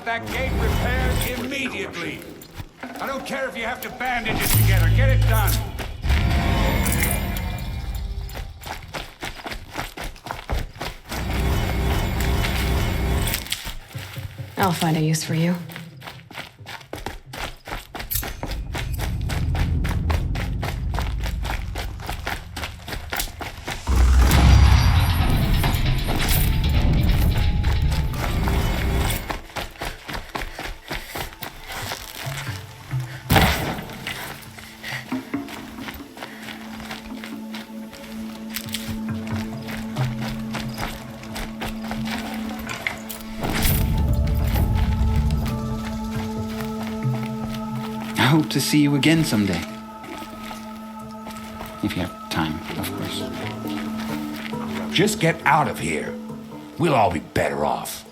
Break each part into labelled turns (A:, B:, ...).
A: that gate repaired immediately. I don't care if you have to bandage it together. Get it done.
B: I'll find a use for you.
C: I hope to see you again someday. If you have time, of course.
A: Just get out of here. We'll all be better off.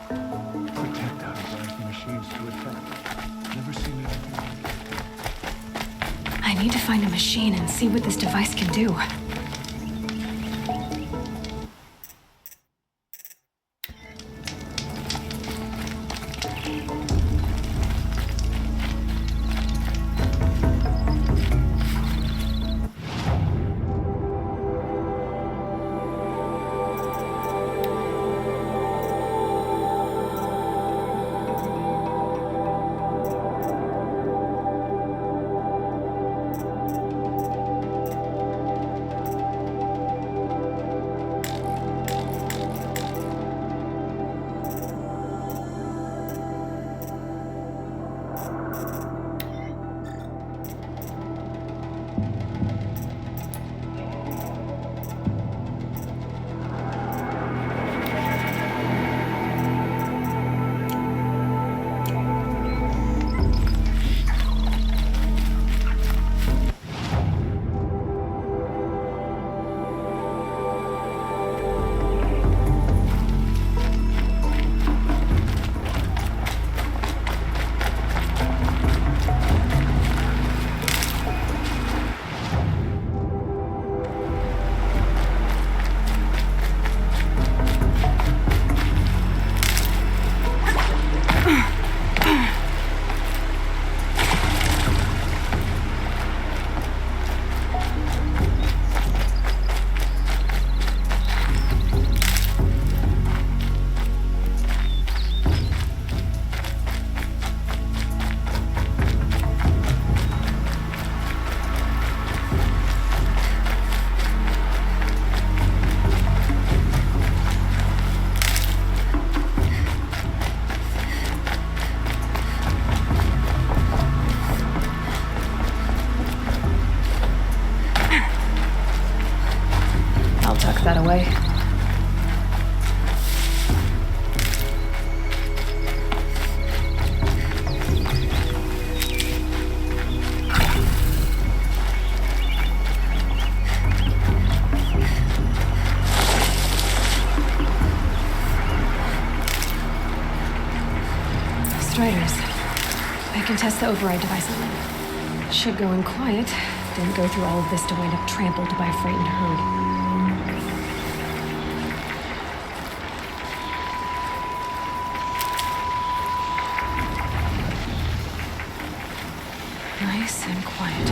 D: Protect us. Machines to attack. Never seen anything like it.
B: I need to find a machine and see what this device can do. That away. Striders. I can test the override device on them. Should go in quiet. Didn't go through all of this to wind up trampled by a frightened herd. Nice and quiet.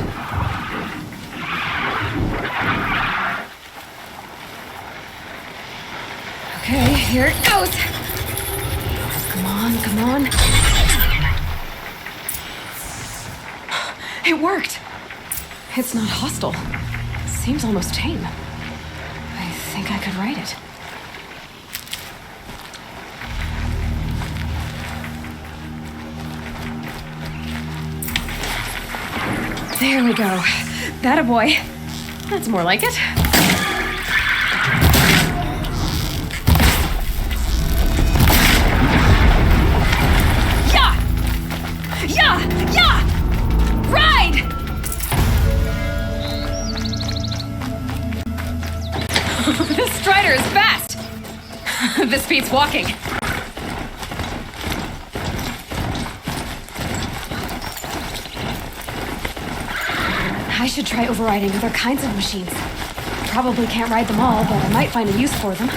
B: Okay, here it goes. Come on, come on. It worked. It's not hostile. Seems almost tame. I think I could ride it. There we go. That boy. That's more like it. Yeah! Yeah! Yeah! Ride! This Strider is fast. This beats walking. I should try overriding other kinds of machines. Probably can't ride them all, but I might find a use for them.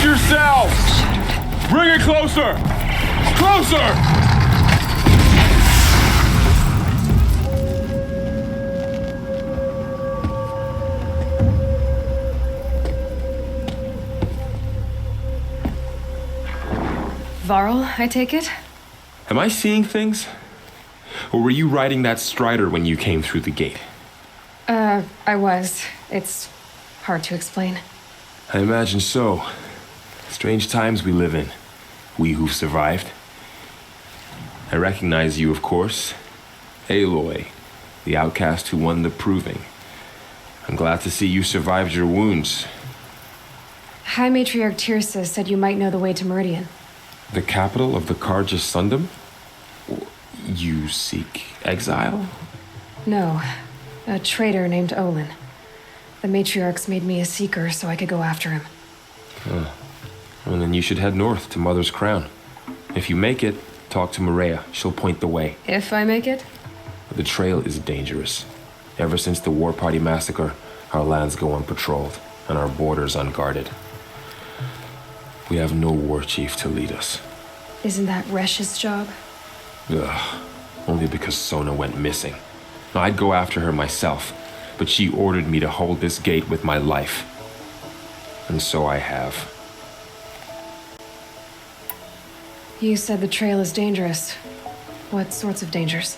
E: Brace yourselves!
B: Shattered.
E: Bring it closer! Closer!
B: Varl, I take it?
E: Am I seeing things? Or were you riding that strider when you came through the gate?
B: I was. It's hard to explain.
E: I imagine so. Strange times we live in. We who've survived. I recognize you, of course. Aloy, the outcast who won the proving. I'm glad to see you survived your wounds.
B: High Matriarch Tirsa said you might know the way to Meridian.
E: The capital of the Carja Sundom? You seek exile?
B: No, a traitor named Olin. The Matriarchs made me a seeker so I could go after him.
E: Well, then you should head north to Mother's Crown. If you make it, talk to Maria. She'll point the way.
B: If I make it?
E: The trail is dangerous. Ever since the War Party massacre, our lands go unpatrolled and our borders unguarded. We have no war chief to lead us.
B: Isn't that Resh's job?
E: Ugh. Only because Sona went missing. Now, I'd go after her myself, but she ordered me to hold this gate with my life. And so I have.
B: You said the trail is dangerous. What sorts of dangers?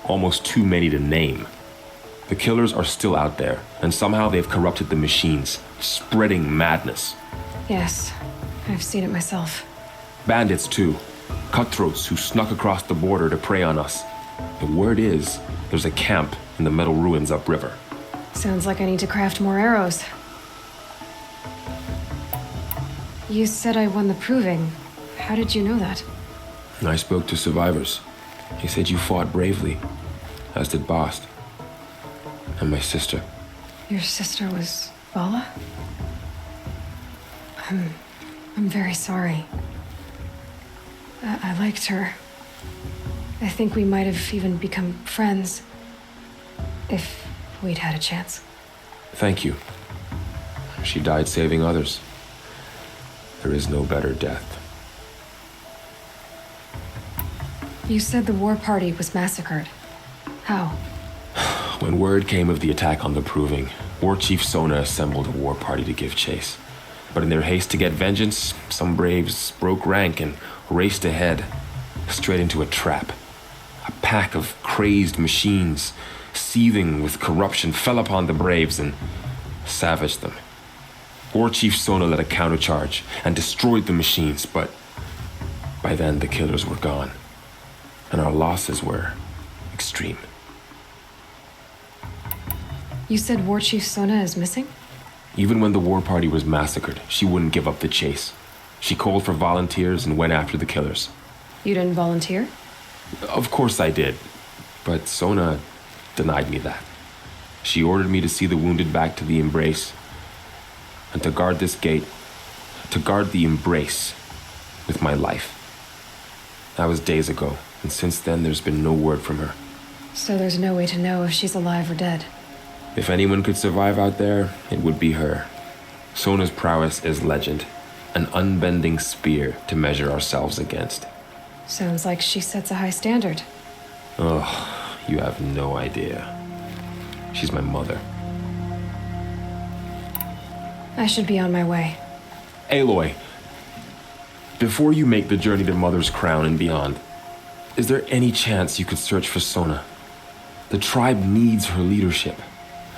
E: Almost too many to name. The killers are still out there, and somehow they've corrupted the machines, spreading madness.
B: Yes, I've seen it myself.
E: Bandits, too. Cutthroats who snuck across the border to prey on us. The word is, there's a camp in the metal ruins upriver.
B: Sounds like I need to craft more arrows. You said I won the proving. How did you know that?
E: I spoke to survivors. He said you fought bravely, as did Bast. And my sister.
B: Your sister was Vala? I'm very sorry. I liked her. I think we might have even become friends. If we'd had a chance.
E: Thank you. She died saving others. There is no better death.
B: You said the war party was massacred. How?
E: When word came of the attack on the Proving, War Chief Sona assembled a war party to give chase. But in their haste to get vengeance, some braves broke rank and raced ahead, straight into a trap. A pack of crazed machines, seething with corruption, fell upon the braves and savaged them. War Chief Sona led a countercharge and destroyed the machines, but by then the killers were gone, and our losses were extreme.
B: You said War Chief Sona is missing?
E: Even when the war party was massacred, she wouldn't give up the chase. She called for volunteers and went after the killers.
B: You didn't volunteer?
E: Of course I did, but Sona denied me that. She ordered me to see the wounded back to the Embrace, and to guard this gate, to guard the Embrace with my life. That was days ago, and since then there's been no word from her.
B: So there's no way to know if she's alive or dead.
E: If anyone could survive out there, it would be her. Sona's prowess is legend, an unbending spear to measure ourselves against.
B: Sounds like she sets a high standard.
E: Oh, you have no idea. She's my mother.
B: I should be on my way.
E: Aloy, before you make the journey to Mother's Crown and beyond, is there any chance you could search for Sona? The tribe needs her leadership.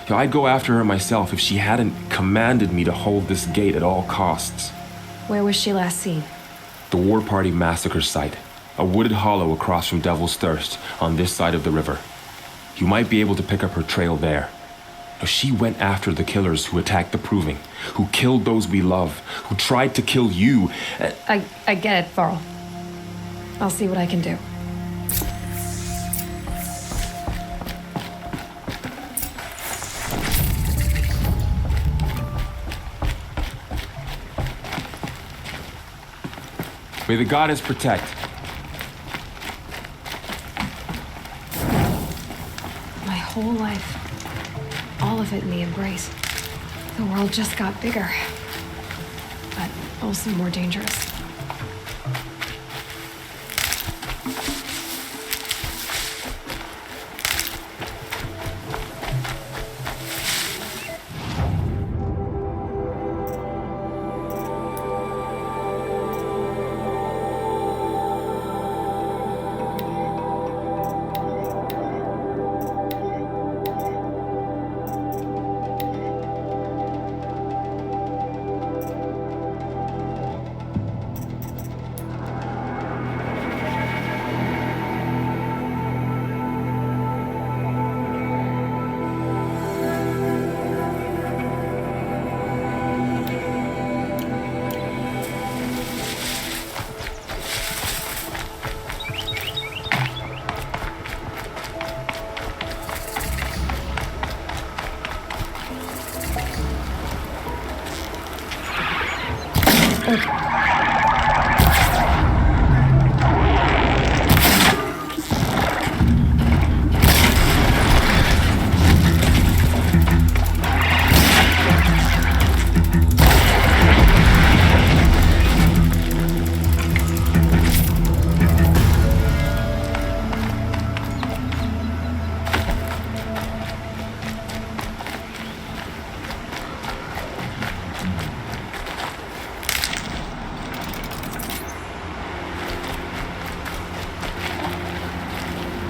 E: I'd go after her myself if she hadn't commanded me to hold this gate at all costs.
B: Where was she last seen?
E: The War Party massacre site. A wooded hollow across from Devil's Thirst on this side of the river. You might be able to pick up her trail there. She went after the killers who attacked the Proving, who killed those we love, who tried to kill you.
B: I get it, Varl. I'll see what I can do.
E: May the goddess protect.
B: My whole life, all of it in the Embrace. The world just got bigger. Also more dangerous.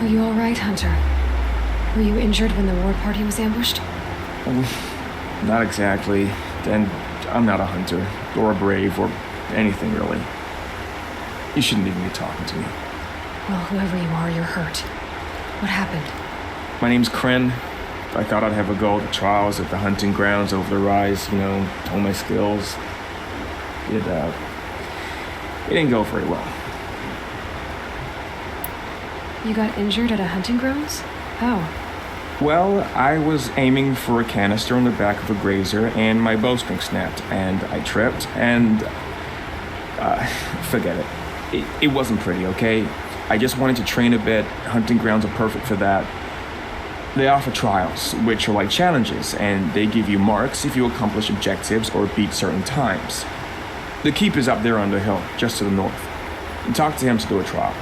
B: Are you all right, Hunter? Were you injured when the war party was ambushed?
F: Not exactly. And I'm not a hunter, or a brave, or anything really. You shouldn't even be talking to me.
B: Well, whoever you are, you're hurt. What happened?
F: My name's Kren. I thought I'd have a go at the trials at the hunting grounds over the rise, hone my skills. It didn't go very well.
B: You got injured at a hunting grounds? How?
F: Well, I was aiming for a canister on the back of a grazer, and my bowstring snapped, and I tripped, and... forget it. It wasn't pretty, okay? I just wanted to train a bit. Hunting grounds are perfect for that. They offer trials, which are like challenges, and they give you marks if you accomplish objectives or beat certain times. The keeper's up there on the hill, just to the north. Talk to him to do a trial.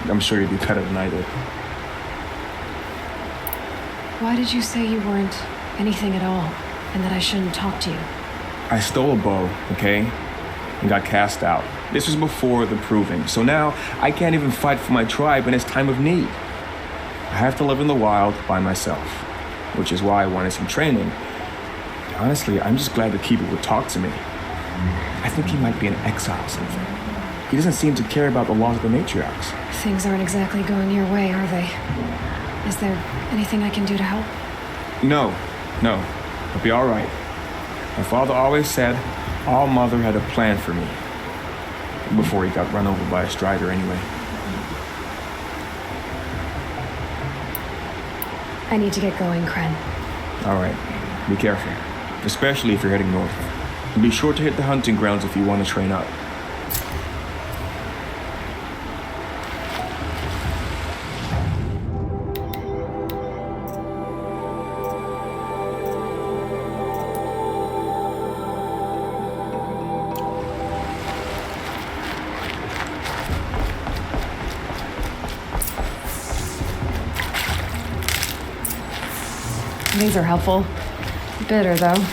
F: I'm sure you'd be better than I did.
B: Why did you say you weren't anything at all, and that I shouldn't talk to you?
F: I stole a bow, okay? And got cast out. This was before the proving, so now I can't even fight for my tribe in its time of need. I have to live in the wild by myself, which is why I wanted some training. Honestly, I'm just glad the keeper would talk to me. I think he might be in exile or something. He doesn't seem to care about the laws of the matriarchs.
B: Things aren't exactly going your way, are they? Is there anything I can do to help?
F: No. I'll be all right. My father always said All Mother had a plan for me. Before he got run over by a strider anyway.
B: I need to get going, Kren.
F: All right. Be careful. Especially if you're heading north. And be sure to hit the hunting grounds if you want to train up.
B: These are helpful. Bitter, though.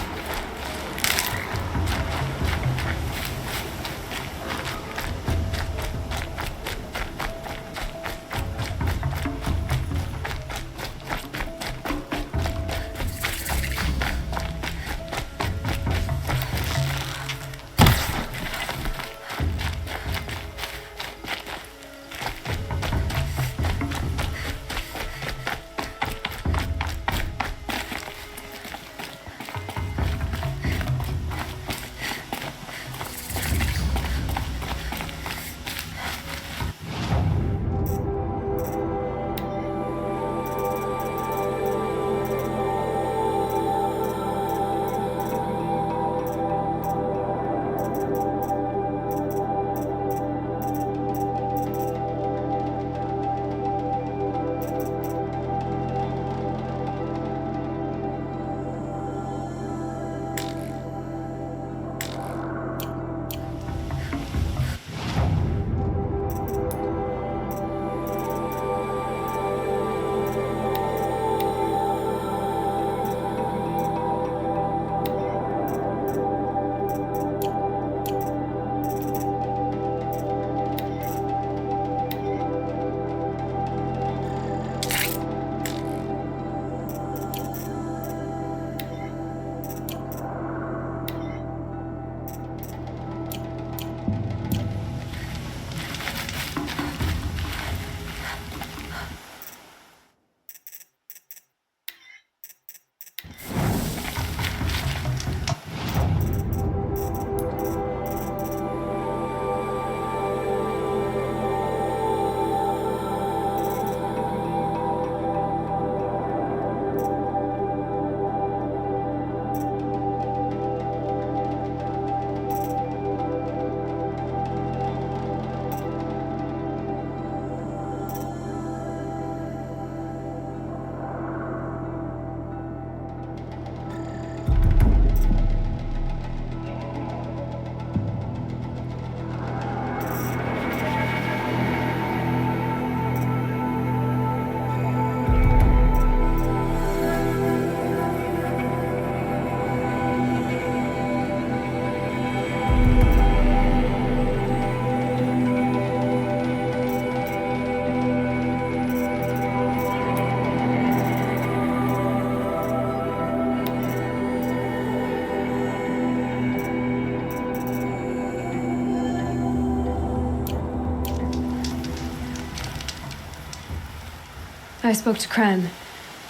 B: I spoke to Kren.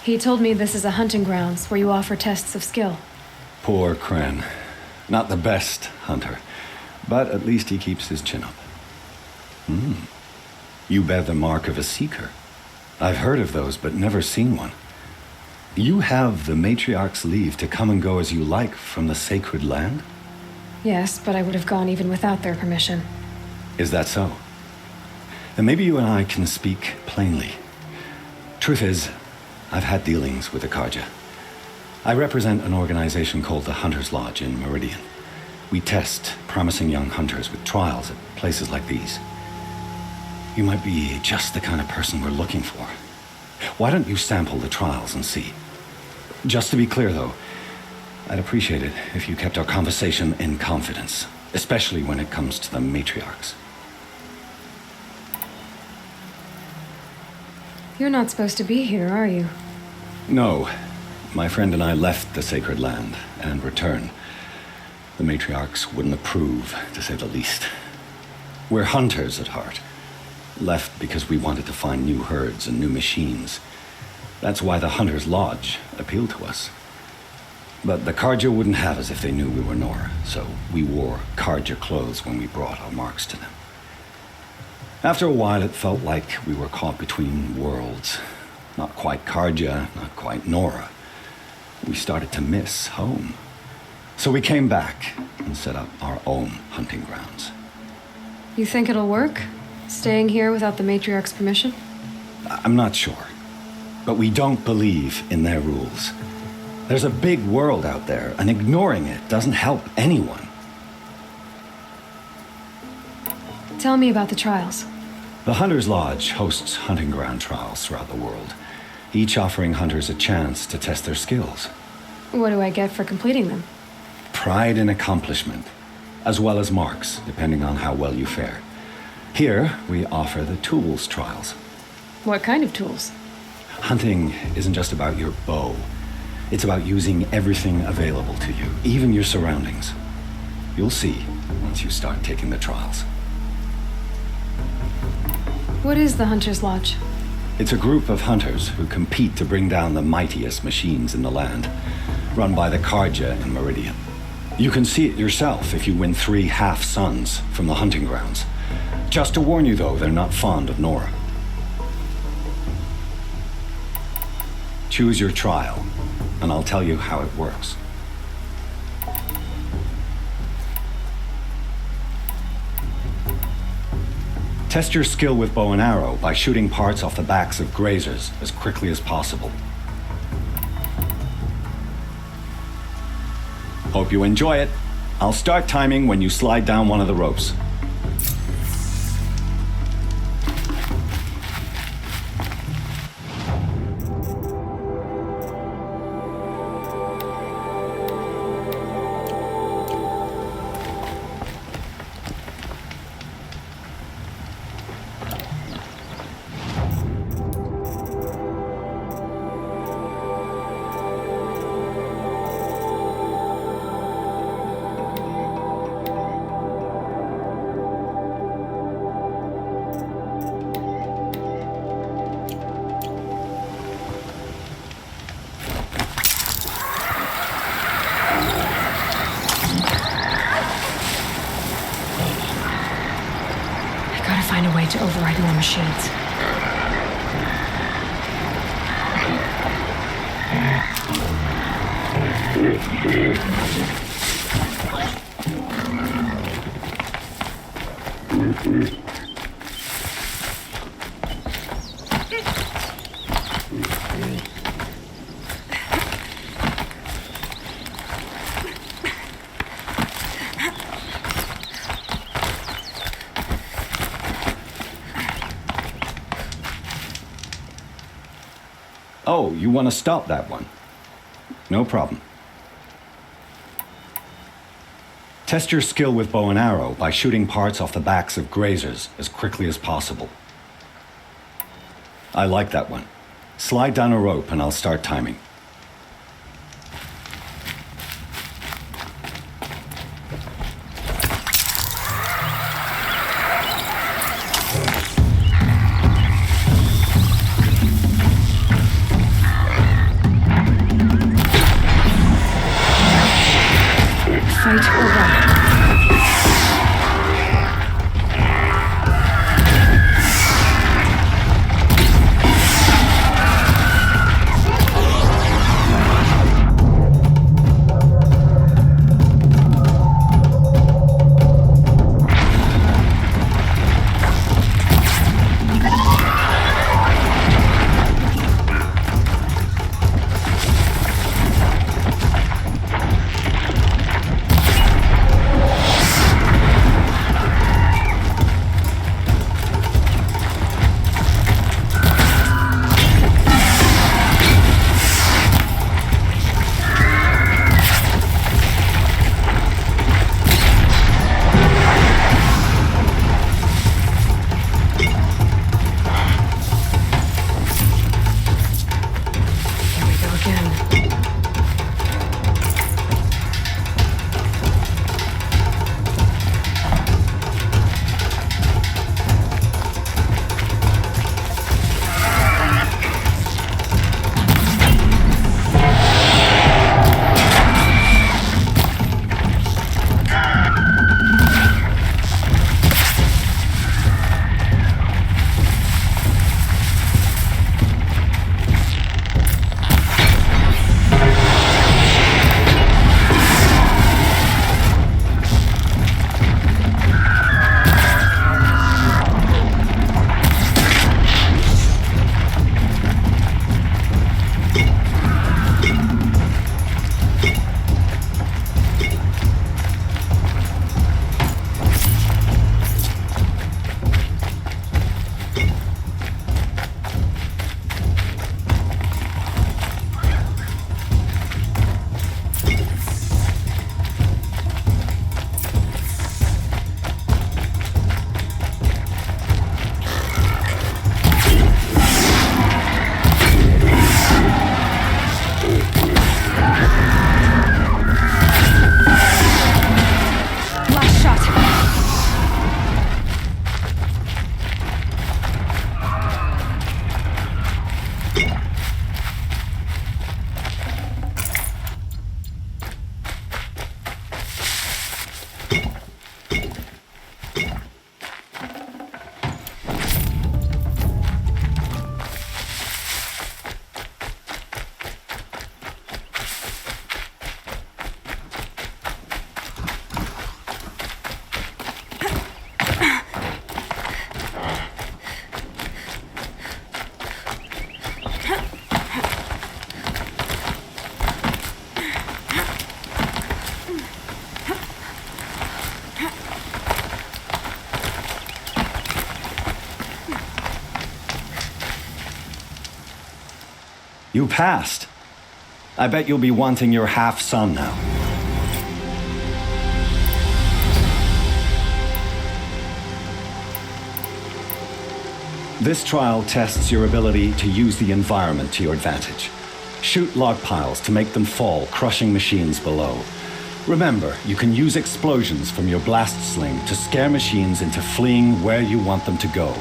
B: He told me this is a hunting grounds where you offer tests of skill.
G: Poor Kren. Not the best hunter, but at least he keeps his chin up. You bear the mark of a seeker. I've heard of those, but never seen one. You have the matriarch's leave to come and go as you like from the sacred land?
B: Yes, but I would have gone even without their permission.
G: Is that so? Then maybe you and I can speak plainly. Truth is, I've had dealings with the Karja. I represent an organization called the Hunter's Lodge in Meridian. We test promising young hunters with trials at places like these. You might be just the kind of person we're looking for. Why don't you sample the trials and see? Just to be clear, though, I'd appreciate it if you kept our conversation in confidence, especially when it comes to the matriarchs.
B: You're not supposed to be here, are you?
G: No. My friend and I left the sacred land and returned. The matriarchs wouldn't approve, to say the least. We're hunters at heart. Left because we wanted to find new herds and new machines. That's why the Hunter's Lodge appealed to us. But the Karja wouldn't have us if they knew we were Nora, so we wore Karja clothes when we brought our marks to them. After a while, it felt like we were caught between worlds. Not quite Karja, not quite Nora. We started to miss home. So we came back and set up our own hunting grounds.
B: You think it'll work? Staying here without the matriarch's permission?
G: I'm not sure. But we don't believe in their rules. There's a big world out there, and ignoring it doesn't help anyone.
B: Tell me about the trials.
G: The Hunter's Lodge hosts hunting ground trials throughout the world, each offering hunters a chance to test their skills.
B: What do I get for completing them?
G: Pride in accomplishment, as well as marks, depending on how well you fare. Here, we offer the tools trials.
B: What kind of tools?
G: Hunting isn't just about your bow. It's about using everything available to you, even your surroundings. You'll see once you start taking the trials.
B: What is the Hunter's Lodge?
G: It's a group of hunters who compete to bring down the mightiest machines in the land, run by the Karja in Meridian. You can see it yourself if you win 3 half-suns from the hunting grounds. Just to warn you, though, they're not fond of Nora. Choose your trial, and I'll tell you how it works. Test your skill with bow and arrow by shooting parts off the backs of grazers as quickly as possible. Hope you enjoy it. I'll start timing when you slide down one of the ropes.
B: Find a way to override more machines.
G: Oh, you want to stop that one? No problem. Test your skill with bow and arrow by shooting parts off the backs of grazers as quickly as possible. I like that one. Slide down a rope and I'll start timing. You passed. I bet you'll be wanting your half-son now. This trial tests your ability to use the environment to your advantage. Shoot log piles to make them fall, crushing machines below. Remember, you can use explosions from your blast sling to scare machines into fleeing where you want them to go.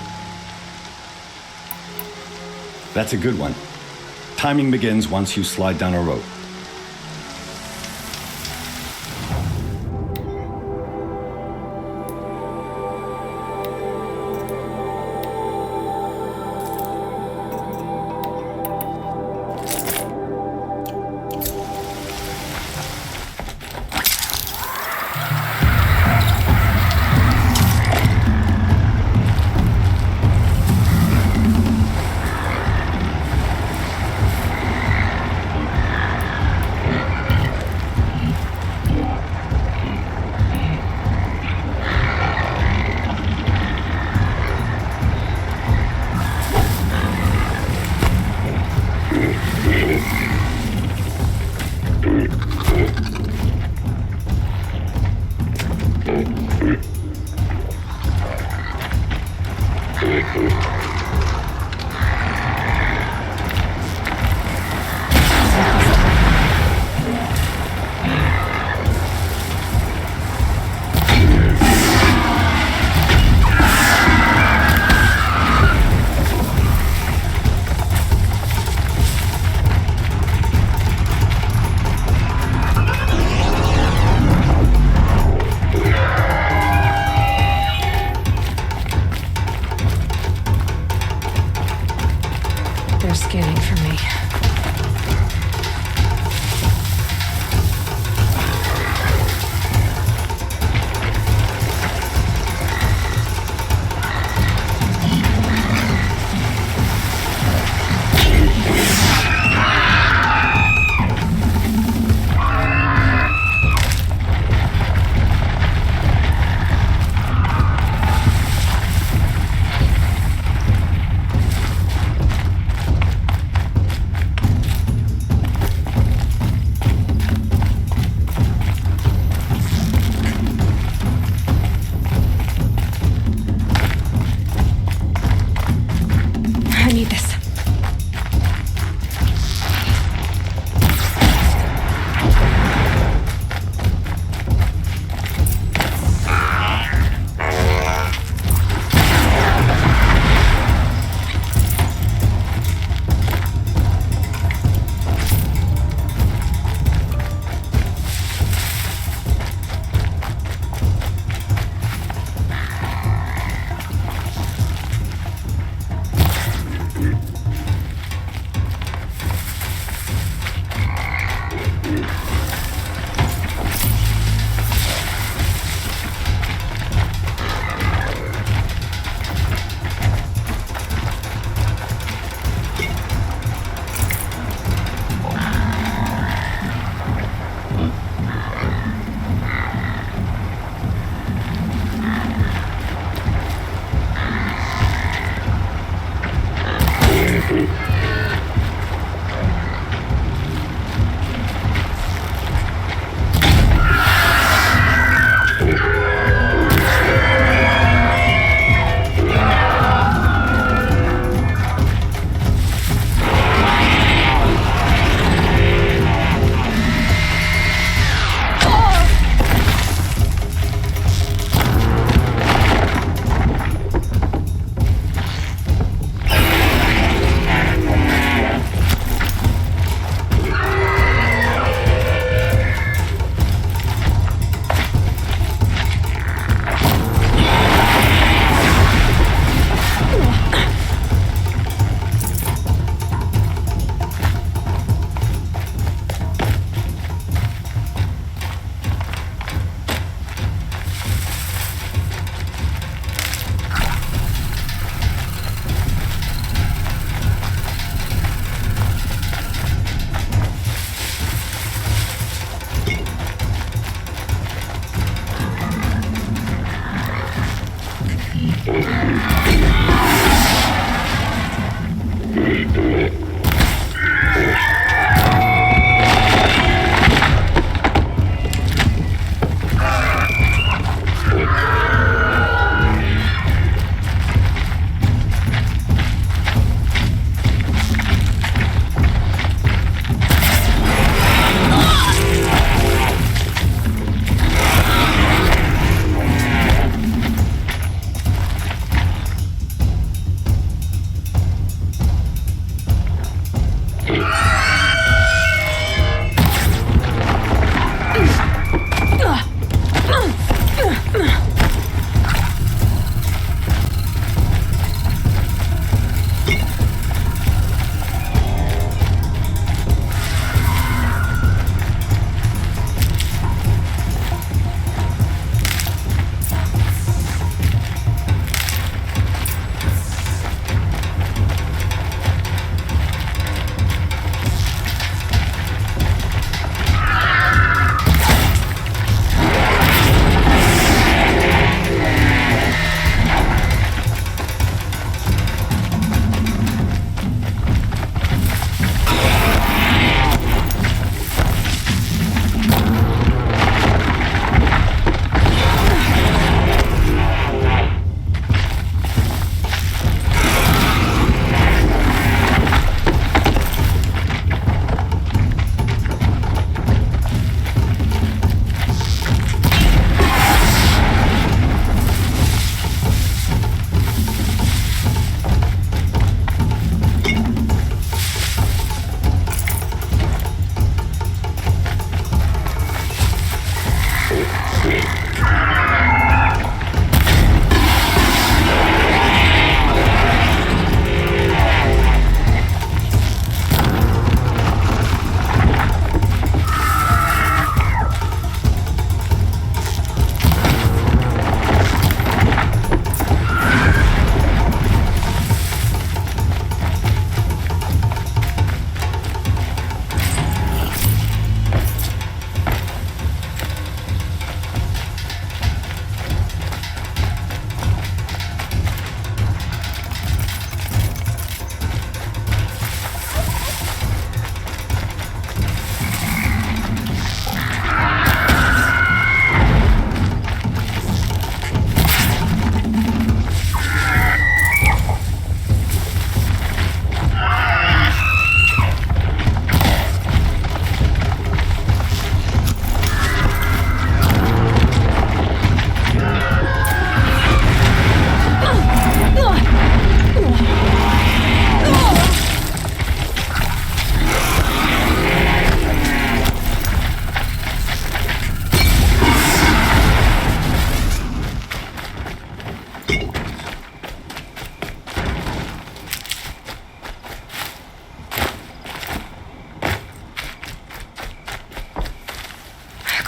G: That's a good one. Timing begins once you slide down a rope.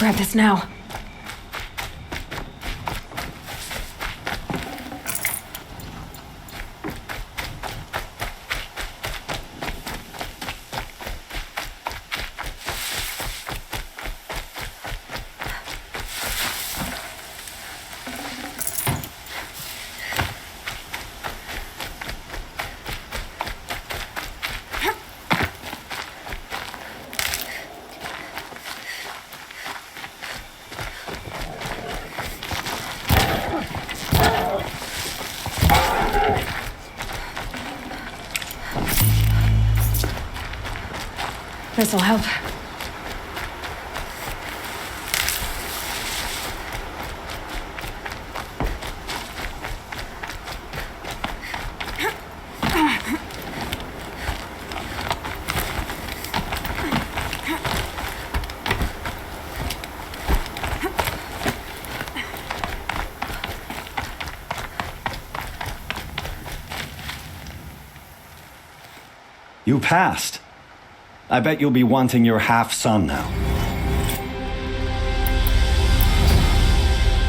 B: Grab this now. This'll help.
G: You passed. I bet you'll be wanting your half-son now.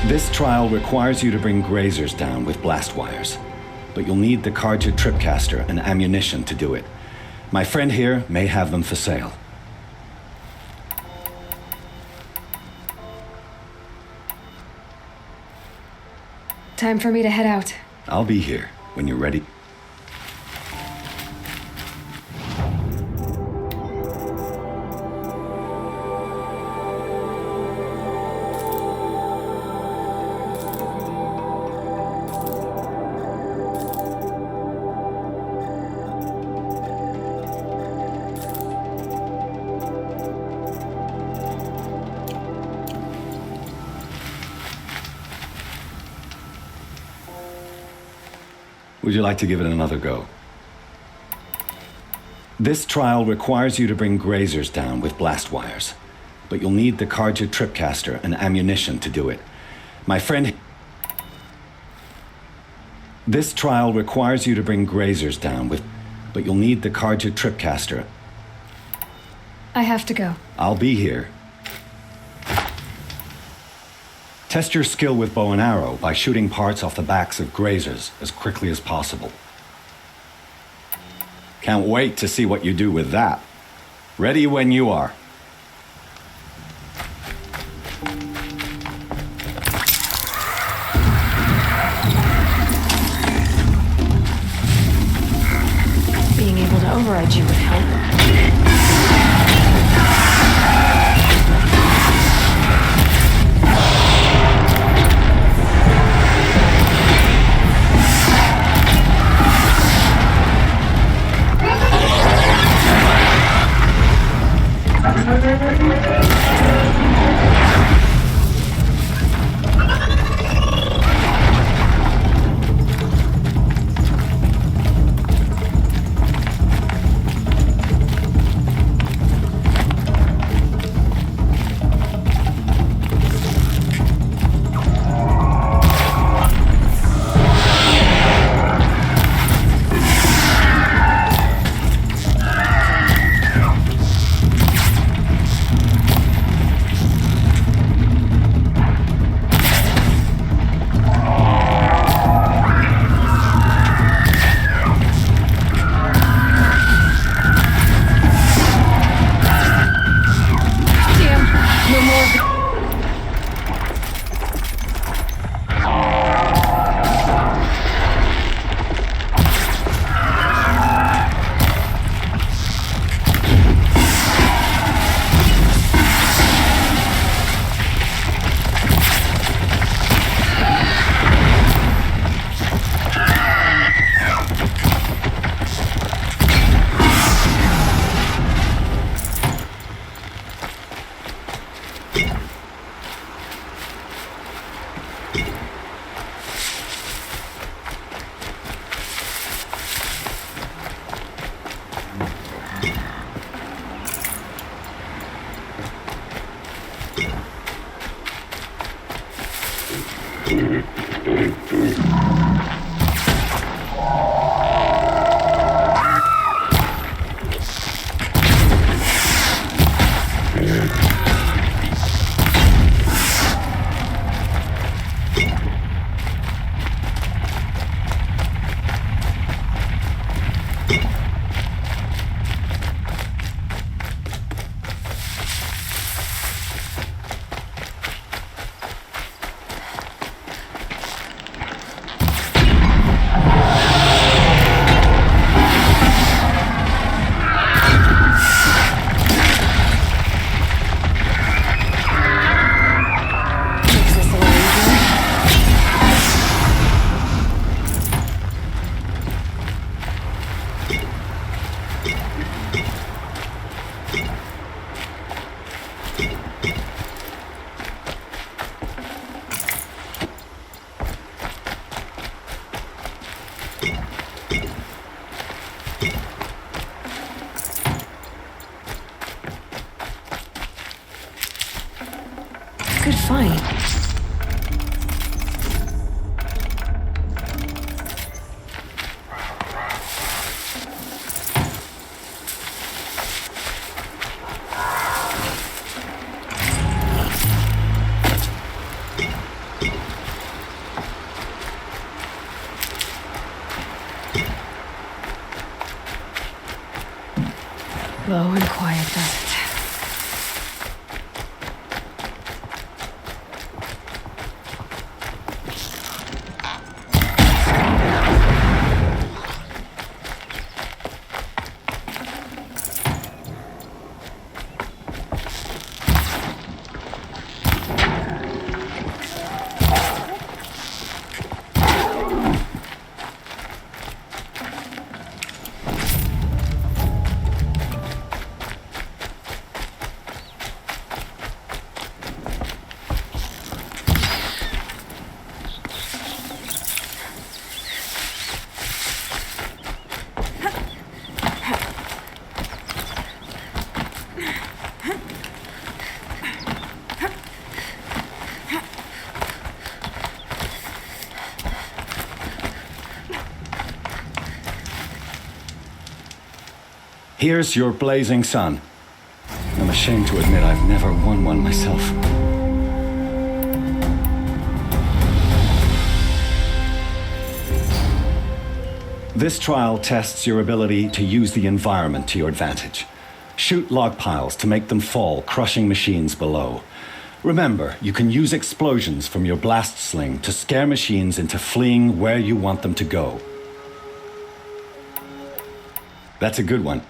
G: This trial requires you to bring grazers down with blast wires, but you'll need the Carja tripcaster and ammunition to do it. My friend here may have them for sale.
B: Time for me to head out.
G: I'll be here when you're ready. Would you like to give it another go? This trial requires you to bring grazers down with blast wires, but you'll need the Carja tripcaster and ammunition to do it. My friend... This trial requires you to bring grazers down with... but you'll need the Carja tripcaster.
B: I have to go.
G: I'll be here. Test your skill with bow and arrow by shooting parts off the backs of grazers as quickly as possible. Can't wait to see what you do with that. Ready when you are.
B: Being able to override you would help. Good find. Low and quiet does it.
G: Here's your blazing sun. I'm ashamed to admit I've never won one myself. This trial tests your ability to use the environment to your advantage. Shoot log piles to make them fall, crushing machines below. Remember, you can use explosions from your blast sling to scare machines into fleeing where you want them to go. That's a good one.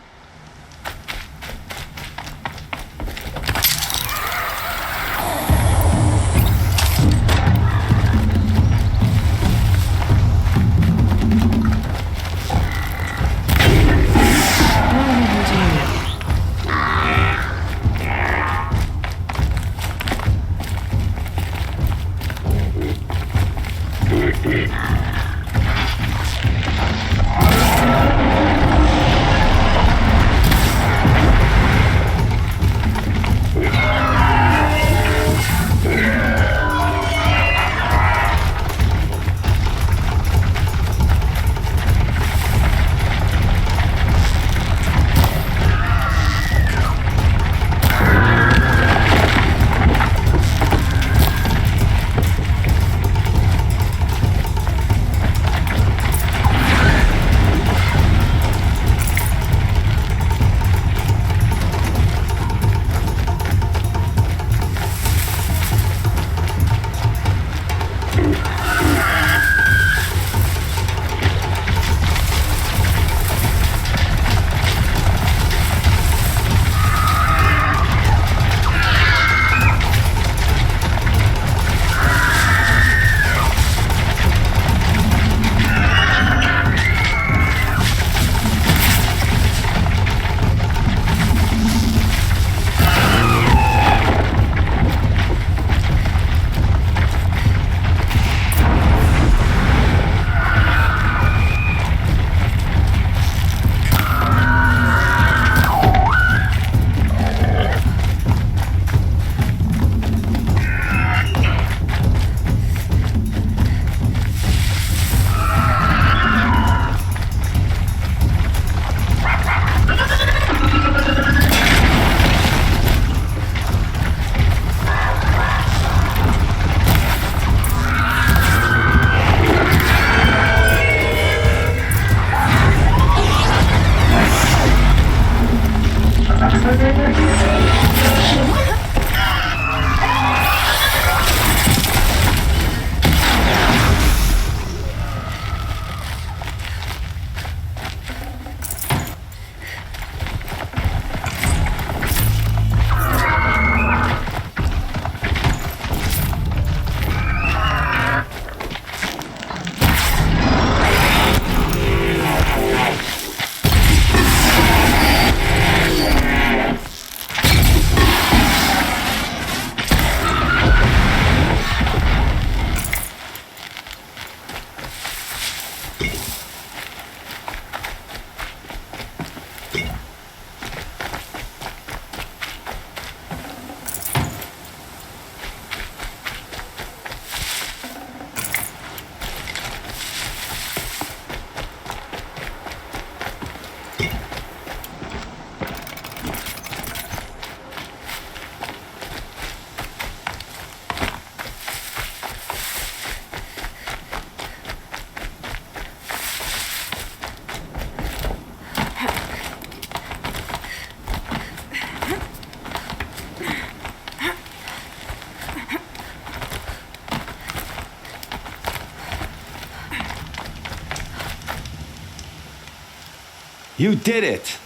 G: You did it!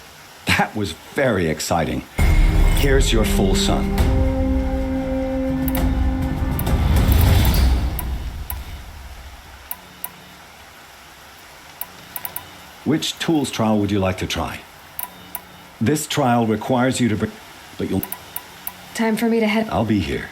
G: That was very exciting. Here's your full sun. Which tools trial would you like to try? This trial requires you to bring... But you'll...
B: Time for me to head.
G: I'll be here.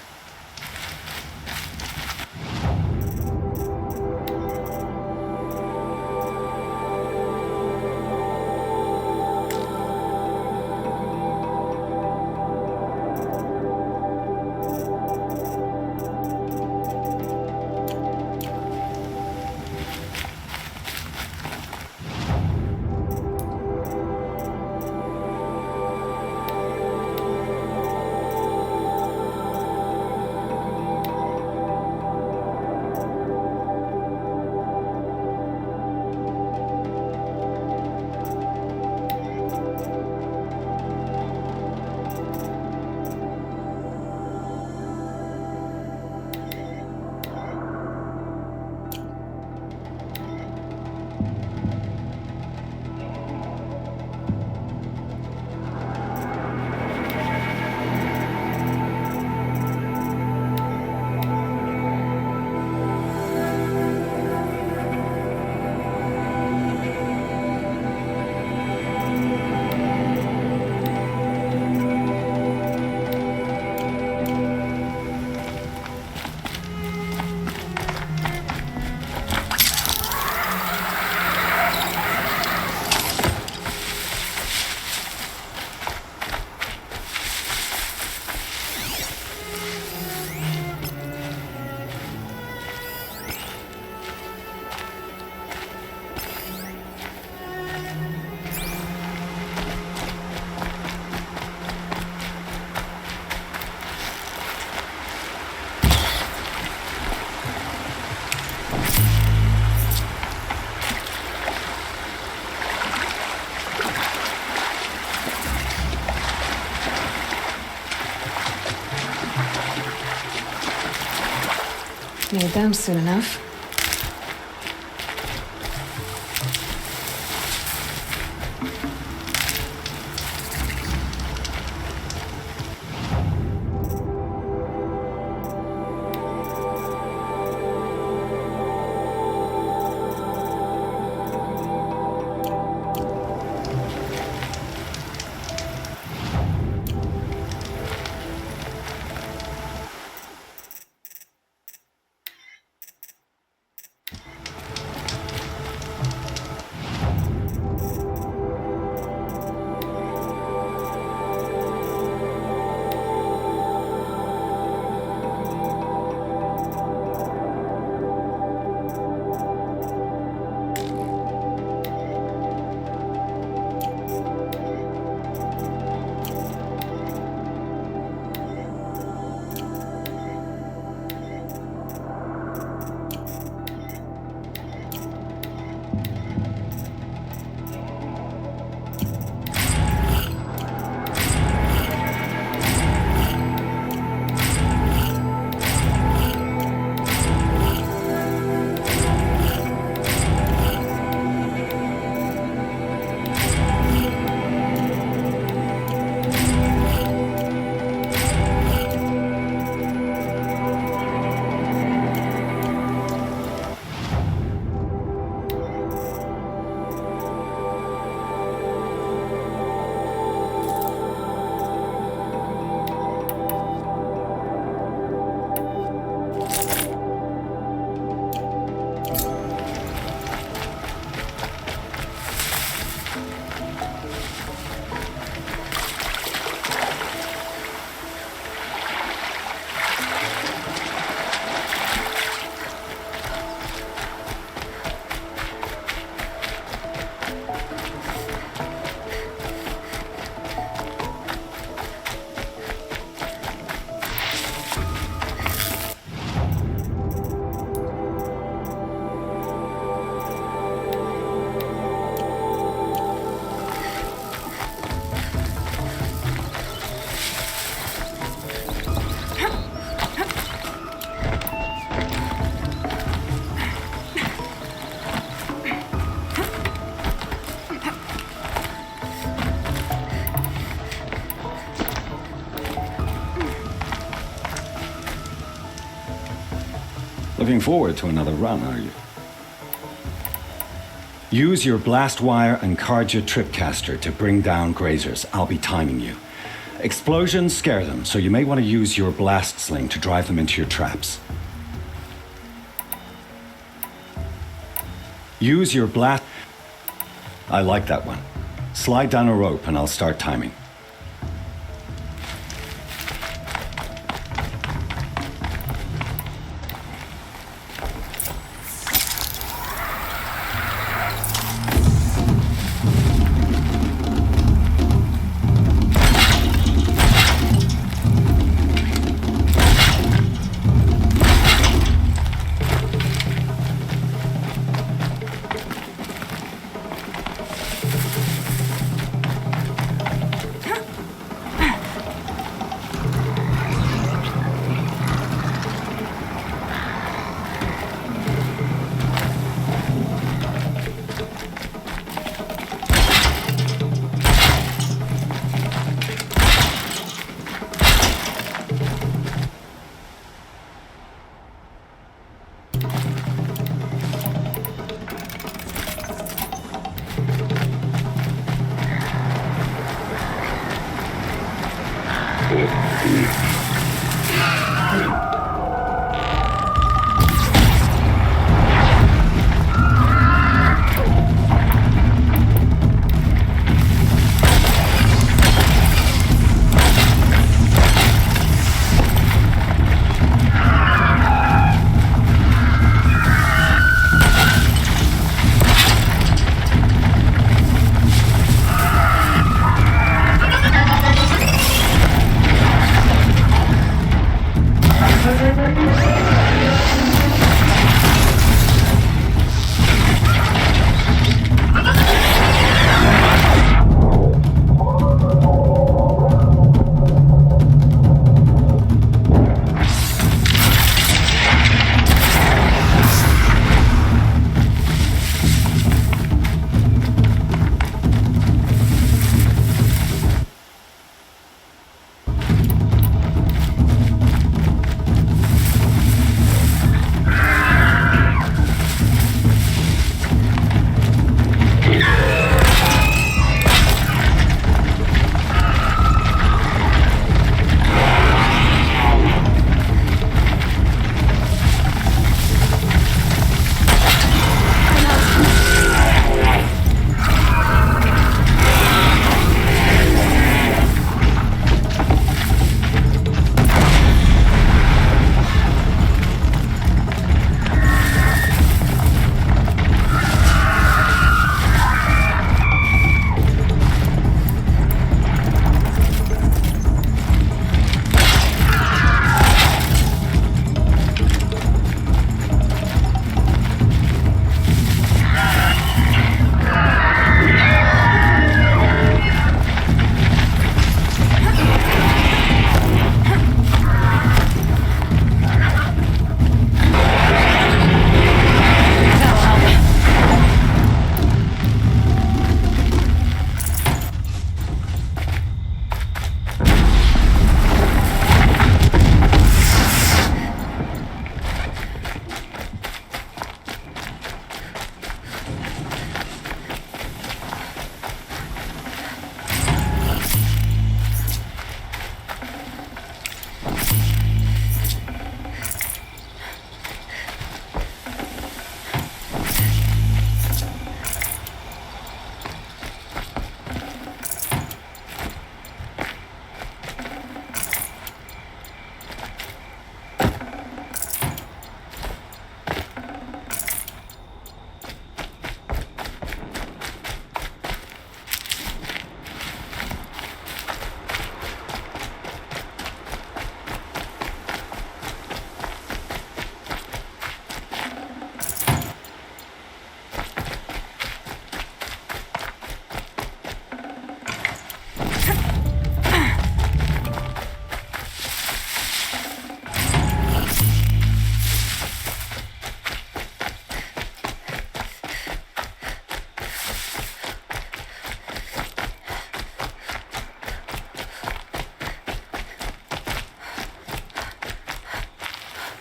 B: Need them soon enough.
G: Looking forward to another run, are you? Use your blast wire and Carja tripcaster to bring down grazers. I'll be timing you. Explosions scare them, so you may want to use your blast sling to drive them into your traps. Use your blast... I like that one. Slide down a rope and I'll start timing.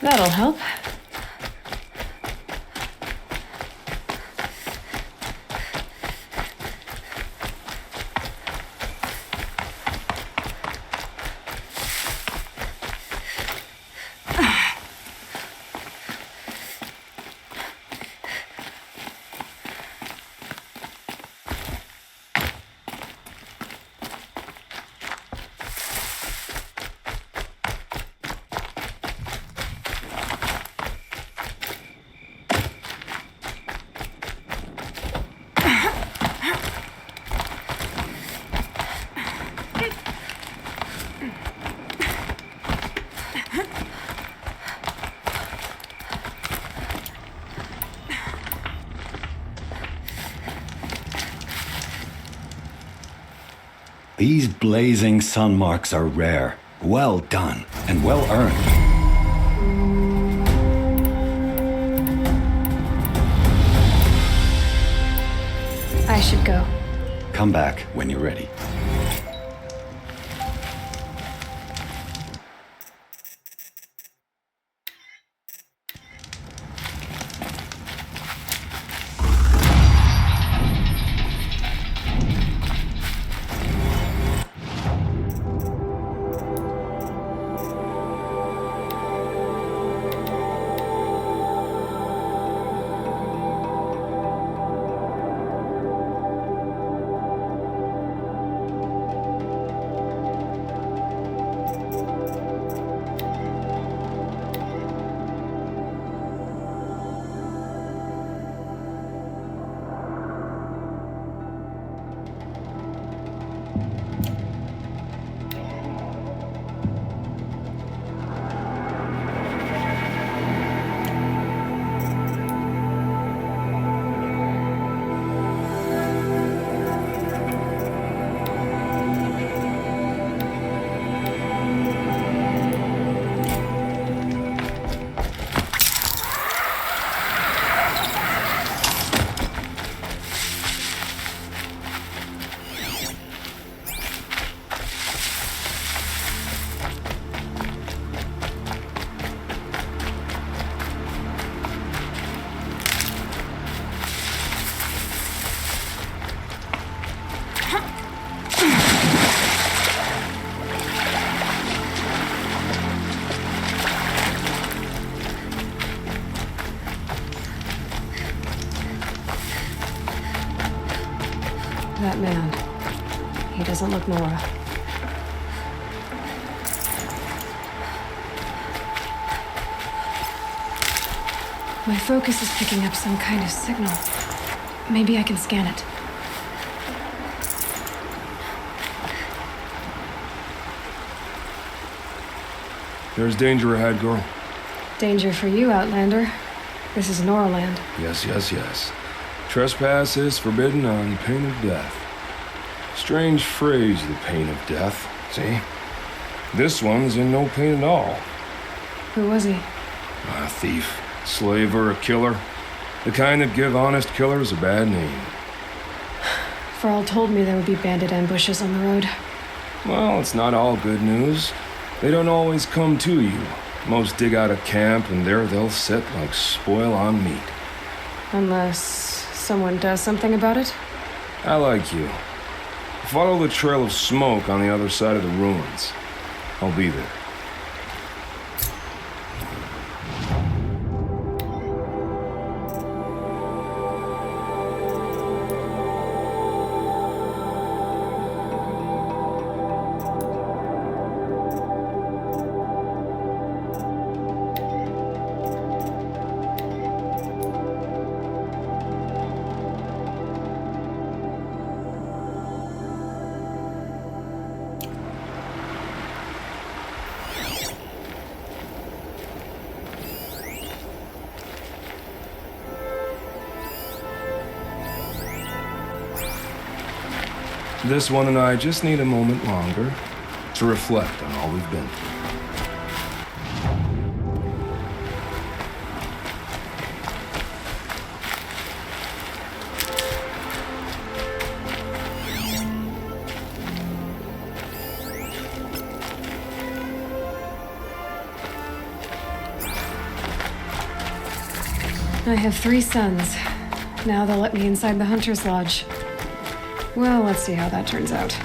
B: That'll help.
G: These blazing sun marks are rare, well done, and well earned.
B: I should go.
G: Come back when you're ready.
B: That man. He doesn't look Nora. My focus is picking up some kind of signal. Maybe I can scan it.
H: There's danger ahead, girl.
B: Danger for you, Outlander. This is Nora land.
H: Yes, yes, yes. Trespass is forbidden on pain of death. Strange phrase, the pain of death. See? This one's in no pain at all.
B: Who was he?
H: A thief, slaver, a killer. The kind that give honest killers a bad name.
B: Farrell told me there would be bandit ambushes on the road.
H: Well, it's not all good news. They don't always come to you. Most dig out of camp, and there they'll sit like spoil on meat.
B: Unless someone does something about it?
H: I like you. Follow the trail of smoke on the other side of the ruins. I'll be there. This one and I just need a moment longer to reflect on all we've been through.
B: I have 3 sons. Now they'll let me inside the Hunter's Lodge. Well, let's see how that turns out.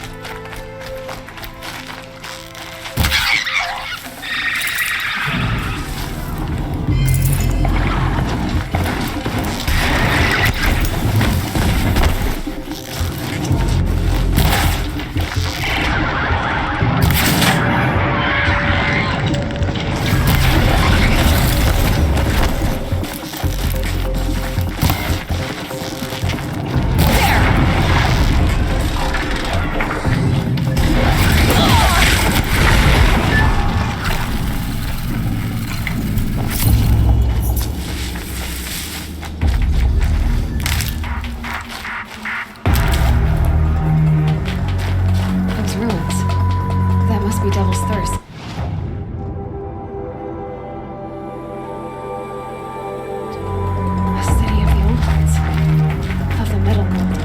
B: must be Devil's Thirst. A city of the old ones. Of the middle world.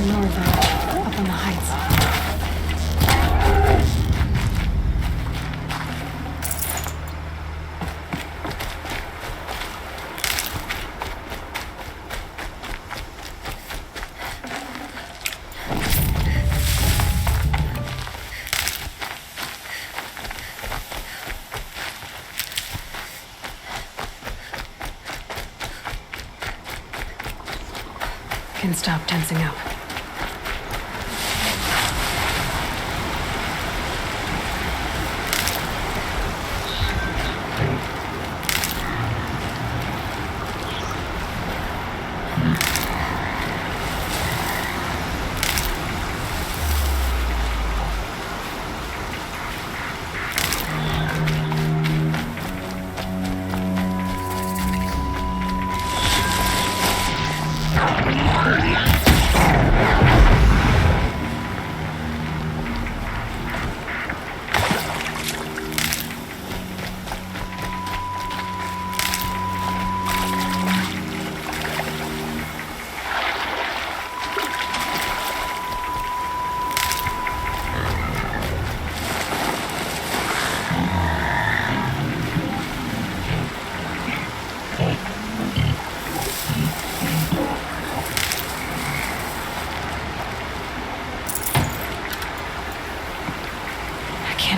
B: Nora, up on the heights. Can stop tensing up.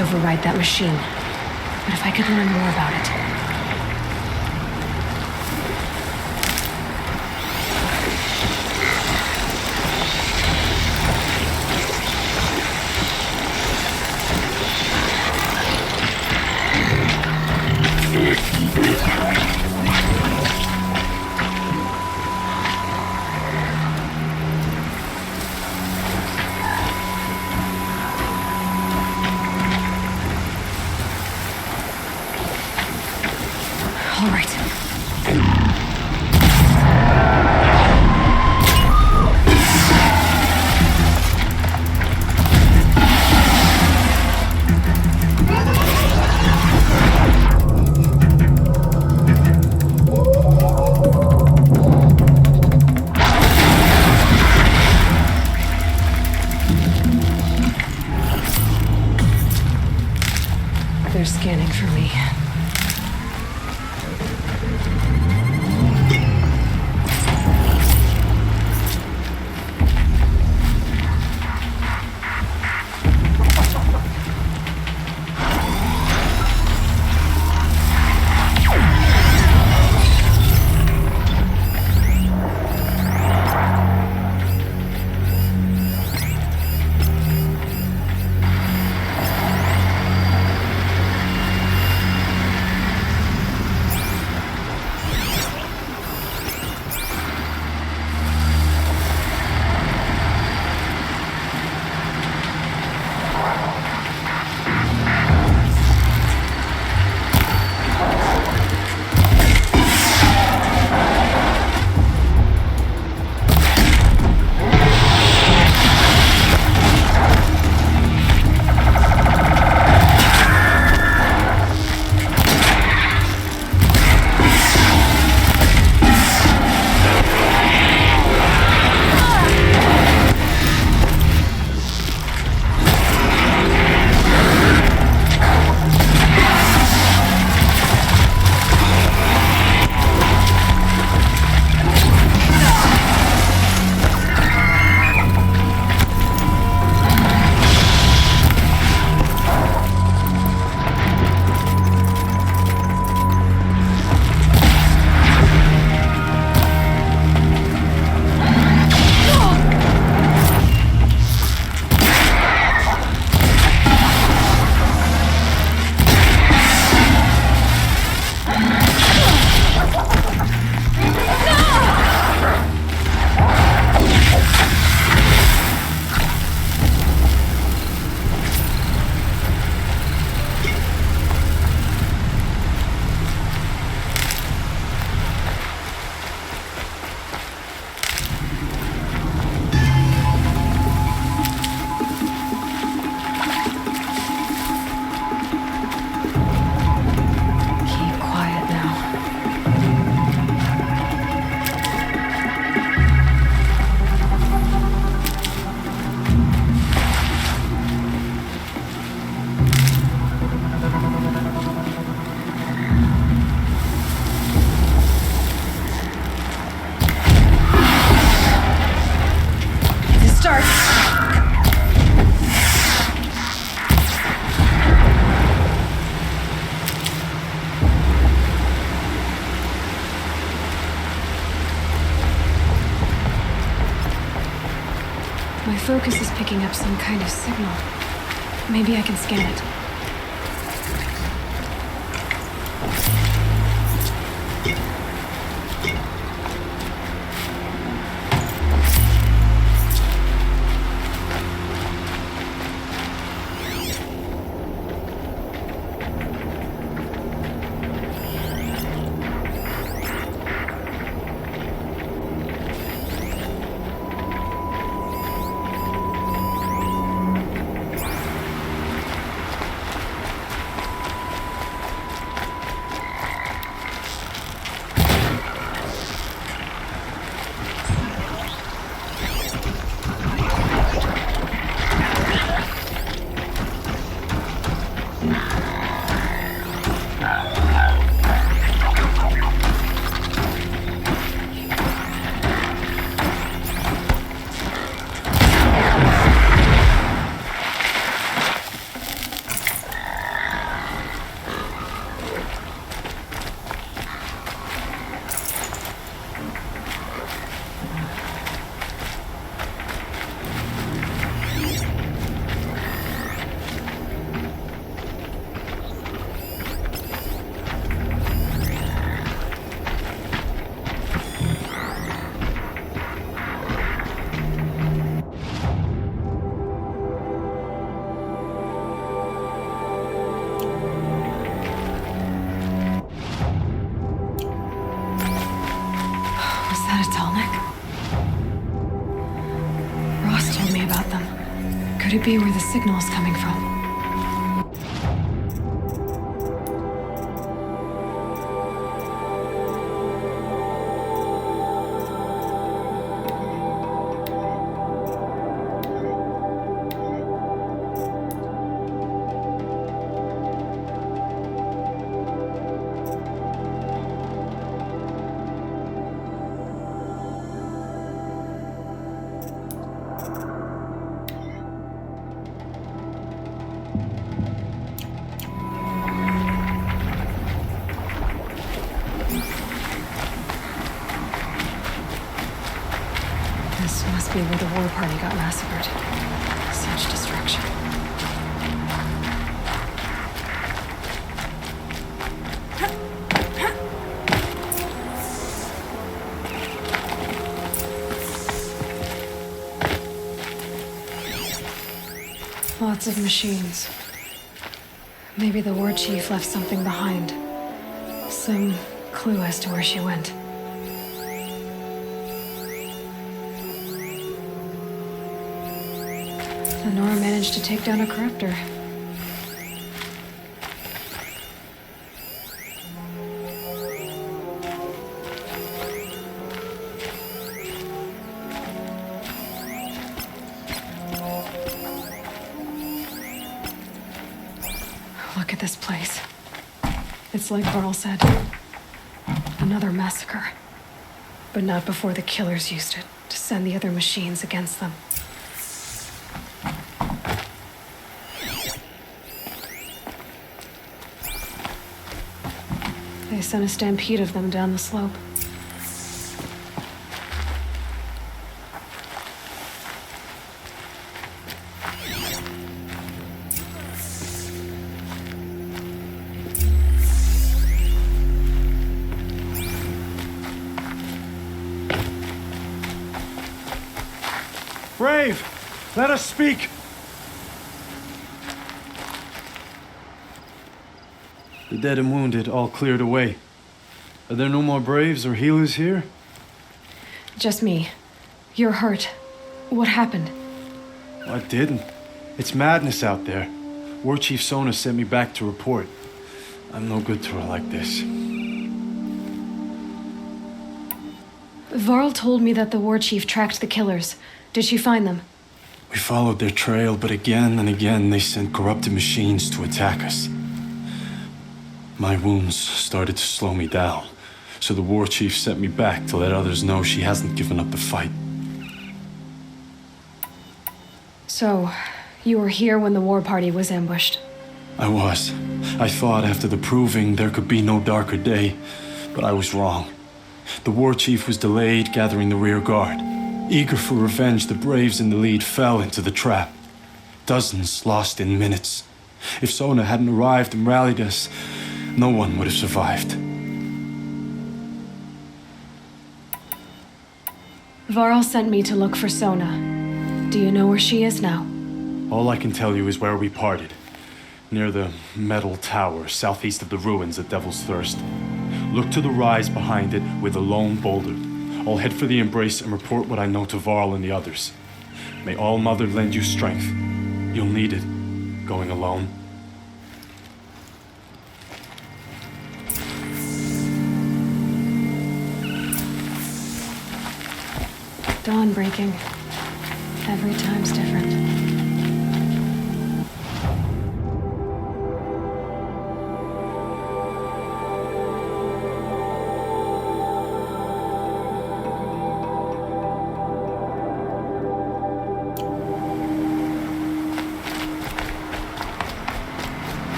B: Override that machine. But if I could learn more about it. My focus is picking up some kind of signal. Maybe I can scan it. Could it be where the signal is coming from? This must be where the war party got massacred. Such destruction. Lots of machines. Maybe the war chief left something behind. Some clue as to where she went. The Nora managed to take down a corruptor. Look at this place. It's like Varl said. Another massacre. But not before the killers used it to send the other machines against them. They sent a stampede of them down the slope.
D: Brave! Let us speak! The dead and wounded all cleared away. Are there no more Braves or healers here?
B: Just me. You're hurt. What happened?
D: I didn't. It's madness out there. War Chief Sona sent me back to report. I'm no good to her like this.
B: Varl told me that the war chief tracked the killers. Did she find them?
D: We followed their trail, but again and again they sent corrupted machines to attack us. My wounds started to slow me down, so the war chief sent me back to let others know she hasn't given up the fight.
B: So, you were here when the war party was ambushed?
D: I was. I thought after the proving there could be no darker day, but I was wrong. The war chief was delayed gathering the rear guard. Eager for revenge, the Braves in the lead fell into the trap. Dozens lost in minutes. If Sona hadn't arrived and rallied us, no one would have survived.
B: Varl sent me to look for Sona. Do you know where she is now?
D: All I can tell you is where we parted. Near the metal tower, southeast of the ruins at Devil's Thirst. Look to the rise behind it with a lone boulder. I'll head for the embrace and report what I know to Varl and the others. May All Mother lend you strength. You'll need it, going alone.
B: Dawn breaking. Every time's different.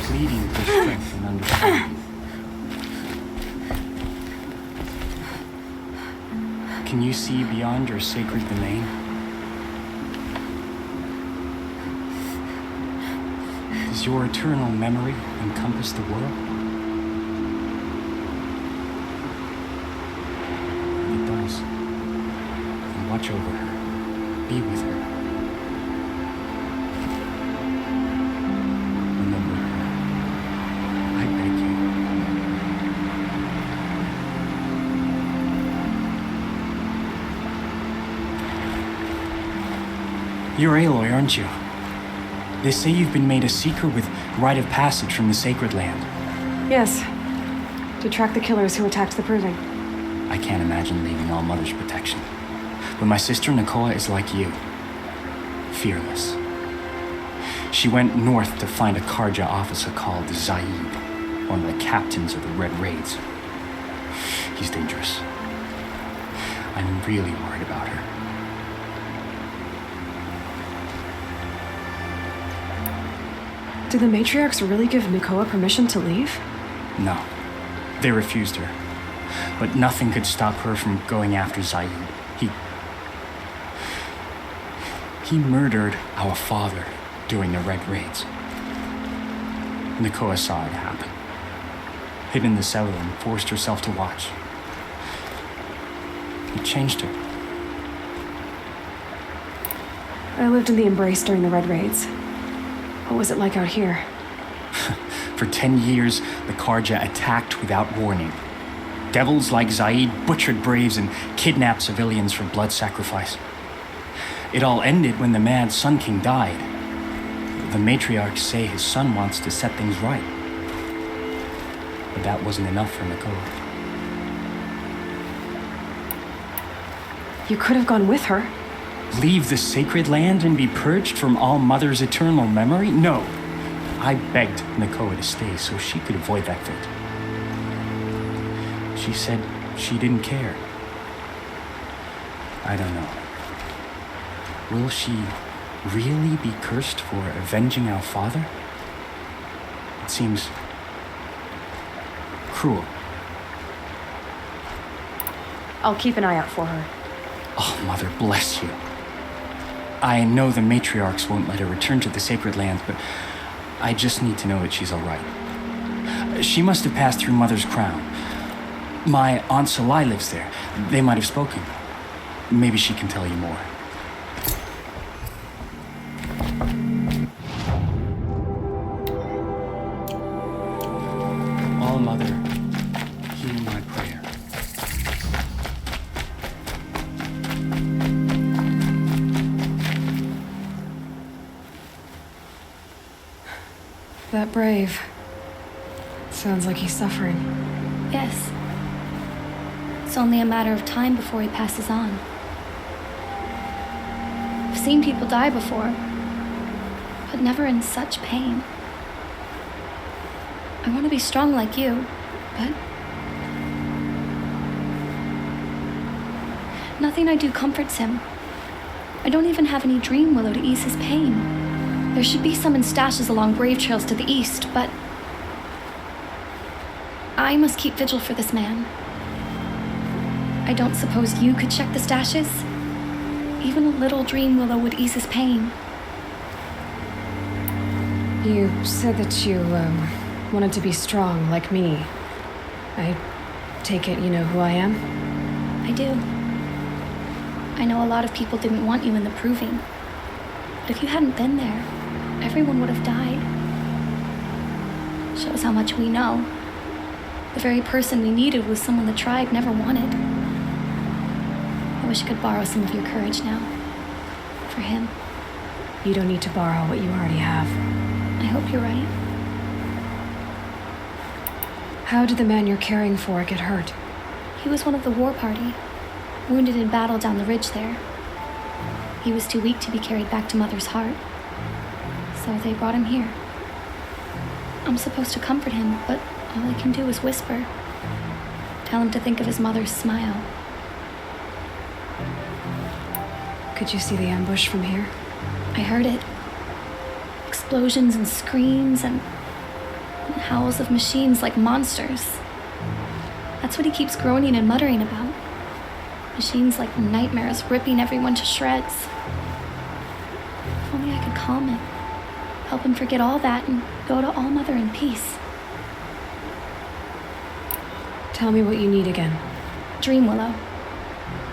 C: Pleading for strength and understanding. Can you see beyond your sacred domain? Does your eternal memory encompass the world? It does. And watch over her. Be with her. You're Aloy, aren't you? They say you've been made a seeker with rite of passage from the Sacred Land.
B: Yes. To track the killers who attacked the Proving.
C: I can't imagine leaving All Mother's protection. But my sister Nakoa is like you. Fearless. She went north to find a Karja officer called Zaid, one of the captains of the Red Raids. He's dangerous. I'm really worried about her.
B: Did the matriarchs really give Nakoa permission to leave?
C: No. They refused her. But nothing could stop her from going after Zaid. He murdered our father during the Red Raids. Nakoa saw it happen. Hid in the cellar and forced herself to watch. It changed her.
B: I lived in the Embrace during the Red Raids. What was it like out here?
C: For 10 years, the Karja attacked without warning. Devils like Zaid butchered Braves and kidnapped civilians for blood sacrifice. It all ended when the Mad Sun King died. The matriarchs say his son wants to set things right. But that wasn't enough for Nakoa.
B: You could have gone with her.
C: Leave the Sacred Land and be purged from All Mother's eternal memory? No. I begged Nakoa to stay so she could avoid that fate. She said she didn't care. I don't know. Will she really be cursed for avenging our father? It seems cruel.
B: I'll keep an eye out for her.
C: Oh, Mother bless you. I know the matriarchs won't let her return to the Sacred Lands, but I just need to know that she's all right. She must have passed through Mother's crown. My Aunt Salai lives there. They might have spoken. Maybe she can tell you more. All Mother, hear my prayer.
B: That brave. Sounds like he's suffering.
I: Yes. it's only a matter of time before he passes on. I've seen people die before, but never in such pain. I want to be strong like you, but nothing I do comforts him. I don't even have any dream willow to ease his pain. There should be some in stashes along brave trails to the east, but I must keep vigil for this man. I don't suppose you could check the stashes? Even a little dream willow would ease his pain.
B: You said that you, wanted to be strong like me. I take it you know who I am?
I: I do. I know a lot of people didn't want you in the proving. But if you hadn't been there, everyone would have died. Shows how much we know. The very person we needed was someone the tribe never wanted. I wish I could borrow some of your courage now. For him.
B: You don't need to borrow what you already have.
I: I hope you're right.
B: How did the man you're caring for get hurt?
I: He was one of the war party, wounded in battle down the ridge there. He was too weak to be carried back to Mother's heart, so they brought him here. I'm supposed to comfort him, but all I can do is whisper. Tell him to think of his mother's smile.
B: Could you see the ambush from here?
I: I heard it. Explosions and screams and howls of machines like monsters. That's what he keeps groaning and muttering about. Machines like nightmares ripping everyone to shreds. If only I could calm him, help him forget all that and go to All Mother in peace.
B: Tell me what you need again.
I: Dream willow.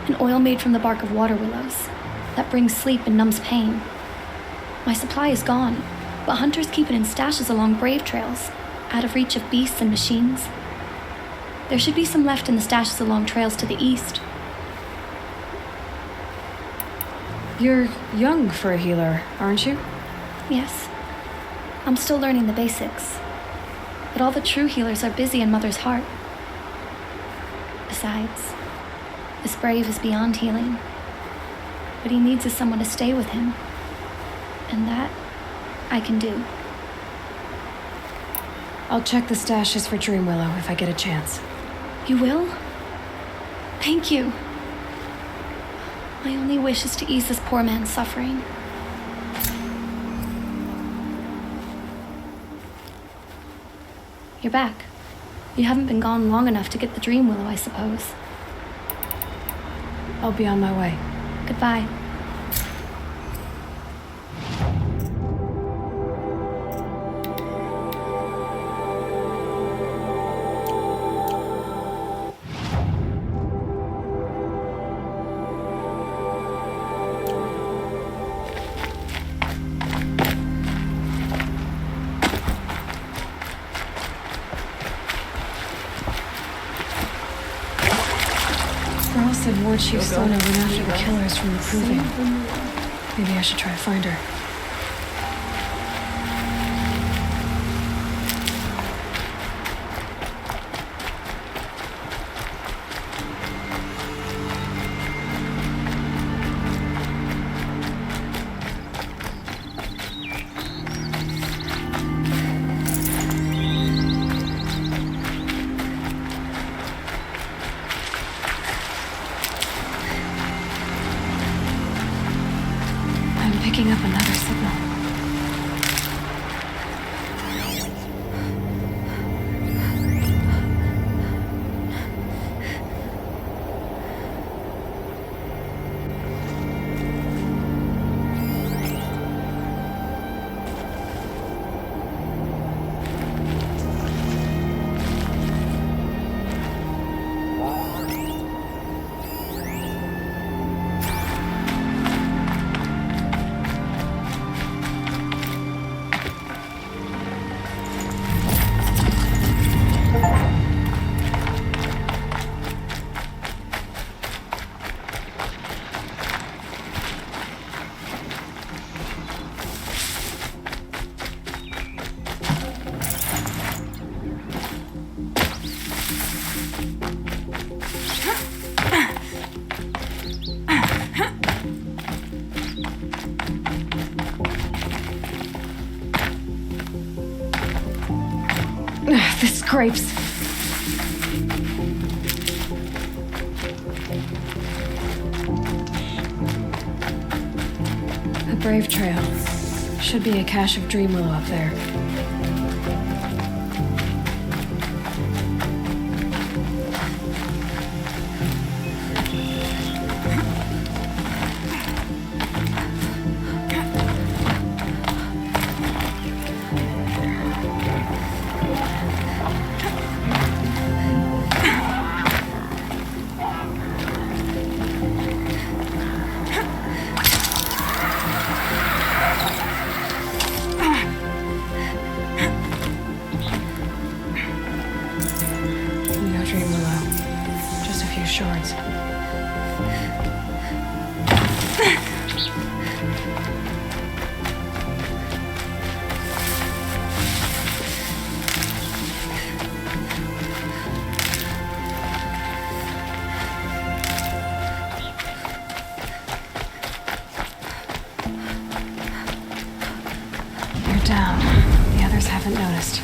I: An oil made from the bark of water willows that brings sleep and numbs pain. My supply is gone, but hunters keep it in stashes along brave trails, out of reach of beasts and machines. There should be some left in the stashes along trails to the east.
B: You're young for a healer, aren't you?
I: Yes. I'm still learning the basics. But all the true healers are busy in Mother's heart. Besides, this brave is beyond healing. What he needs is someone to stay with him. And that I can do.
B: I'll check the stashes for Dream Willow if I get a chance.
I: You will? Thank you. My only wish is to ease this poor man's suffering. You're back. You haven't been gone long enough to get the Dream Willow, I suppose.
B: I'll be on my way.
I: Goodbye.
B: Girl said War Chief Sona went after the killers from the proving. Maybe I should try to find her. Picking up another Crepes. The Brave Trail. Should be a cache of Dream Willow up there. Shards. You're down. The others haven't noticed.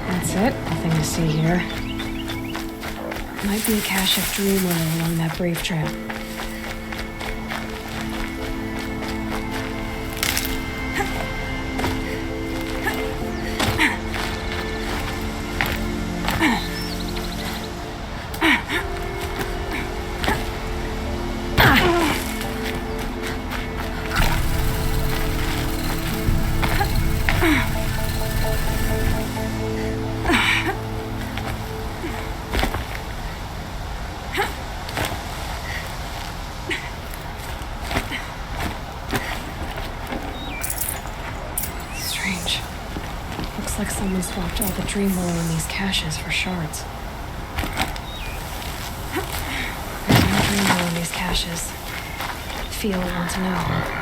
B: That's it. Nothing to see here. Might be a cache of Dream Willow along that Brave Trail. Looks like someone swapped all the Dream Willow in these caches for shards. There's no Dream Willow in these caches. Feel I want to know.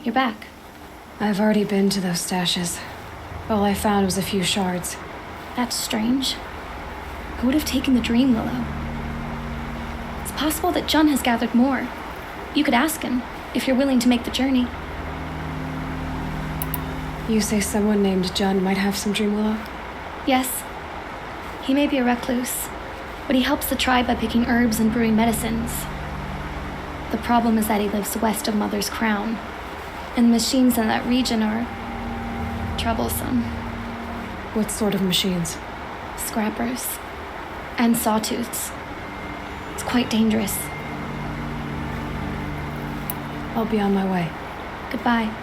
I: You're back.
B: I've already been to those stashes. All I found was a few shards.
I: That's strange. Who would have taken the Dream Willow? It's possible that Jun has gathered more. You could ask him, if you're willing to make the journey.
B: You say someone named Jun might have some Dream Willow?
I: Yes. He may be a recluse, but he helps the tribe by picking herbs and brewing medicines. The problem is that he lives west of Mother's Crown, and the machines in that region are troublesome.
B: What sort of machines?
I: Scrappers and sawtooths. It's quite dangerous.
B: I'll be on my way.
I: Goodbye.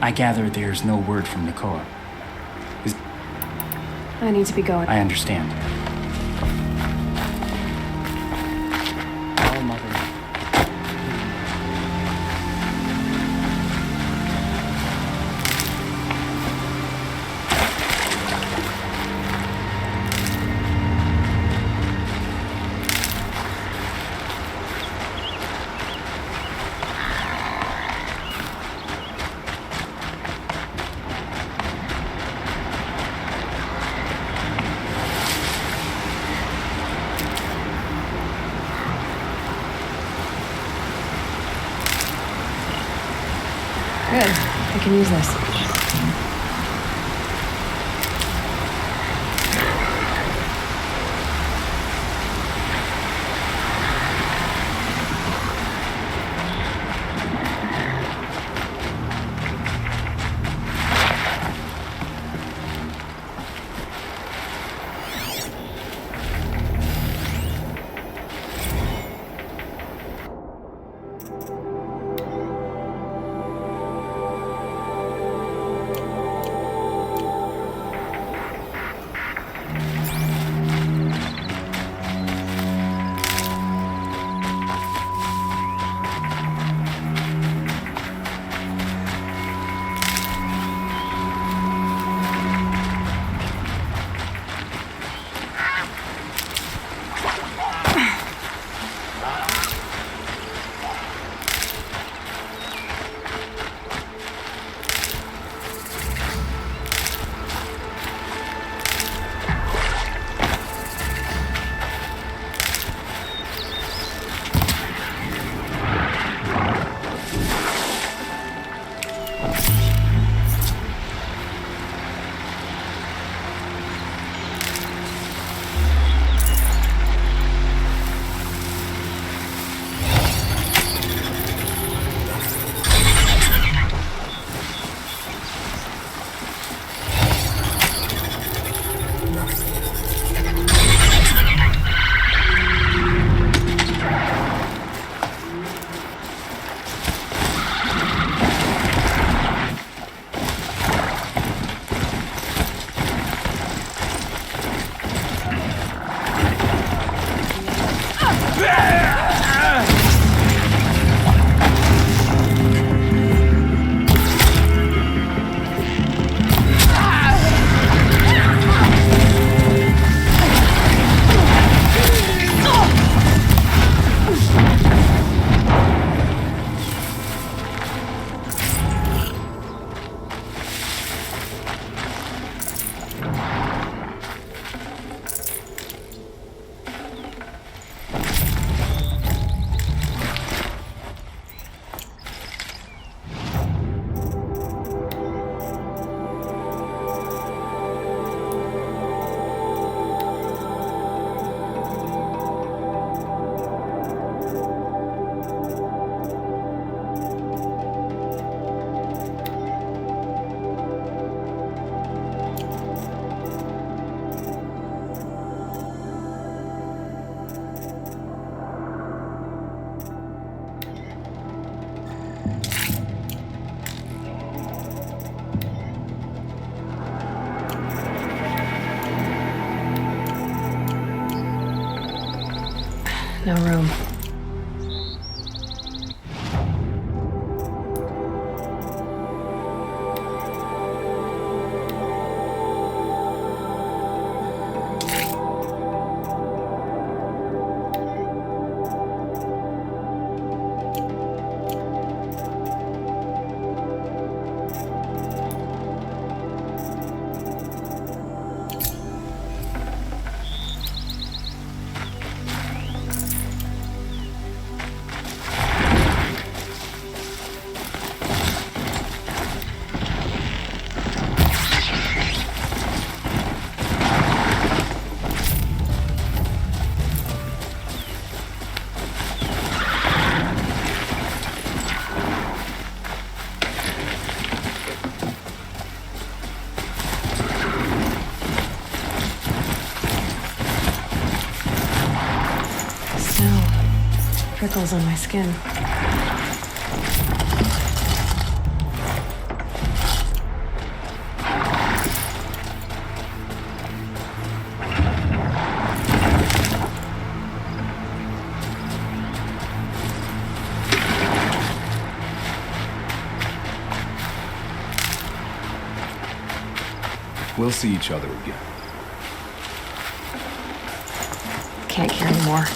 C: I gather there's no word from Nicole.
B: I need to be going.
C: I understand. Oh, Mother.
B: Good. I can use this. No room. Prickles on my skin.
H: We'll see each other again.
B: Can't carry more.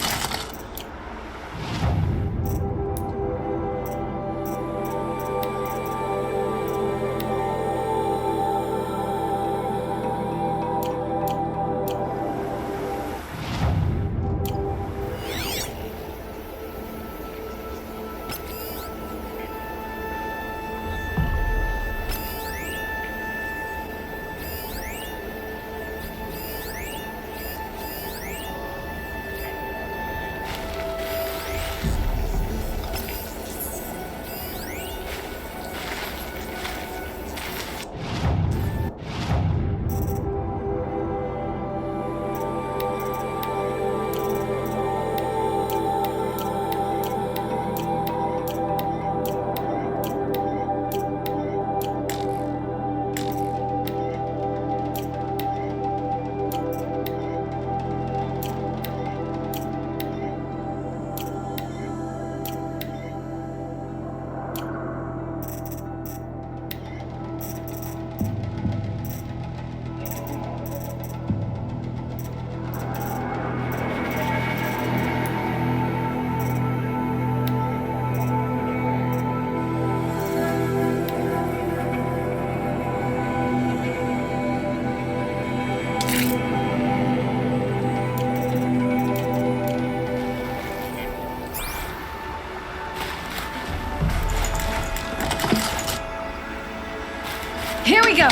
B: Here we go!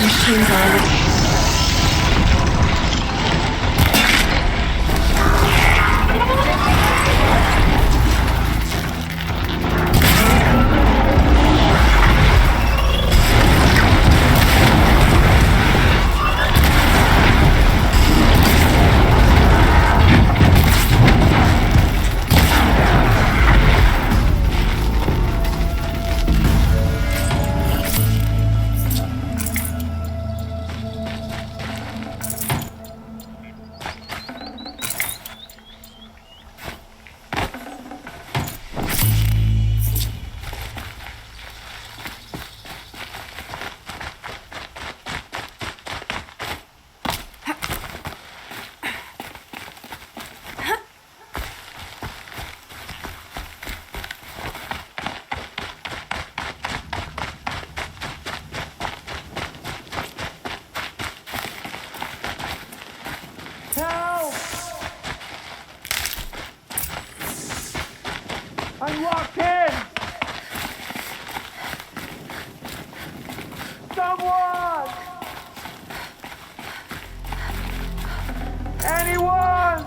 B: Machines are over.
F: I'm locked in! Someone! Anyone!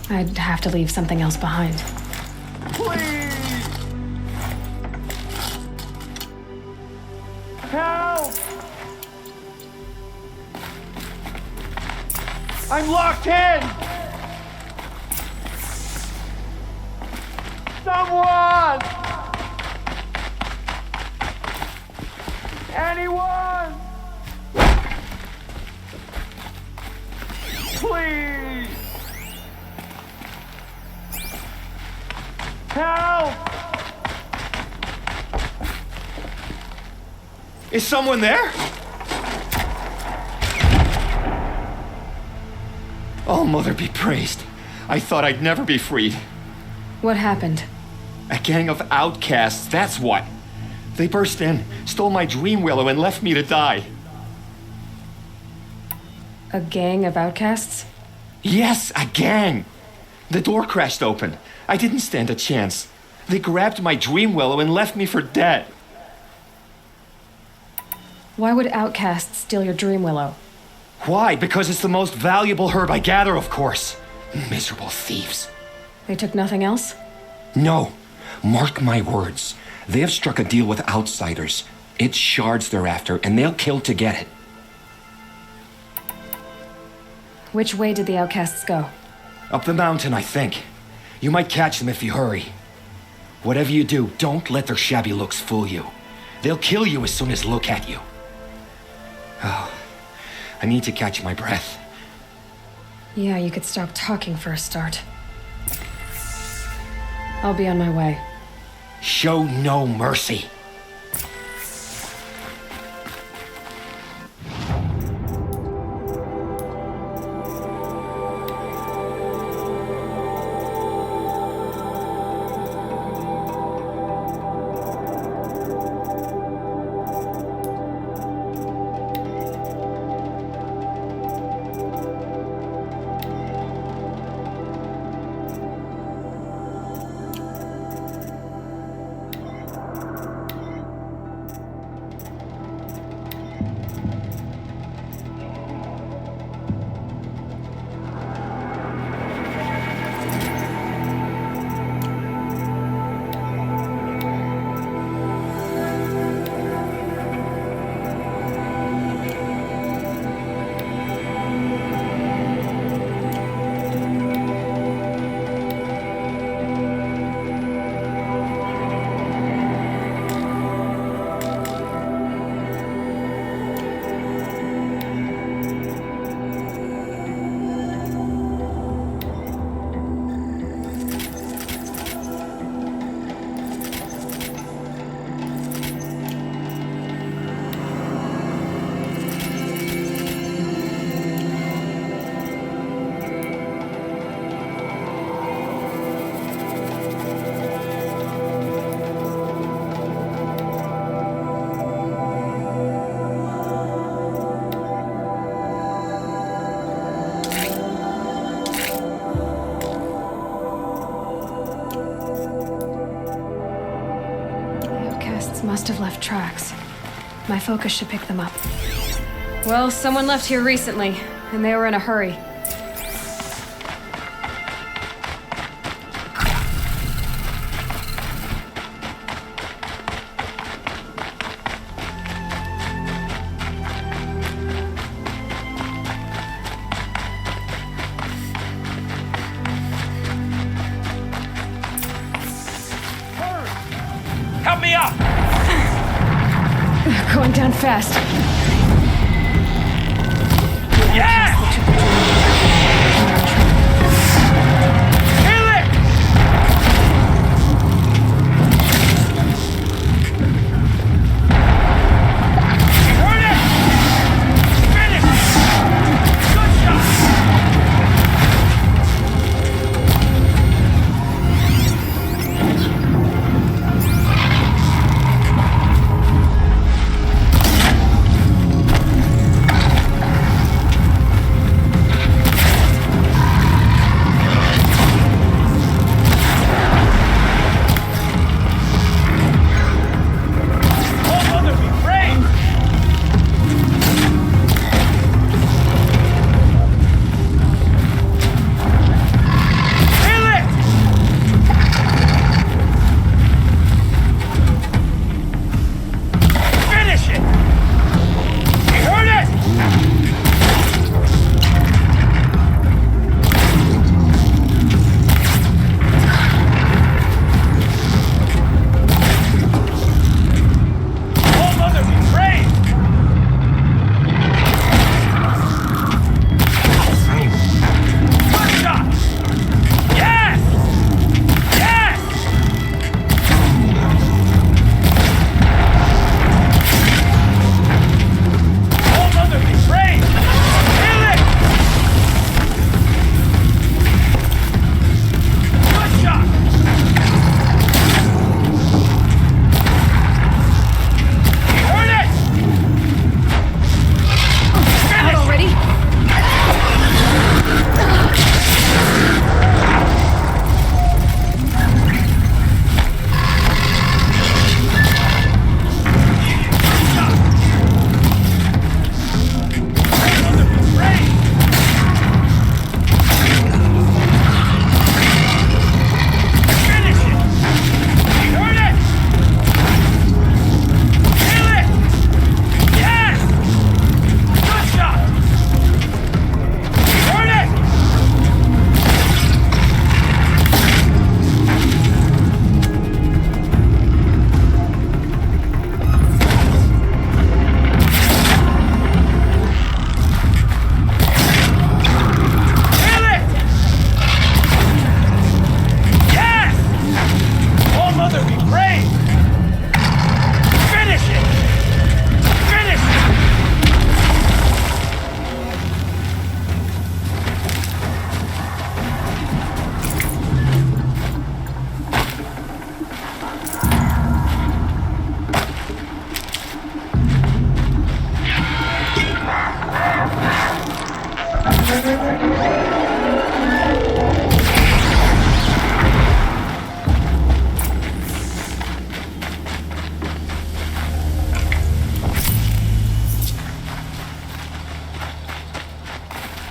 B: I'd have to leave something else behind.
F: Please! Help! I'm locked in! Someone! Anyone! Please! Help!
J: Is someone there? Oh, Mother be praised. I thought I'd never be freed.
B: What happened?
J: A gang of outcasts, that's what. They burst in, stole my dream willow, and left me to die.
B: A gang of outcasts?
J: Yes, a gang. The door crashed open. I didn't stand a chance. They grabbed my dream willow and left me for dead.
B: Why would outcasts steal your dream willow?
J: Why? Because it's the most valuable herb I gather, of course. Miserable thieves.
B: They took nothing else?
J: No. Mark my words. They have struck a deal with outsiders. It's shards they're after, and they'll kill to get it.
B: Which way did the outcasts go?
J: Up the mountain, I think. You might catch them if you hurry. Whatever you do, don't let their shabby looks fool you. They'll kill you as soon as look at you. Oh, I need to catch my breath.
B: Yeah, you could stop talking for a start. I'll be on my way.
J: Show no mercy.
B: Must have left tracks. My focus should pick them up. Well, someone left here recently, and they were in a hurry.
J: Help me up!
B: They're going down fast.
J: Yeah! Kill it! Hurt it! Finish! Good shot!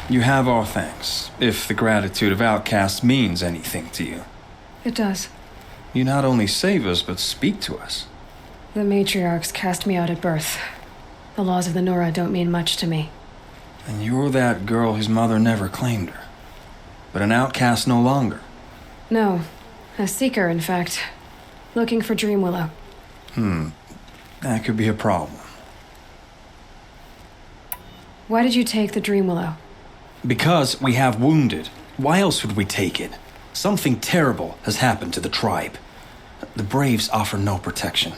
K: You have our thanks, if the gratitude of outcasts means anything to you.
B: It does.
K: You not only save us, but speak to us.
B: The matriarchs cast me out at birth. The laws of the Nora don't mean much to me.
K: And you're that girl whose mother never claimed her. But an outcast no longer.
B: No. A seeker, in fact. Looking for Dreamwillow.
K: That could be a problem.
B: Why did you take the Dreamwillow?
K: Because we have wounded. Why else would we take it? Something terrible has happened to the tribe. The Braves offer no protection.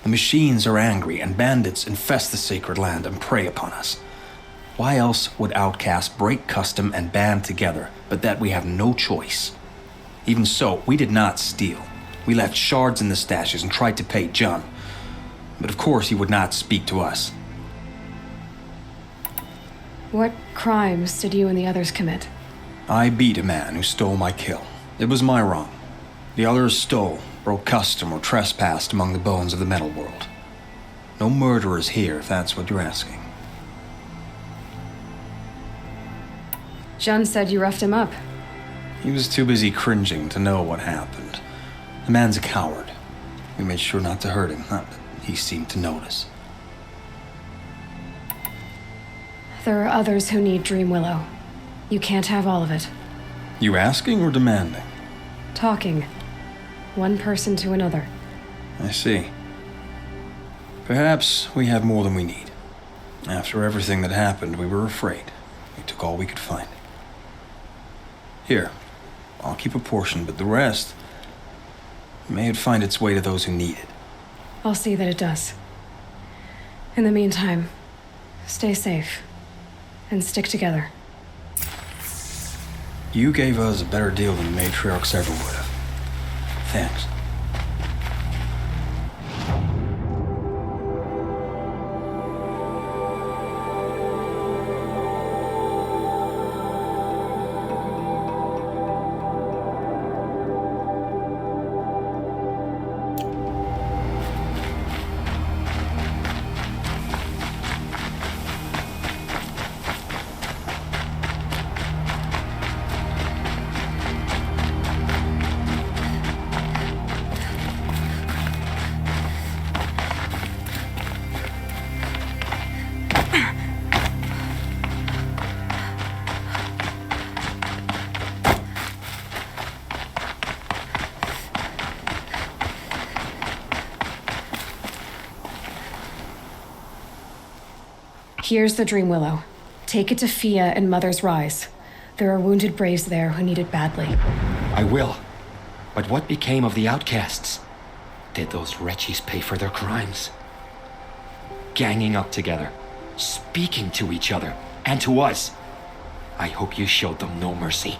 K: The machines are angry, and bandits infest the sacred land and prey upon us. Why else would outcasts break custom and band together, but that we have no choice? Even so, we did not steal. We left shards in the stashes and tried to pay John. But of course he would not speak to us.
B: What crimes did you and the others commit?
K: I beat a man who stole my kill. It was my wrong. The others stole, broke custom, or trespassed among the bones of the metal world. No murderers here, if that's what you're asking.
B: John said you roughed him up.
K: He was too busy cringing to know what happened. The man's a coward. We made sure not to hurt him, not that he seemed to notice.
B: There are others who need Dreamwillow. You can't have all of it.
K: You asking or demanding?
B: Talking. One person to another.
K: I see. Perhaps we have more than we need. After everything that happened, we were afraid. We took all we could find. Here, I'll keep a portion, but the rest, may it find its way to those who need it.
B: I'll see that it does. In the meantime, stay safe. And stick together.
K: You gave us a better deal than the matriarchs ever would have. Thanks.
B: Here's the Dreamwillow. Take it to Fia and Mother's Rise. There are wounded Braves there who need it badly.
J: I will. But what became of the outcasts? Did those wretches pay for their crimes? Ganging up together, speaking to each other, and to us. I hope you showed them no mercy.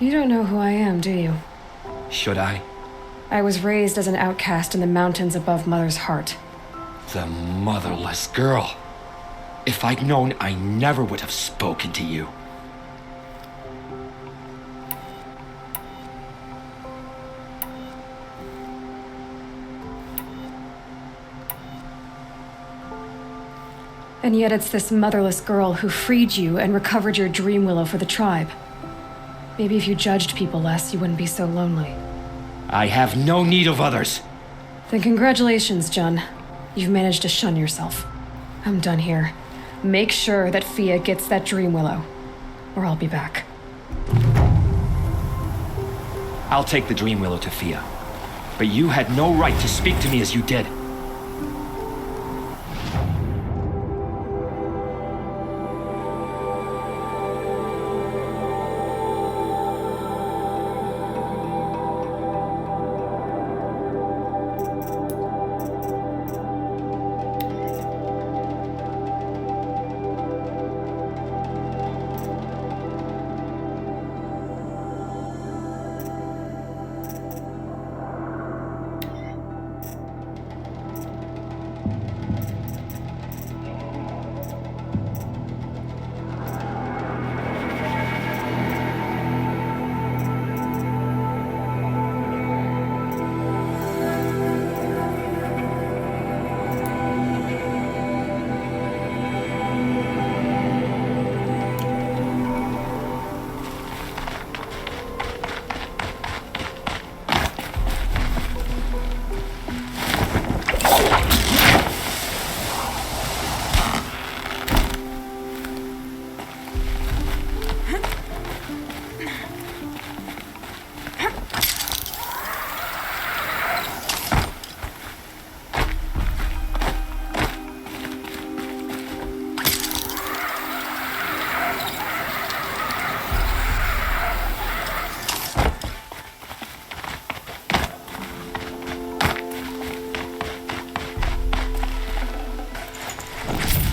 B: You don't know who I am, do you?
J: Should I?
B: I was raised as an outcast in the mountains above Mother's heart.
J: The motherless girl. If I'd known, I never would have spoken to you.
B: And yet it's this motherless girl who freed you and recovered your Dreamwillow for the tribe. Maybe if you judged people less, you wouldn't be so lonely.
J: I have no need of others.
B: Then congratulations, John. You've managed to shun yourself. I'm done here. Make sure that Fia gets that Dreamwillow, or I'll be back.
J: I'll take the Dreamwillow to Fia. But you had no right to speak to me as you did.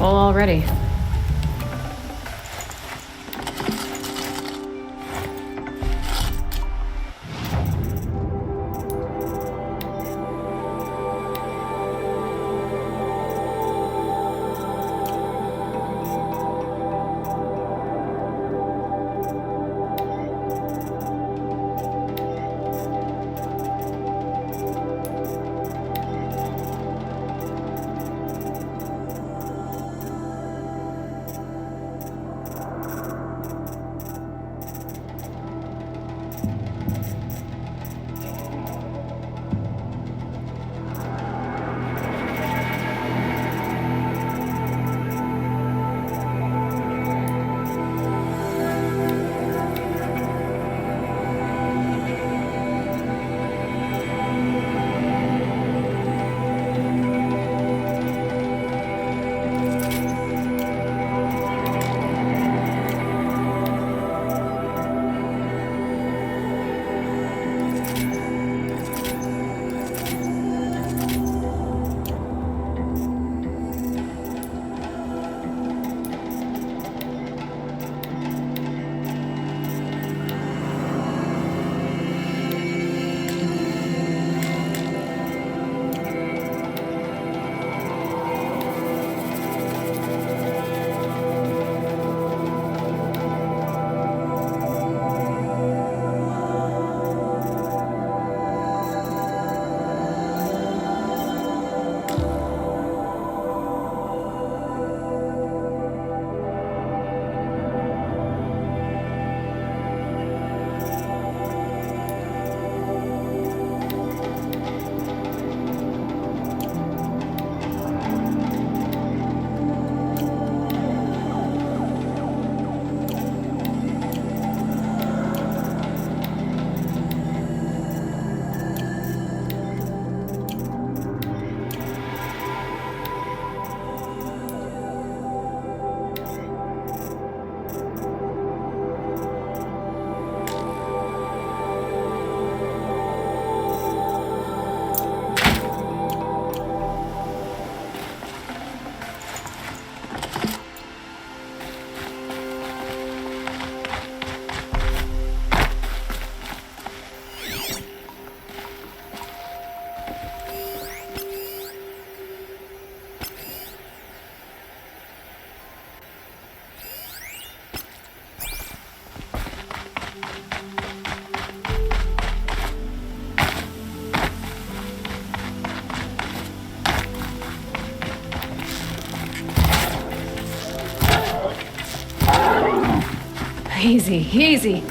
B: full already. Easy, easy.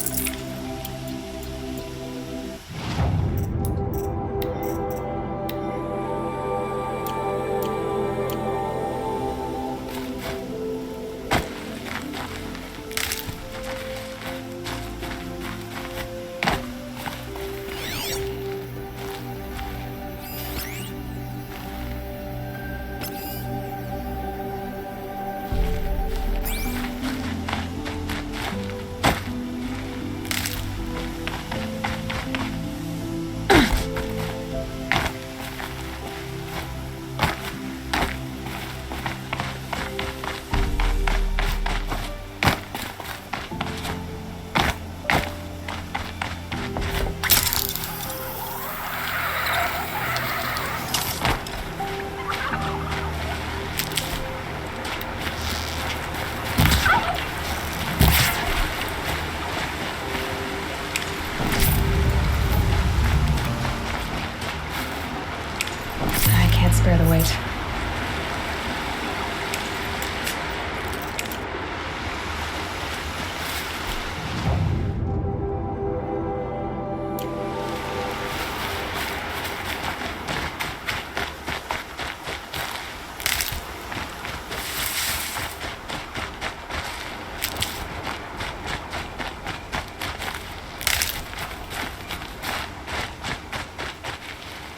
B: Spare the weight.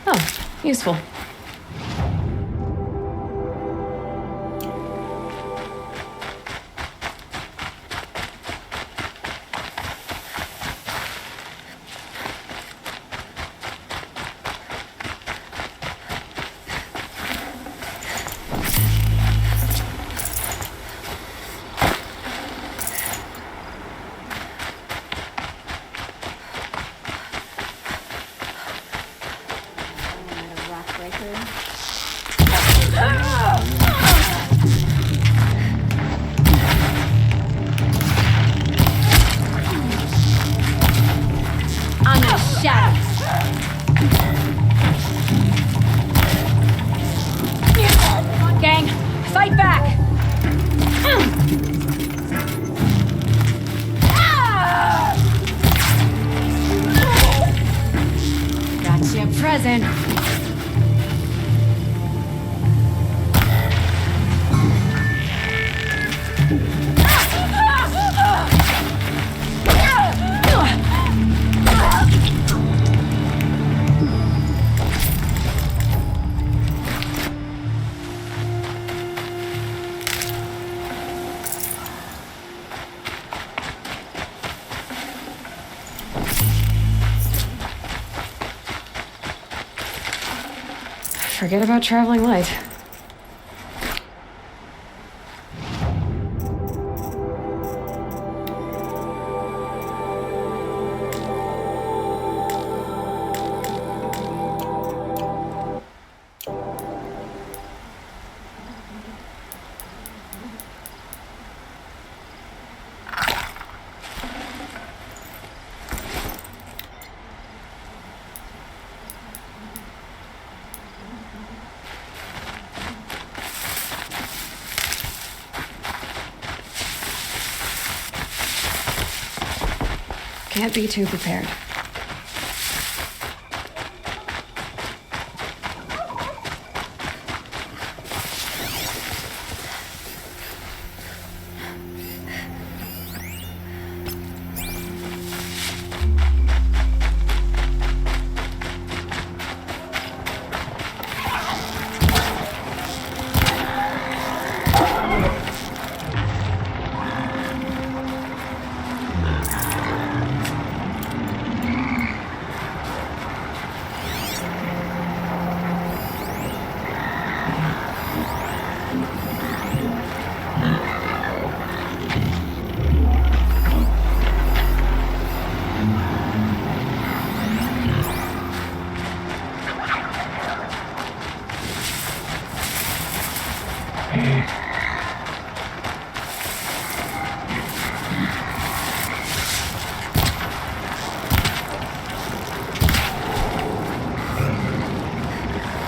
B: Oh, useful.
L: I'm the shadows. Come on, gang. Fight back. Got you a present.
B: Forget about traveling light. Can't be too prepared.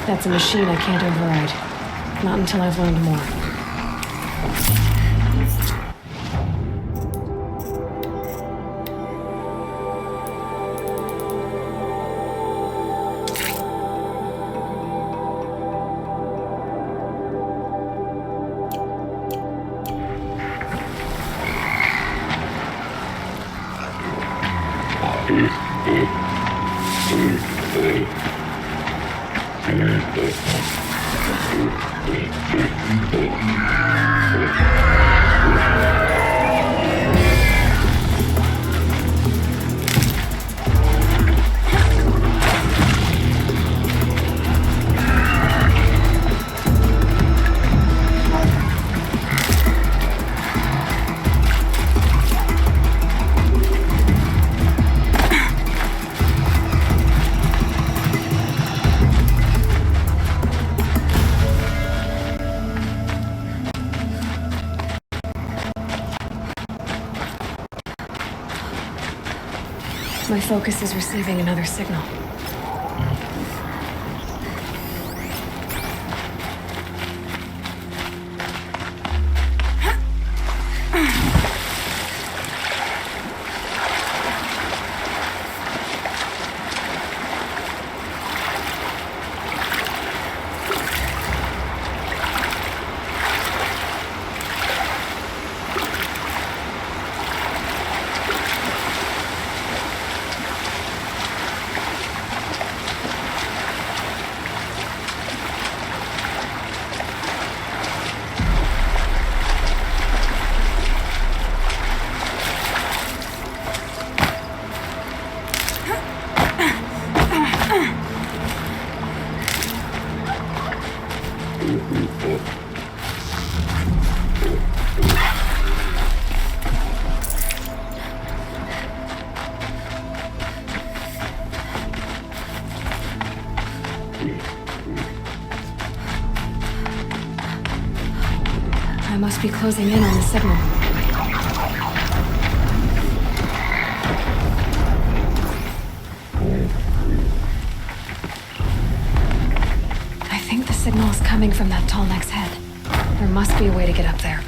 B: That's a machine I can't override. Not until I've learned more. My focus is receiving another signal. I must be closing in on the signal. I think the signal is coming from that Tallneck's head. There must be a way to get up there.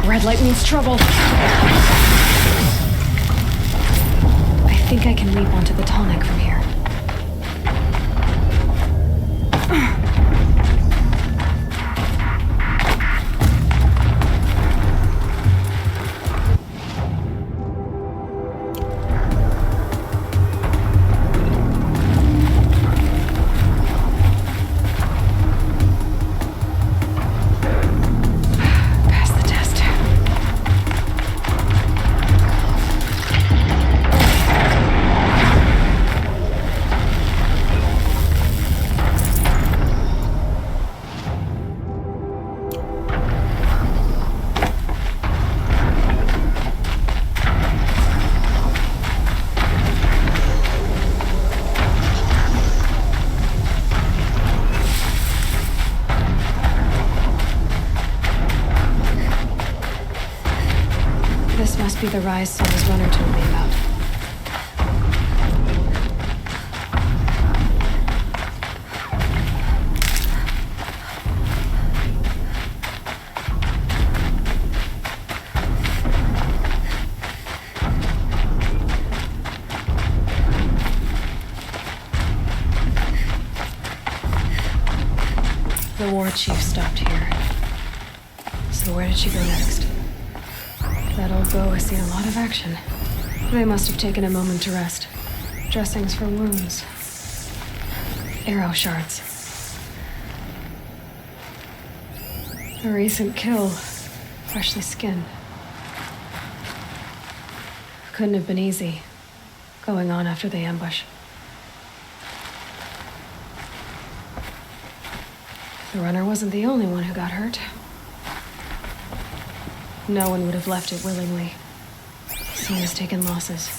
B: Red light means trouble. I think I can leap onto the Tallneck from here. This must be the rise Sona's runner told me about. The war chief stopped here. So where did she go next? That old bow has seen a lot of action. They must have taken a moment to rest. Dressings for wounds. Arrow shards. A recent kill. Freshly skinned. Couldn't have been easy. Going on after the ambush. The runner wasn't the only one who got hurt. No one would have left it willingly. Sona's taken losses.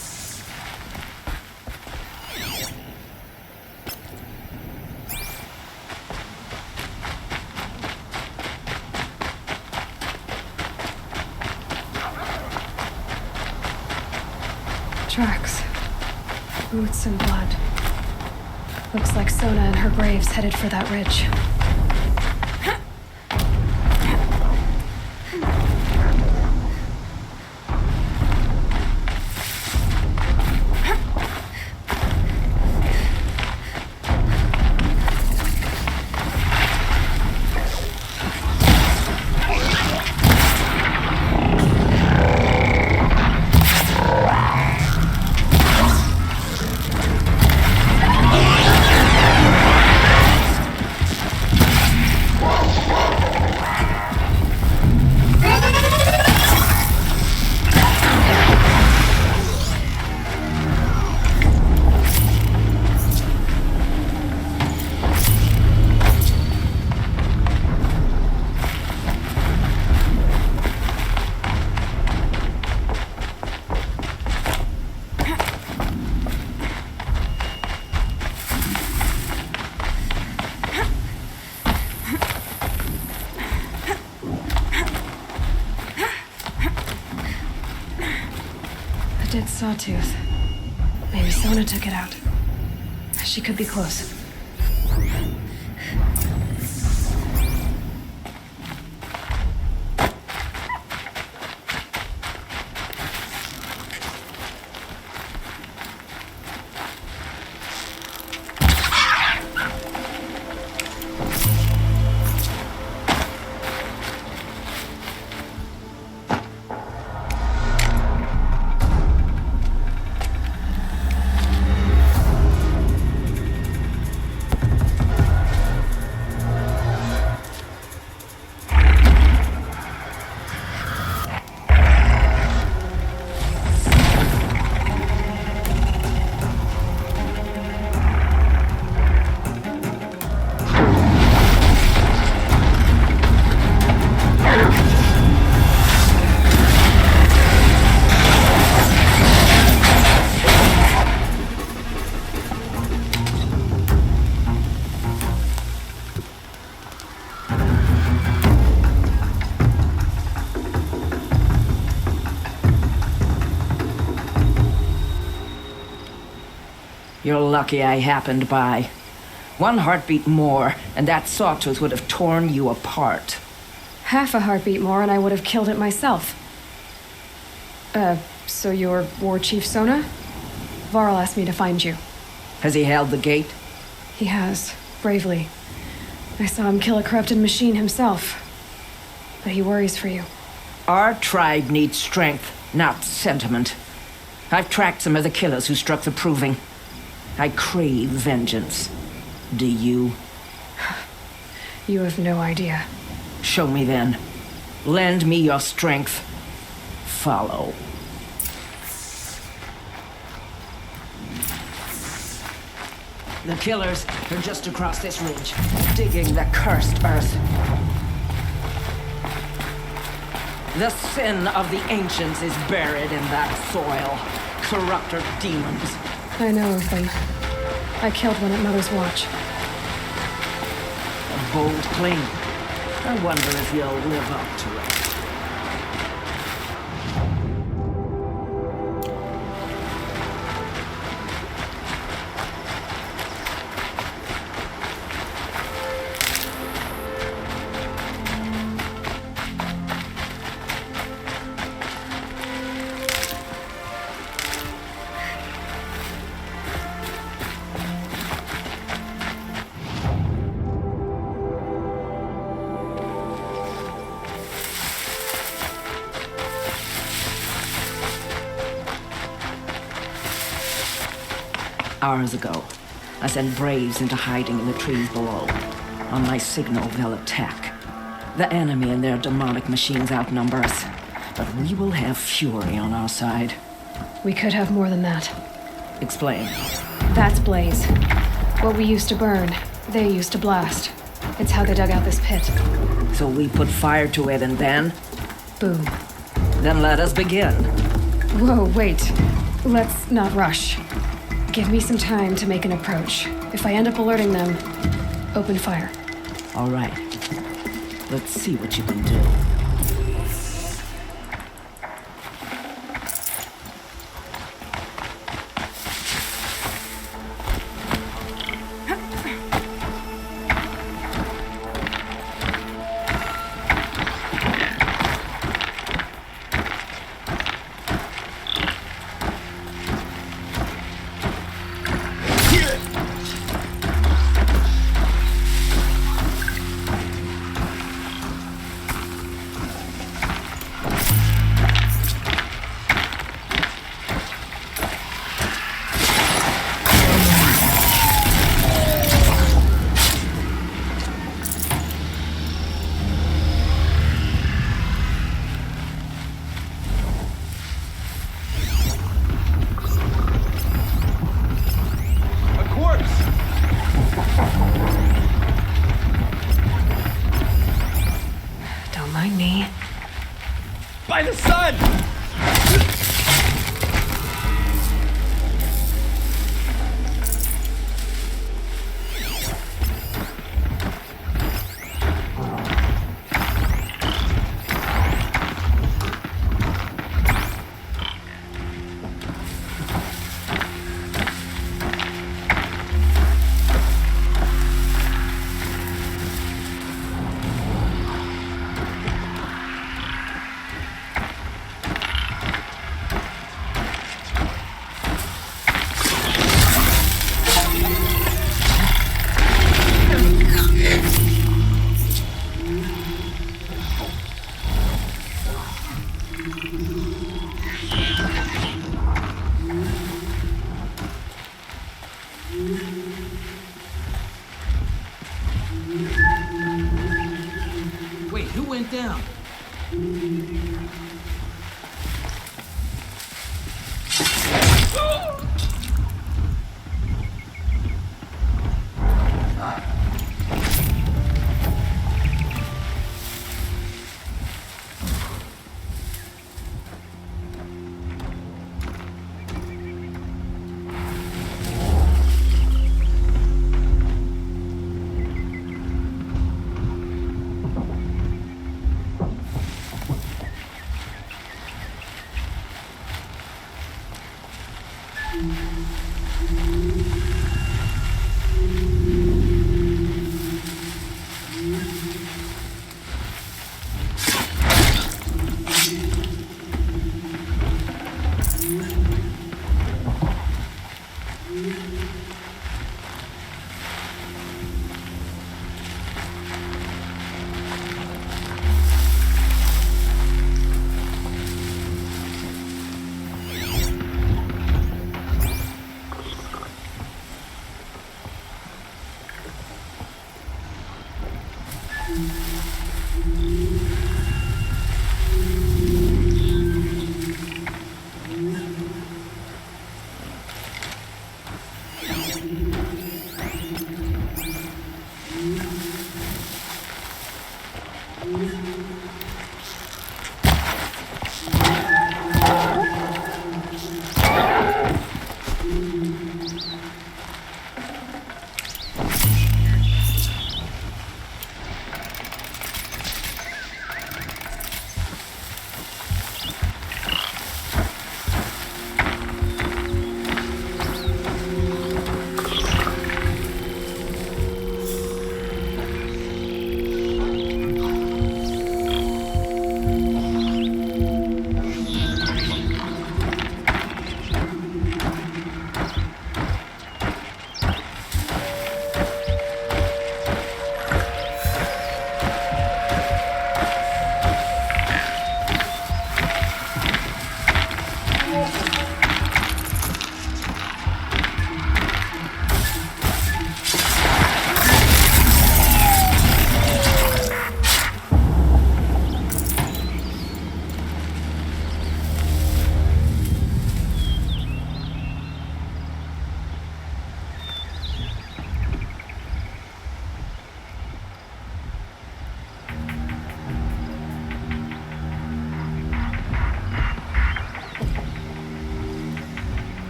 B: Tracks. Boots and blood. Looks like Sona and her braves headed for that ridge. Bandit sawtooth. Maybe Sona took it out. She could be close.
M: You're lucky I happened by. One heartbeat more, and that sawtooth would have torn you apart.
B: Half a heartbeat more and I would have killed it myself. So you're War Chief Sona? Varl asked me to find you.
M: Has he held the gate?
B: He has, bravely. I saw him kill a corrupted machine himself. But he worries for you.
M: Our tribe needs strength, not sentiment. I've tracked some of the killers who struck the proving. I crave vengeance. Do you?
B: You have no idea.
M: Show me then. Lend me your strength. Follow. The killers are just across this ridge, digging the cursed earth. The sin of the ancients is buried in that soil. Corrupter demons.
B: I know of them. I killed one at Mother's watch.
M: A bold claim. I wonder if you'll live up to it. Hours ago, I sent Braves into hiding in the trees below. On my signal, they'll attack. The enemy and their demonic machines outnumber us, but we will have fury on our side.
B: We could have more than that.
M: Explain.
B: That's Blaze. What we used to burn, they used to blast. It's how they dug out this pit.
M: So we put fire to it and then?
B: Boom.
M: Then let us begin.
B: Whoa, wait. Let's not rush. Give me some time to make an approach. If I end up alerting them, open fire.
M: All right. Let's see what you can do.
J: By the sun!
N: down.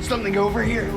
O: Something over here.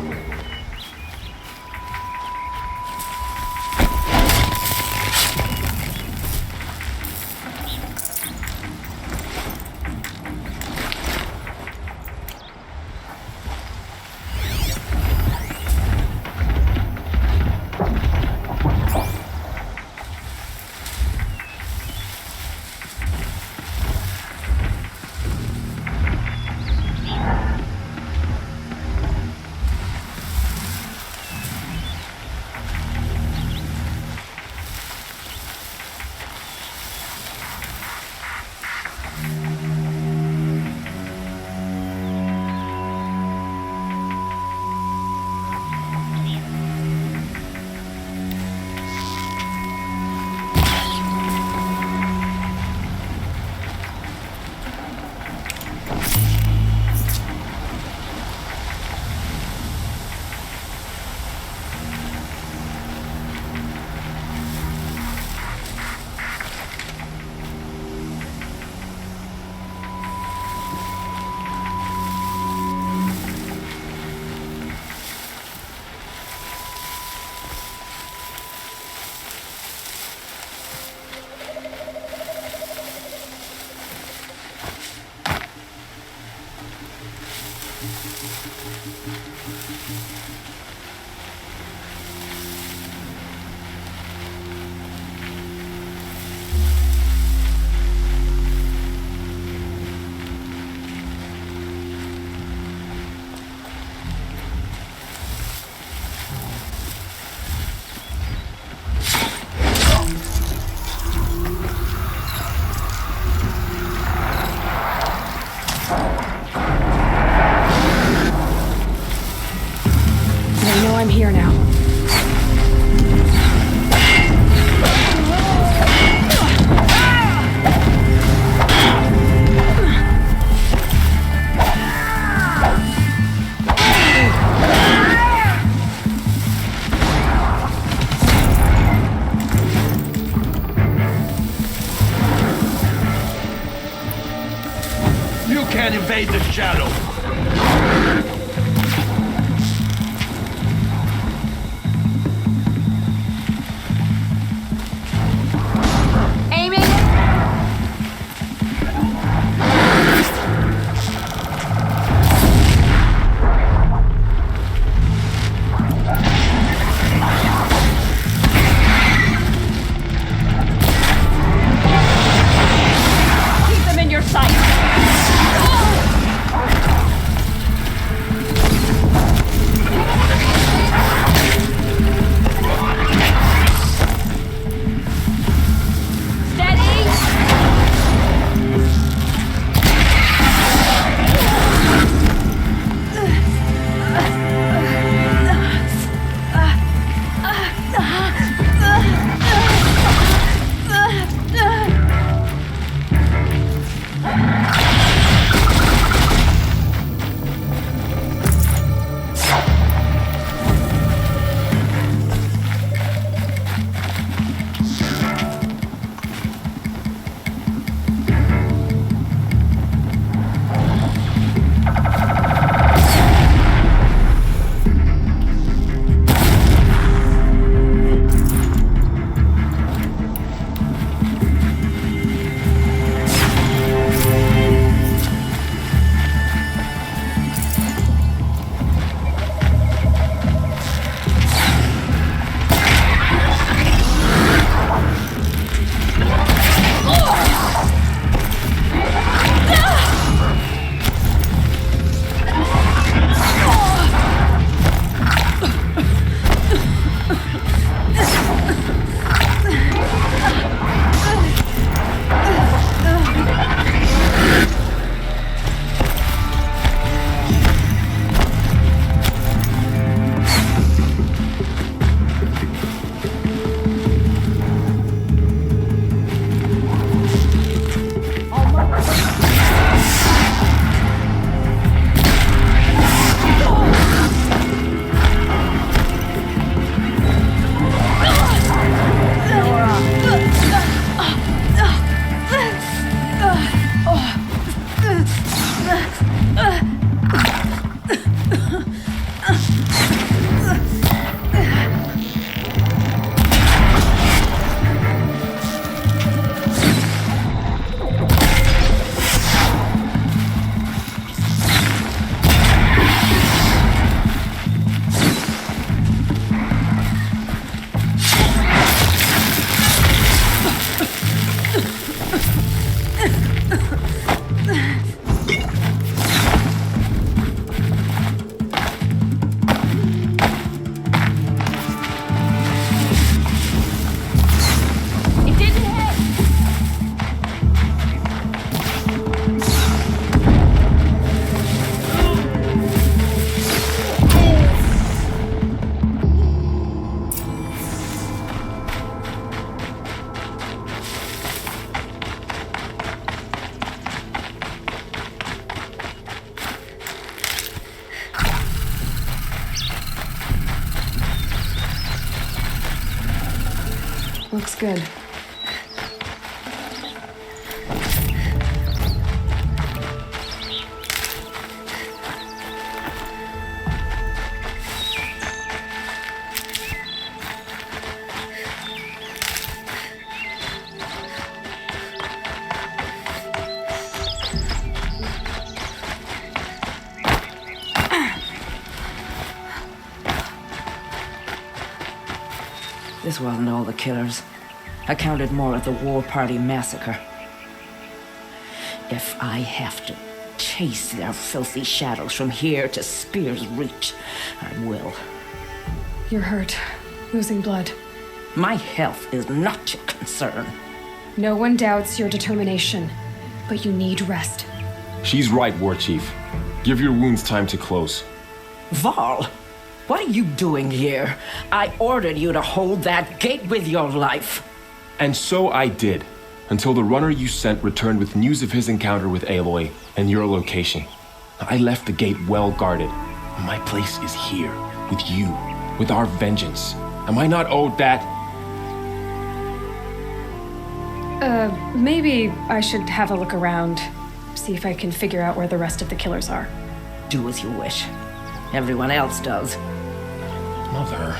N: can't invade the shadow.
L: Aiming! Keep them in your sight!
B: Looks good.
M: This wasn't all the killers. I counted more at the War Party massacre. If I have to chase their filthy shadows from here to Spear's Reach, I will.
B: You're hurt. Losing blood.
M: My health is not your concern.
B: No one doubts your determination, but you need rest.
E: She's right, War Chief. Give your wounds time to close.
M: Val, what are you doing here? I ordered you to hold that gate with your life.
E: And so I did, until the runner you sent returned with news of his encounter with Aloy and your location. I left the gate well guarded. My place is here, with you, with our vengeance. Am I not owed that?
B: Maybe I should have a look around. See if I can figure out where the rest of the killers are.
M: Do as you wish. Everyone else does.
H: Mother.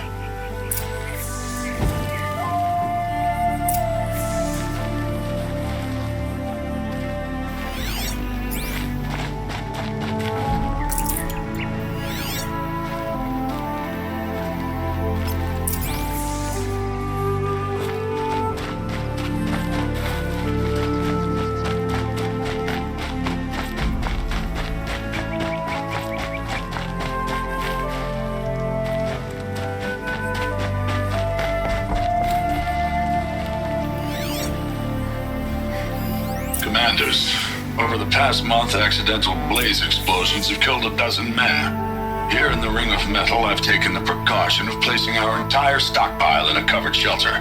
N: Commanders, over the past month, accidental blaze explosions have killed a dozen men. Here in the Ring of Metal, I've taken the precaution of placing our entire stockpile in a covered shelter,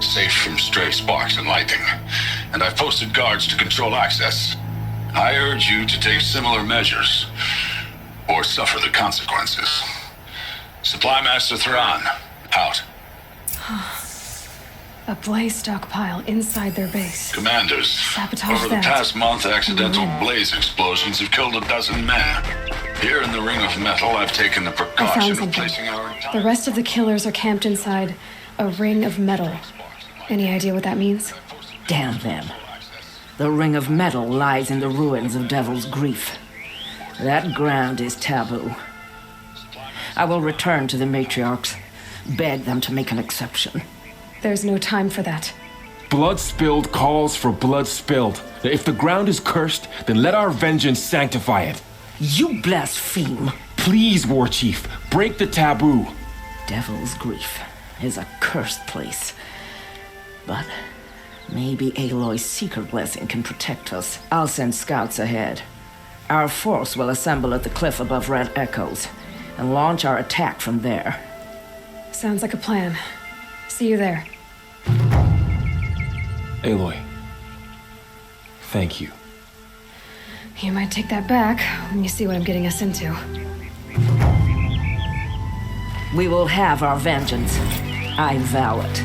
N: safe from stray sparks and lightning, and I've posted guards to control access. I urge you to take similar measures, or suffer the consequences. Supply Master Thran, out.
B: A blaze stockpile inside their base.
N: Commanders,
B: Sabotage
N: over the
B: that.
N: past month, accidental blaze explosions have killed a dozen men. Here in the Ring of Metal, I've taken the
B: I
N: precaution
B: found
N: of
B: something.
N: placing our entire...
B: The rest of the killers are camped inside a ring of metal. Any idea what that means?
M: Damn them. The Ring of Metal lies in the ruins of Devil's Grief. That ground is taboo. I will return to the matriarchs, beg them to make an exception.
B: There's no time for that.
H: Blood spilled calls for blood spilled. If the ground is cursed, then let our vengeance sanctify it.
M: You blaspheme.
H: Please, War Chief, break the taboo.
M: Devil's Grief is a cursed place. But maybe Aloy's secret blessing can protect us. I'll send scouts ahead. Our force will assemble at the cliff above Red Echoes and launch our attack from there.
B: Sounds like a plan. See you there.
H: Aloy, thank you.
B: You might take that back when you see what I'm getting us into.
M: We will have our vengeance. I vow it.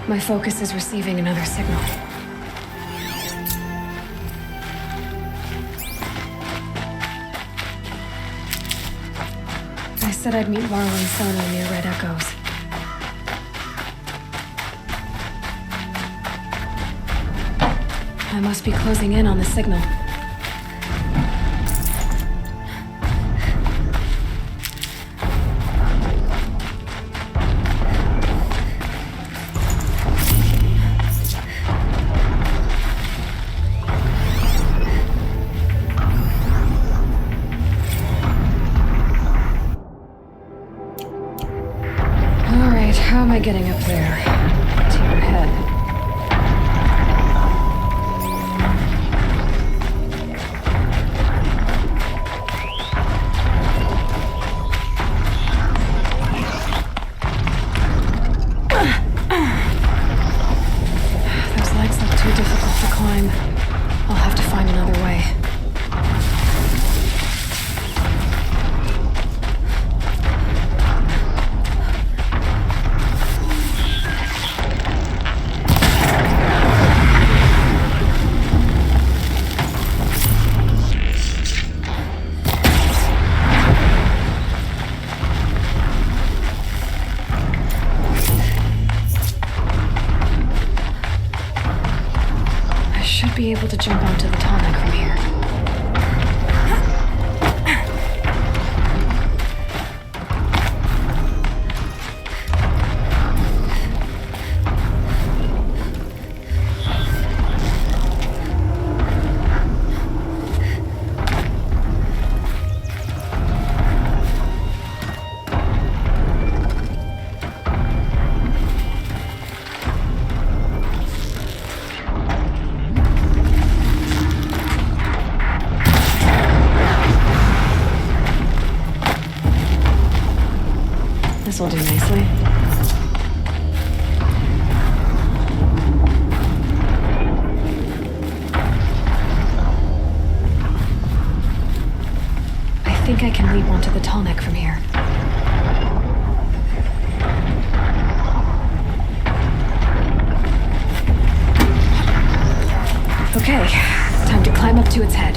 B: My focus is receiving another signal. I said I'd meet Varl and Sona near Red Echoes. I must be closing in on the signal. How am I getting up there? To your head. Those legs look too difficult to climb. I'll have to find another way. be able to jump onto the Tallneck from here. This'll do nicely. I think I can leap onto the Tallneck from here. Okay, time to climb up to its head.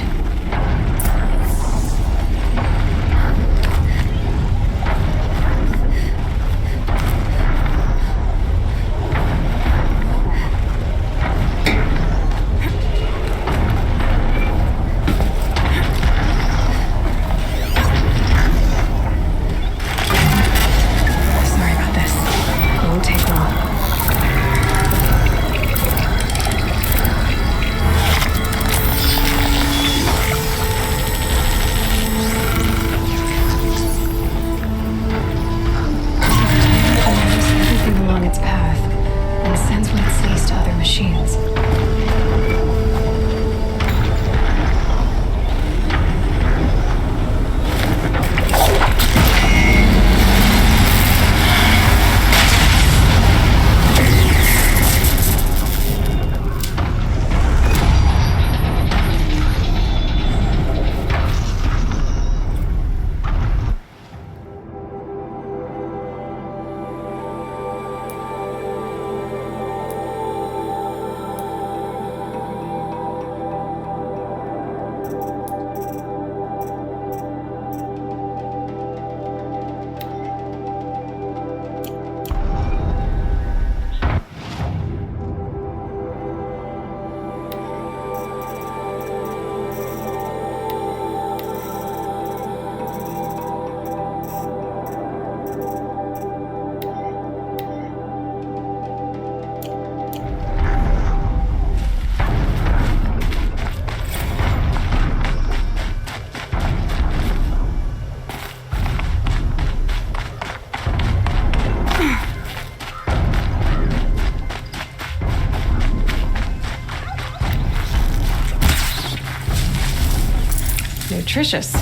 B: Nutritious.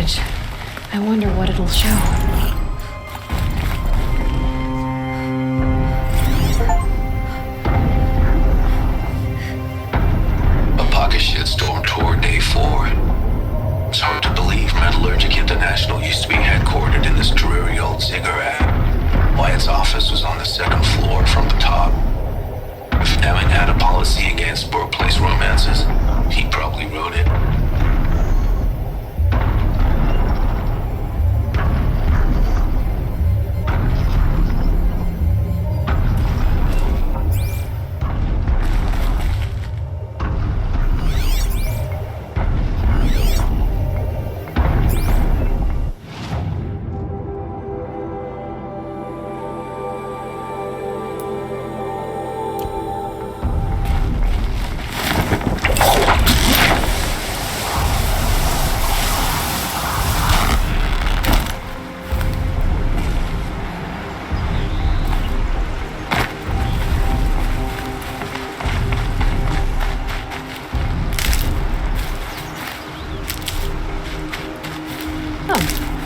B: footage. I wonder what it'll show.
N: A pocket shitstorm tore day 4. It's hard to believe Metallurgic International used to be headquartered in this dreary old ziggurat. Wyatt's office was on the 2nd floor from the top. If Emmett had a policy against workplace romances, he probably wrote it.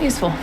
B: Useful.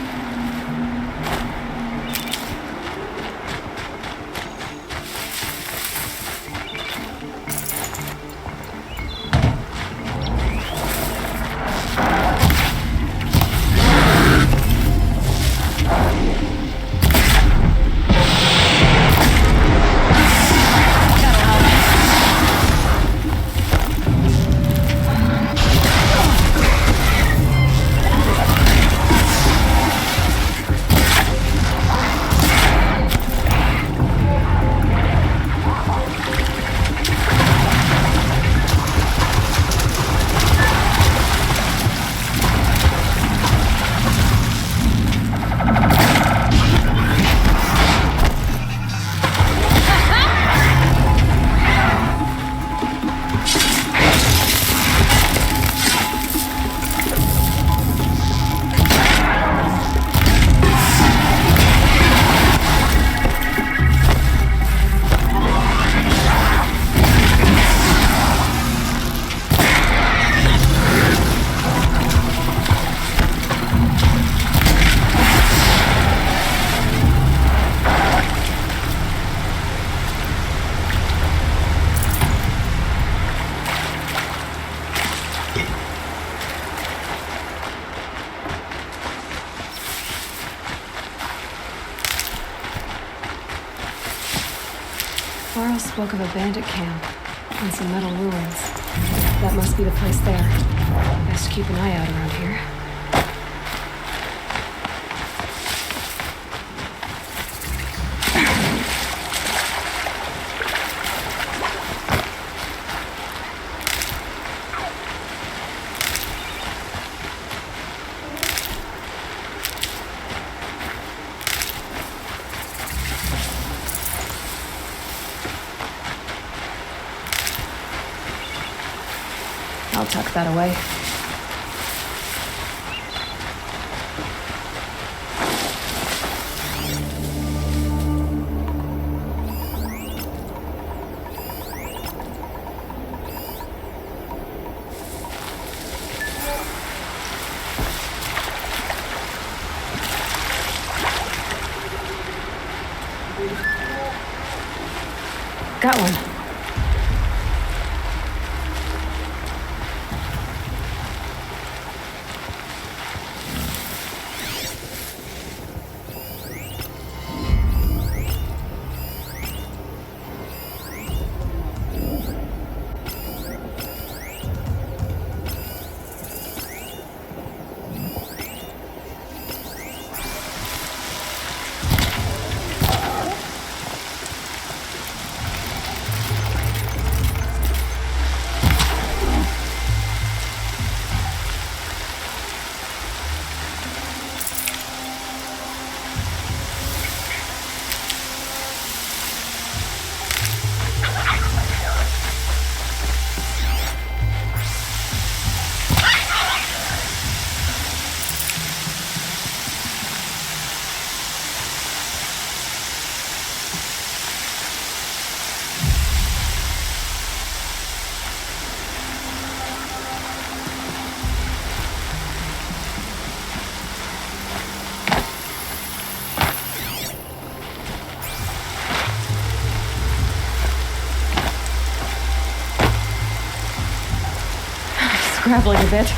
B: Carl spoke of a bandit camp and some metal ruins. That must be the place there. Best keep an eye out around here. I'll tuck that away. Got one. scrabbling a bit.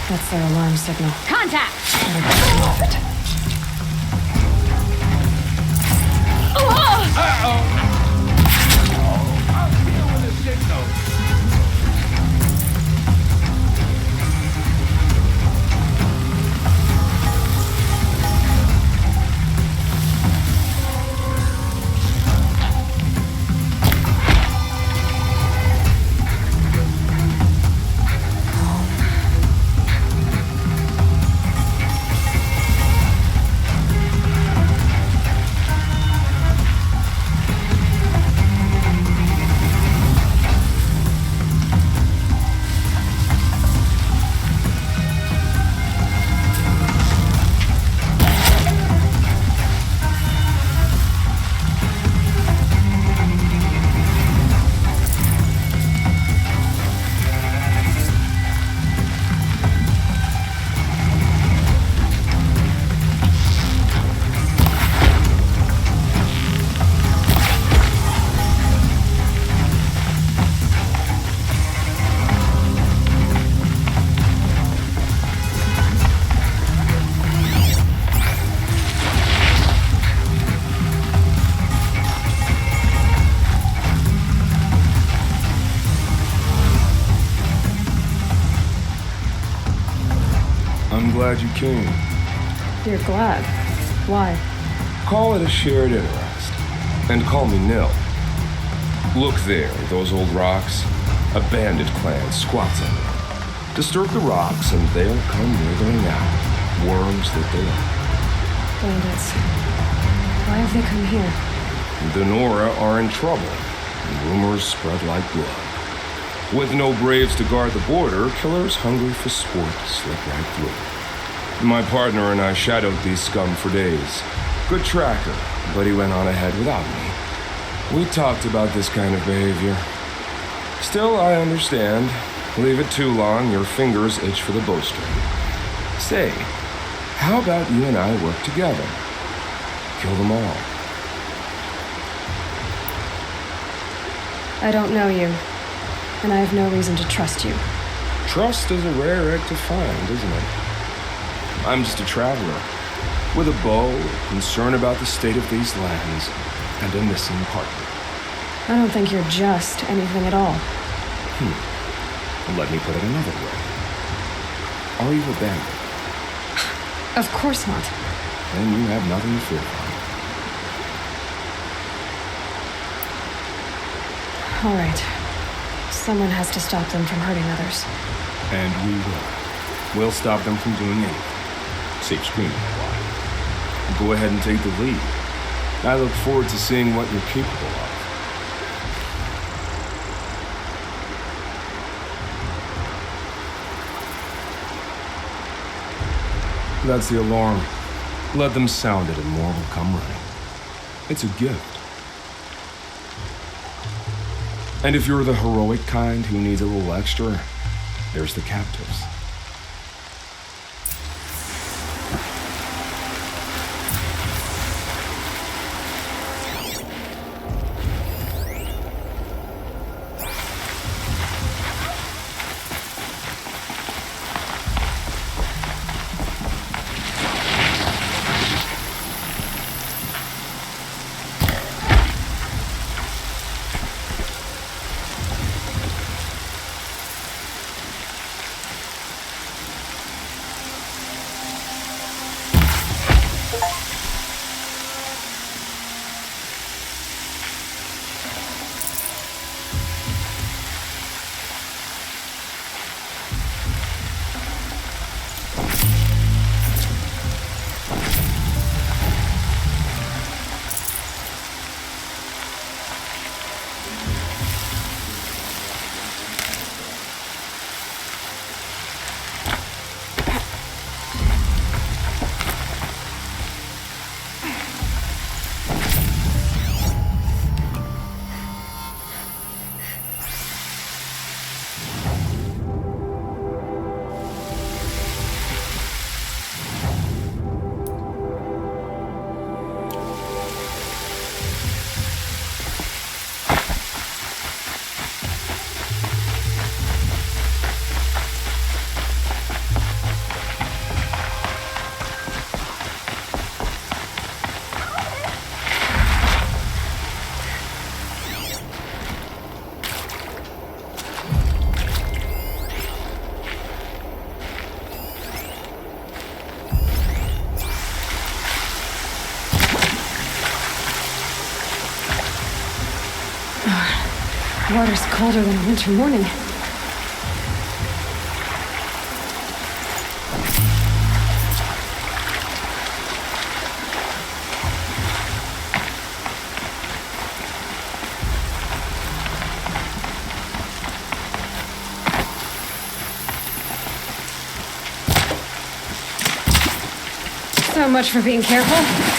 B: That's their alarm signal.
L: Contact!
B: Better get them off it.
A: I'll deal with the signal.
H: I'm glad you came.
B: You're glad. Why?
H: Call it a shared interest. And call me Nil. Look there, those old rocks. A bandit clan squats on them. Disturb the rocks and they'll come wriggling out. Worms that they are.
B: Bandits. Why have they come here?
H: The Nora are in trouble. And rumors spread like blood. With no braves to guard the border, killers hungry for sport slip right through. My partner and I shadowed these scum for days. Good tracker, but he went on ahead without me. We talked about this kind of behavior. Still, I understand. Leave it too long, your fingers itch for the bowstring. Say, how about you and I work together? Kill them all.
B: I don't know you, and I have no reason to trust you.
H: Trust is a rare egg to find, isn't it? I'm just a traveler, with a bow, concern about the state of these lands, and a missing partner.
B: I don't think you're just anything at all.
H: Let me put it another way. Are you a bandit?
B: Of course not.
H: Then you have nothing to fear from.
B: All right. Someone has to stop them from hurting others.
H: And we will. We'll stop them from doing anything. Save screaming why. Go ahead and take the lead. I look forward to seeing what you're capable of. That's the alarm. Let them sound it and more will come running. It's a gift. And if you're the heroic kind who needs a little extra, there's the captives.
B: Water's colder than a winter morning. So much for being careful.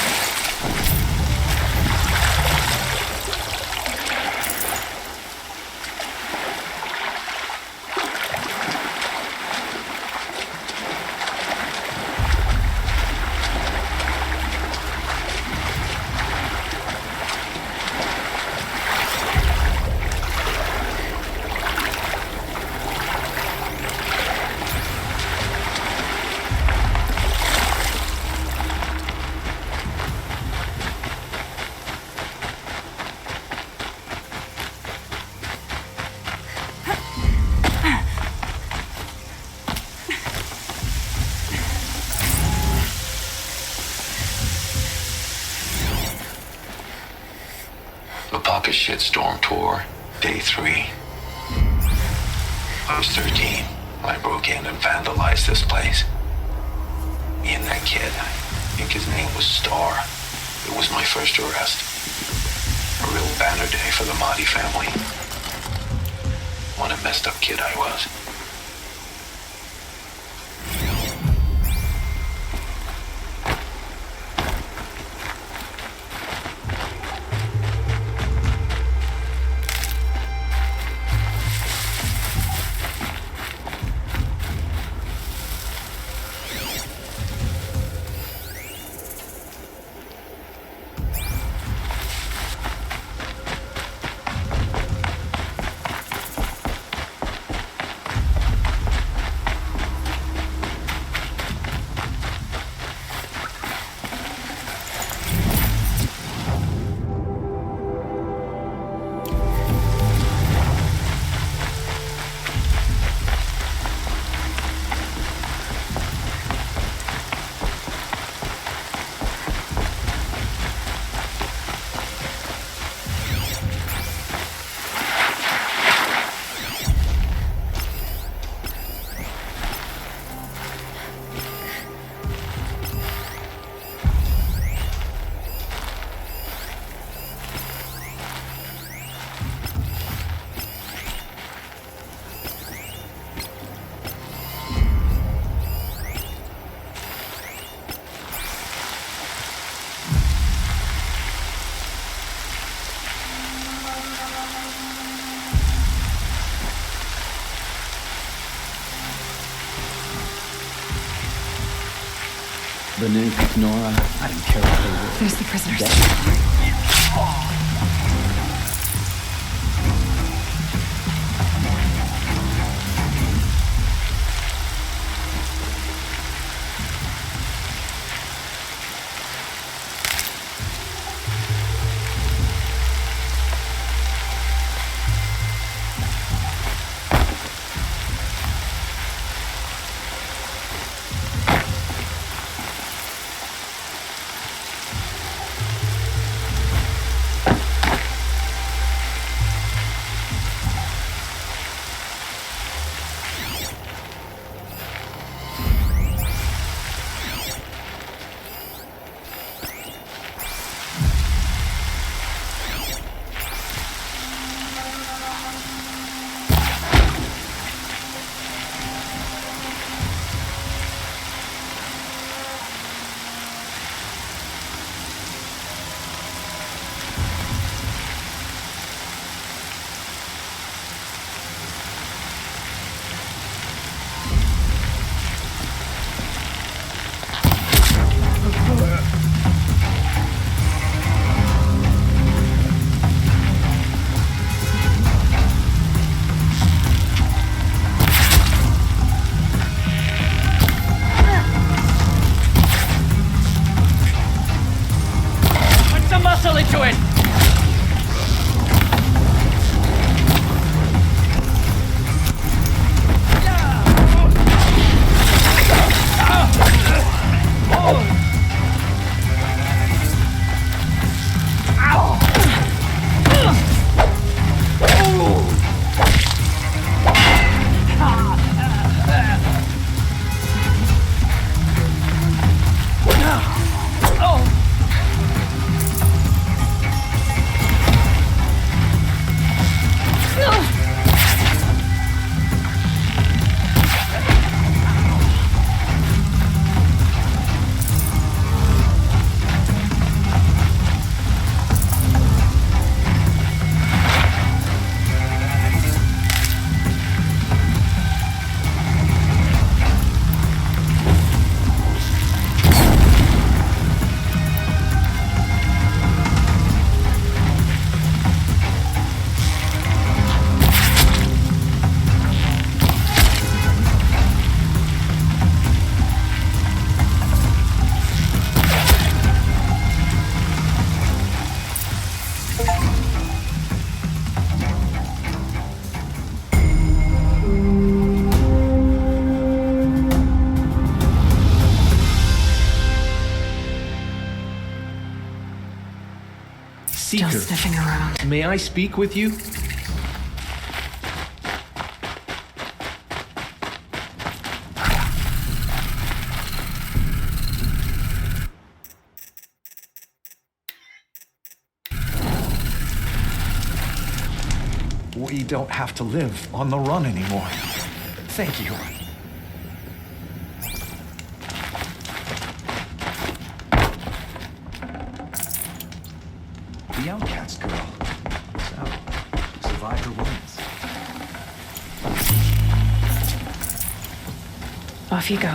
N: Pocket Shitstorm Tour, Day 3. I was 13 when I broke in and vandalized this place. Me and that kid, I think his name was Star. It was my first arrest. A real banner day for the Mahdi family. What a messed up kid I was.
J: Beneath Nora, I don't care what they were.
B: There's the prisoners. sniffing around.
K: May I speak with you?
P: We don't have to live on the run anymore. Thank you. The outcast girl. So, survived her wounds.
B: Off you go.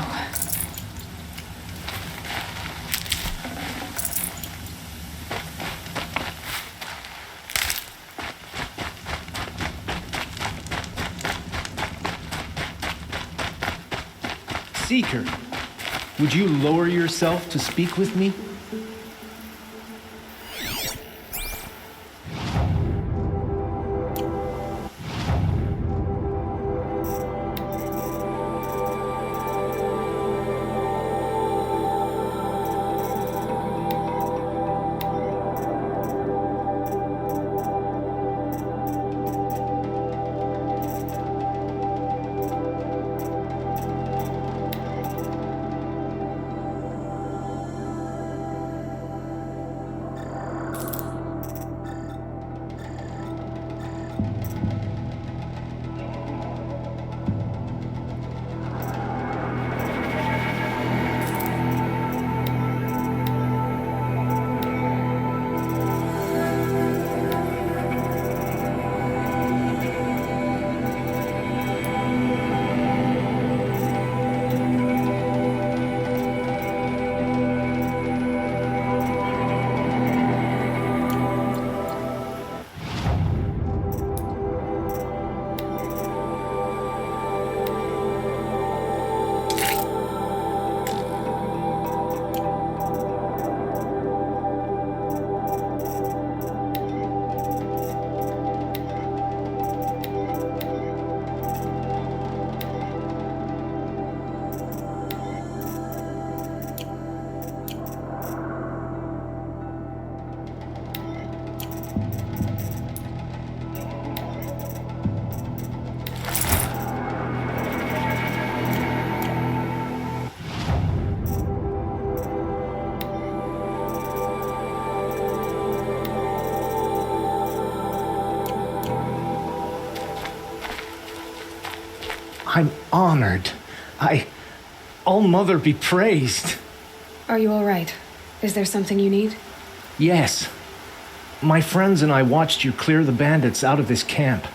K: Seeker, would you lower yourself to speak with me? I'm honored. All-Mother be praised.
B: Are you all right? Is there something you need?
K: Yes. My friends and I watched you clear the bandits out of this camp.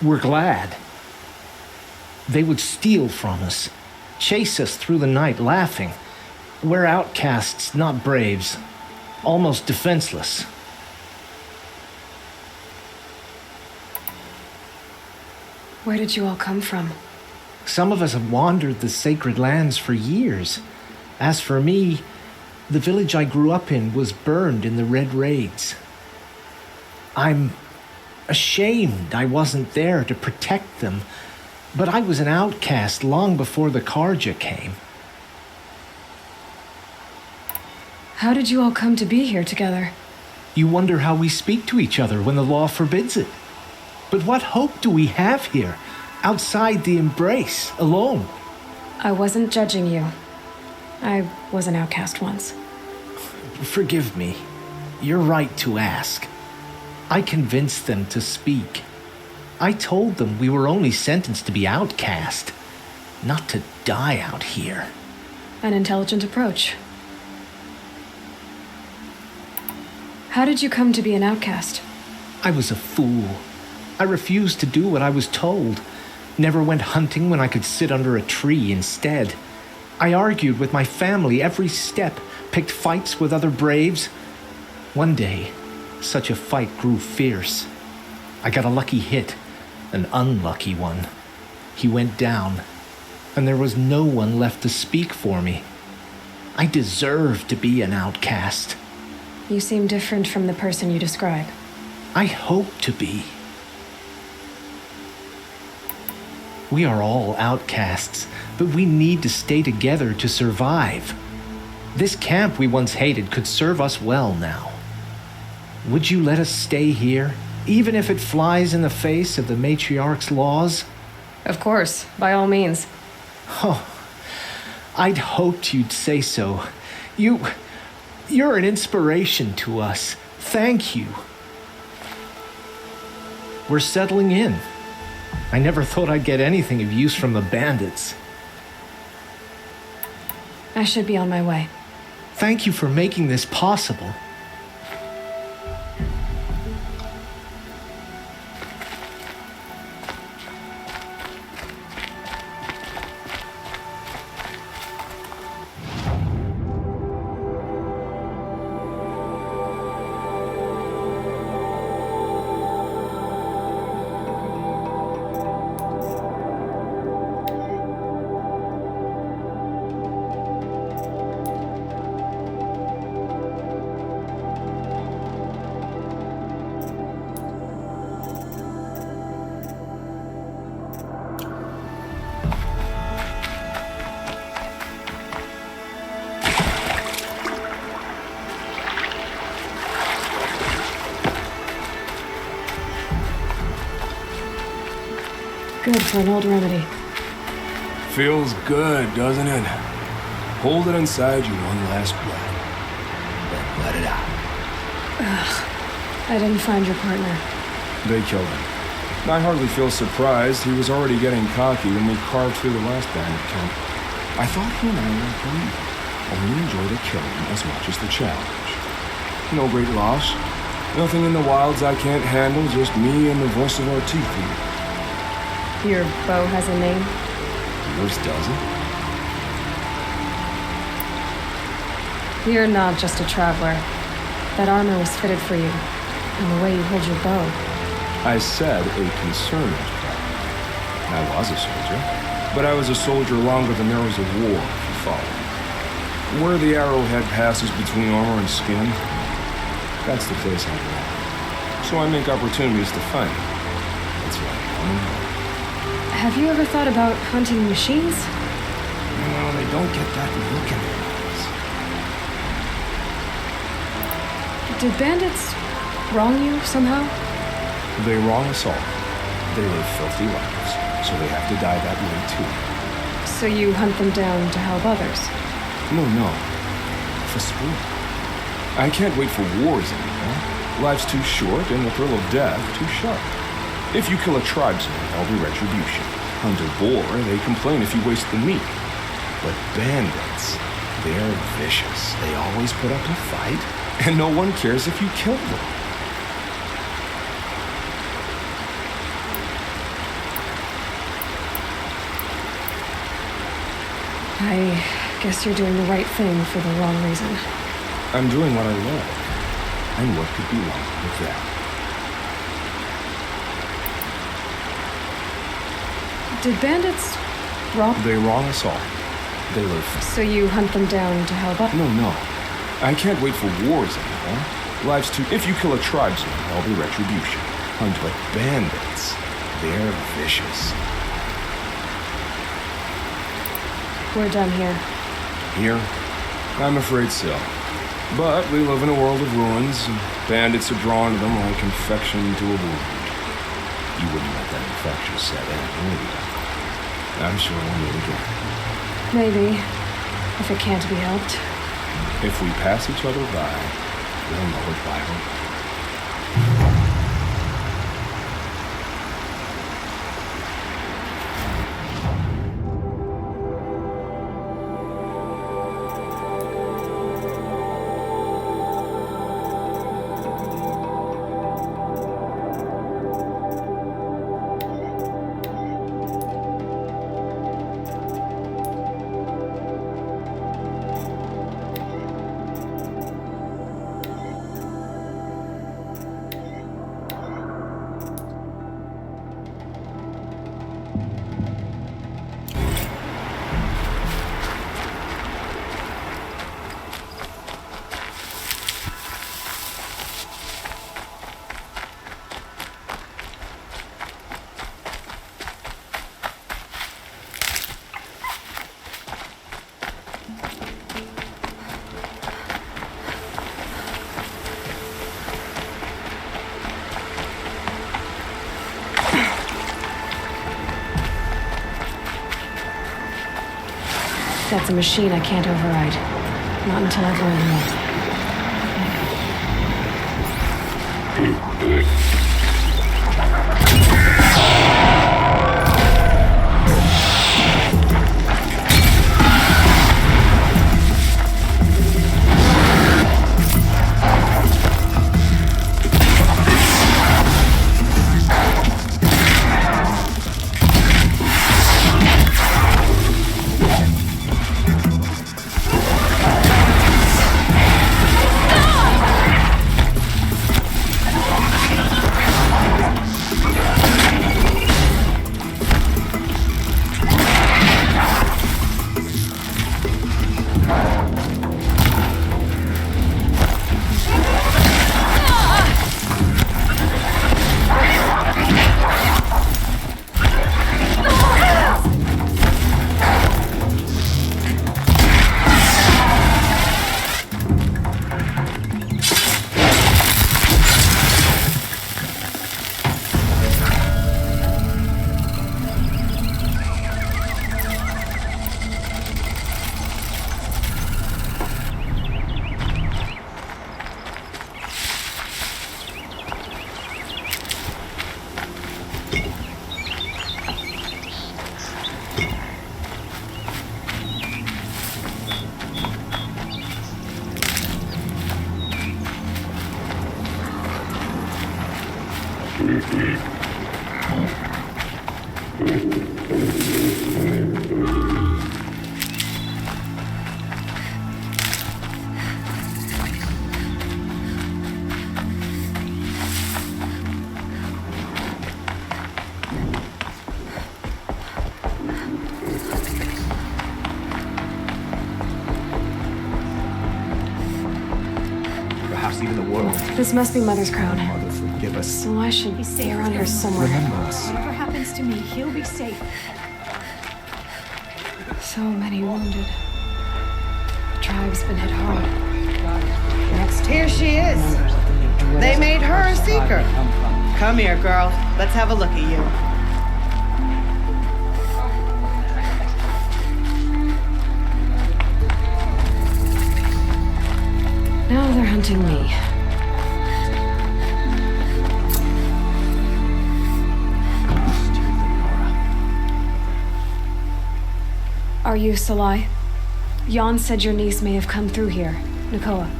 K: We're glad. They would steal from us, chase us through the night laughing. We're outcasts, not braves. Almost defenseless.
B: Where did you all come from?
K: Some of us have wandered the sacred lands for years. As for me, the village I grew up in was burned in the Red Raids. I'm ashamed I wasn't there to protect them, but I was an outcast long before the Carja came.
B: How did you all come to be here together?
K: You wonder how we speak to each other when the law forbids it. But what hope do we have here, outside the embrace, alone?
B: I wasn't judging you. I was an outcast once.
K: Forgive me. You're right to ask. I convinced them to speak. I told them we were only sentenced to be outcast, not to die out here.
B: An intelligent approach. How did you come to be an outcast?
K: I was a fool. I refused to do what I was told. Never went hunting when I could sit under a tree instead. I argued with my family every step, picked fights with other braves. One day, such a fight grew fierce. I got a lucky hit, an unlucky one. He went down, and there was no one left to speak for me. I deserved to be an outcast.
B: You seem different from the person you describe.
K: I hope to be. We are all outcasts, but we need to stay together to survive. This camp we once hated could serve us well now.
P: Would you let us stay here, even if it flies in the face of the matriarch's laws?
B: Of course, by all means.
P: Oh, I'd hoped you'd say so. You're an inspiration to us. Thank you. We're settling in. I never thought I'd get anything of use from the bandits.
B: I should be on my way.
P: Thank you for making this possible.
B: Good for an old remedy.
H: Feels good, doesn't it? Hold it inside you one last breath. Then let it out.
B: Ugh. I didn't find your partner.
H: They killed him. I hardly feel surprised. He was already getting cocky when we carved through the last bandit camp. I thought he and I were agreed. Only enjoy the killing as much as the challenge. No great loss. Nothing in the wilds I can't handle, just me and the voice of our teeth eater.
B: Your bow has a name?
H: Yours doesn't?
B: You're not just a traveler. That armor was fitted for you, and the way you hold your bow.
H: I said a concerned traveler. I was a soldier, but I was a soldier longer than there was a war, if you follow. Where the arrowhead passes between armor and skin, that's the place I belong. So I make opportunities to find it. That's right, on and on.
B: Have you ever thought about hunting machines?
H: No, they don't get that look in their eyes.
B: Did bandits wrong you somehow?
H: They wrong us all. They live filthy lives, so they have to die that way too.
B: So you hunt them down to help others?
H: No. For sport. I can't wait for wars anymore. Life's too short and the thrill of death too sharp. If you kill a tribesman, there'll be retribution. Under boar, they complain if you waste the meat. But bandits, they're vicious. They always put up a fight, and no one cares if you kill them.
B: I guess you're doing the right thing for the wrong reason.
H: I'm doing what I love. And what could be wrong with that?
B: Did bandits wrong?
H: They wrong us all. They live.
B: So you hunt them down to help up?
H: No. I can't wait for wars anymore. Life's too. If you kill a tribesman, there'll be retribution. But bandits, they're vicious.
B: We're done here.
H: Here? I'm afraid so. But we live in a world of ruins, and bandits are drawn to them like infection to a wound. You wouldn't let that infection set in, would you? I'm sure we'll meet again.
B: Maybe, if it can't be helped.
H: If we pass each other by, we'll know it by heart.
B: That's a machine I can't override. Not until I've learned more.
F: Even the world.
B: This must be Mother's crown.
F: Mother, forgive us.
B: So I should stay around here somewhere.
F: Remember us.
L: Whatever happens to me, he'll be safe.
B: So many wounded. The tribe's been hit hard.
Q: Next, here she is. They made her a seeker. Come here, girl. Let's have a look at you.
B: Now they're hunting me. Are you Salai? Jan said your niece may have come through here. Nakoa.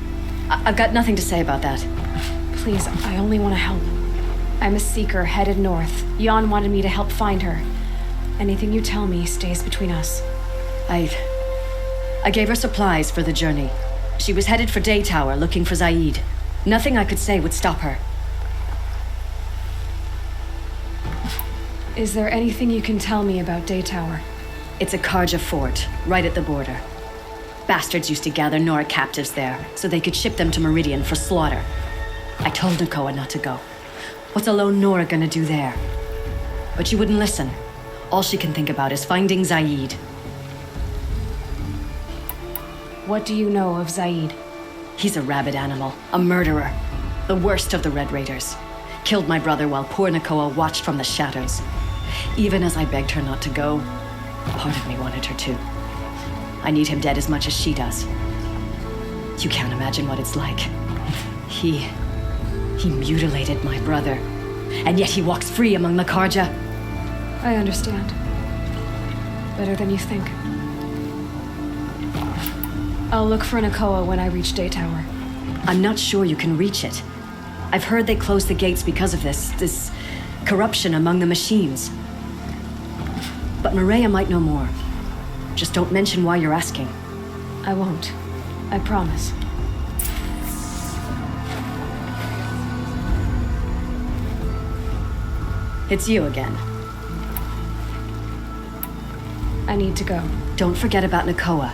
R: I've got nothing to say about that.
B: Please, I only want to help. I'm a seeker headed north. Jan wanted me to help find her. Anything you tell me stays between us.
R: I gave her supplies for the journey. She was headed for Day Tower, looking for Zaid. Nothing I could say would stop her.
B: Is there anything you can tell me about Day Tower?
R: It's a Karja fort, right at the border. Bastards used to gather Nora captives there, so they could ship them to Meridian for slaughter. I told Nakoa not to go. What's a lone Nora gonna do there? But she wouldn't listen. All she can think about is finding Zaid.
B: What do you know of Zaid?
R: He's a rabid animal, a murderer. The worst of the Red Raiders. Killed my brother while poor Nakoa watched from the shadows. Even as I begged her not to go, part of me wanted her to. I need him dead as much as she does. You can't imagine what it's like. He mutilated my brother. And yet he walks free among the Karja.
B: I understand. Better than you think. I'll look for Nakoa when I reach Day Tower.
R: I'm not sure you can reach it. I've heard they closed the gates because of this corruption among the machines. But Maria might know more. Just don't mention why you're asking.
B: I won't. I promise.
R: It's you again.
B: I need to go.
R: Don't forget about Nakoa.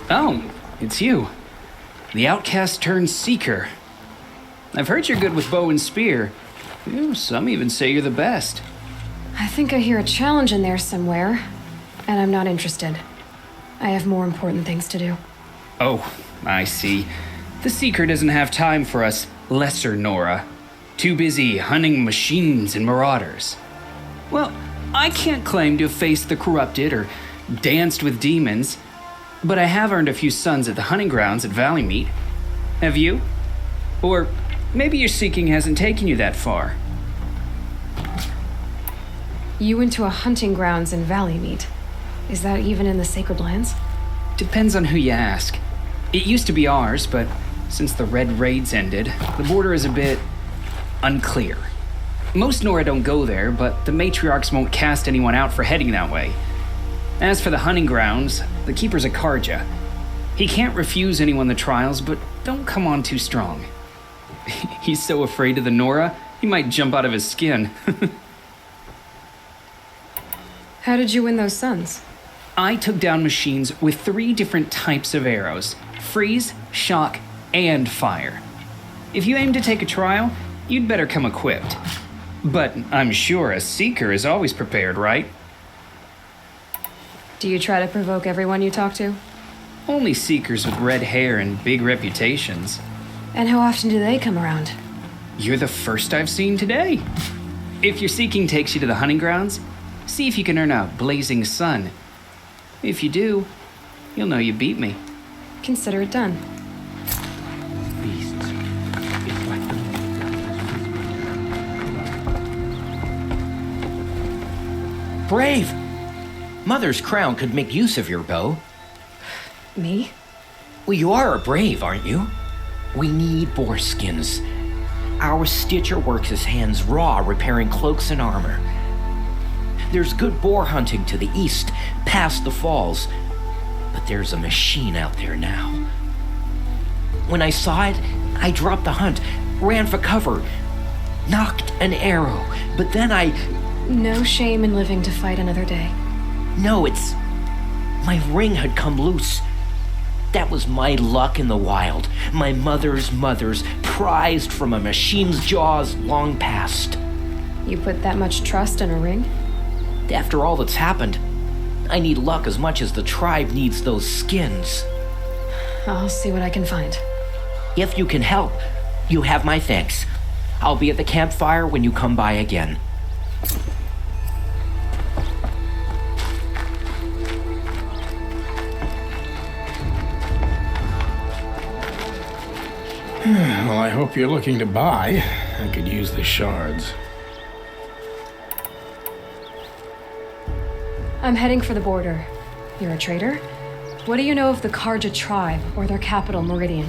S: Oh, it's you. The outcast turned seeker. I've heard you're good with bow and spear. Some even say you're the best.
B: I think I hear a challenge in there somewhere, and I'm not interested. I have more important things to do.
S: Oh, I see. The Seeker doesn't have time for us lesser Nora. Too busy hunting machines and marauders. Well, I can't claim to have faced the corrupted or danced with demons, but I have earned a few suns at the hunting grounds at Valleymeet. Have you? Or maybe your seeking hasn't taken you that far.
B: You went to a hunting grounds in Valleymeet. Is that even in the Sacred Lands?
S: Depends on who you ask. It used to be ours, but since the Red Raids ended, the border is a bit unclear. Most Nora don't go there, but the matriarchs won't cast anyone out for heading that way. As for the hunting grounds, the keeper's a Karja. He can't refuse anyone the trials, but don't come on too strong. He's so afraid of the Nora, he might jump out of his skin.
B: How did you win those suns?
S: I took down machines with 3 different types of arrows: freeze, shock, and fire. If you aim to take a trial, you'd better come equipped. But I'm sure a Seeker is always prepared, right?
B: Do you try to provoke everyone you talk to?
S: Only Seekers with red hair and big reputations.
B: And how often do they come around?
S: You're the first I've seen today. If your seeking takes you to the hunting grounds, see if you can earn a blazing sun. If you do, you'll know you beat me.
B: Consider it done.
J: Brave! Mother's crown could make use of your bow.
B: Me?
J: Well, you are a brave, aren't you? We need boar skins. Our stitcher works his hands raw repairing cloaks and armor. There's good boar hunting to the east, past the falls. But there's a machine out there now. When I saw it, I dropped the hunt, ran for cover, knocked an arrow, but then I...
B: No shame in living to fight another day.
J: No, it's... My ring had come loose. That was my luck in the wild. My mother's prized from a machine's jaws long past.
B: You put that much trust in a ring?
J: After all that's happened, I need luck as much as the tribe needs those skins.
B: I'll see what I can find.
J: If you can help, you have my thanks. I'll be at the campfire when you come by again.
T: Well, I hope you're looking to buy. I could use the shards.
B: I'm heading for the border. You're a trader? What do you know of the Karja tribe or their capital, Meridian?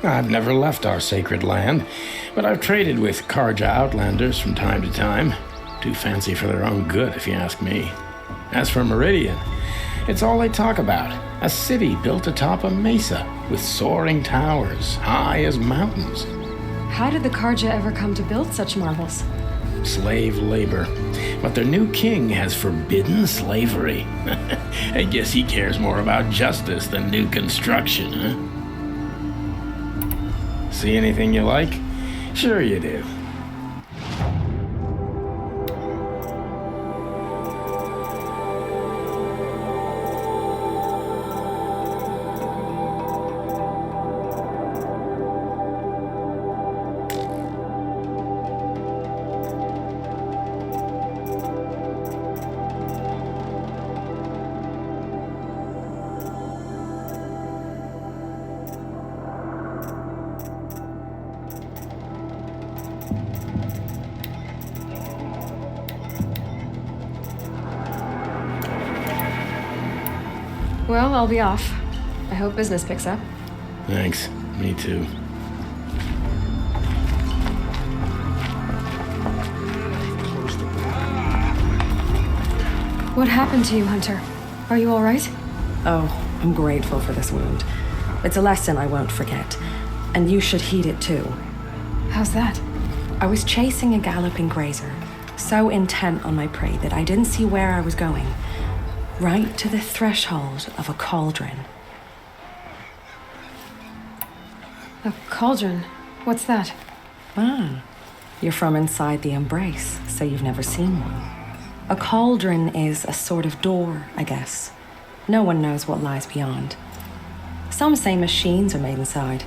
T: I've never left our sacred land, but I've traded with Karja outlanders from time to time. Too fancy for their own good, if you ask me. As for Meridian, it's all they talk about. A city built atop a mesa with soaring towers, high as mountains.
B: How did the Karja ever come to build such marvels?
T: Slave labor. But their new king has forbidden slavery. I guess he cares more about justice than new construction, huh? See anything you like? Sure you do.
B: Well, I'll be off. I hope business picks up.
T: Thanks. Me too.
B: What happened to you, Hunter? Are you all right?
M: Oh, I'm grateful for this wound. It's a lesson I won't forget, and you should heed it too.
B: How's that?
M: I was chasing a galloping grazer, so intent on my prey that I didn't see where I was going. Right to the threshold of a cauldron.
B: A cauldron? What's that?
M: Ah, you're from inside the embrace, so you've never seen one. A cauldron is a sort of door, I guess. No one knows what lies beyond.
U: Some say machines are made inside.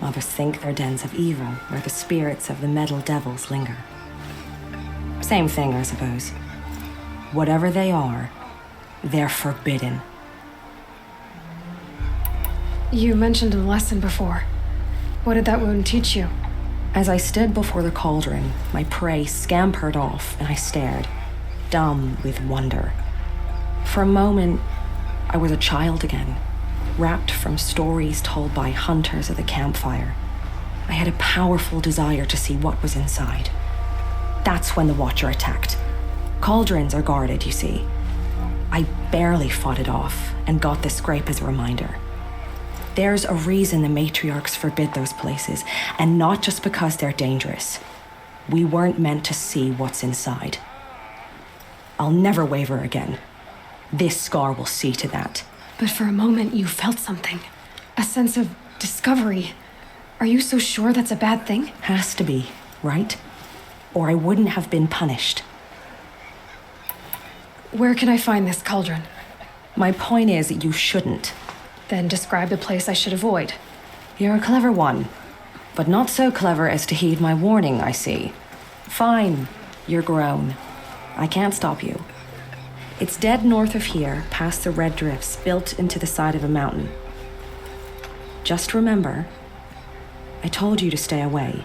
U: Others think they're dens of evil, where the spirits of the metal devils linger. Same thing, I suppose. Whatever they are, they're forbidden.
B: You mentioned a lesson before. What did that wound teach you?
U: As I stood before the cauldron, my prey scampered off, and I stared, dumb with wonder. For a moment, I was a child again, wrapped from stories told by hunters at the campfire. I had a powerful desire to see what was inside. That's when the Watcher attacked. Cauldrons are guarded, you see. I barely fought it off, and got the scrape as a reminder. There's a reason the matriarchs forbid those places, and not just because they're dangerous. We weren't meant to see what's inside. I'll never waver again. This scar will see to that.
B: But for a moment, you felt something. A sense of discovery. Are you so sure that's a bad thing?
U: Has to be, right? Or I wouldn't have been punished.
B: Where can I find this cauldron?
U: My point is that you shouldn't.
B: Then describe the place I should avoid.
U: You're a clever one, but not so clever as to heed my warning, I see. Fine, you're grown. I can't stop you. It's dead north of here, past the red drifts built into the side of a mountain. Just remember, I told you to stay away.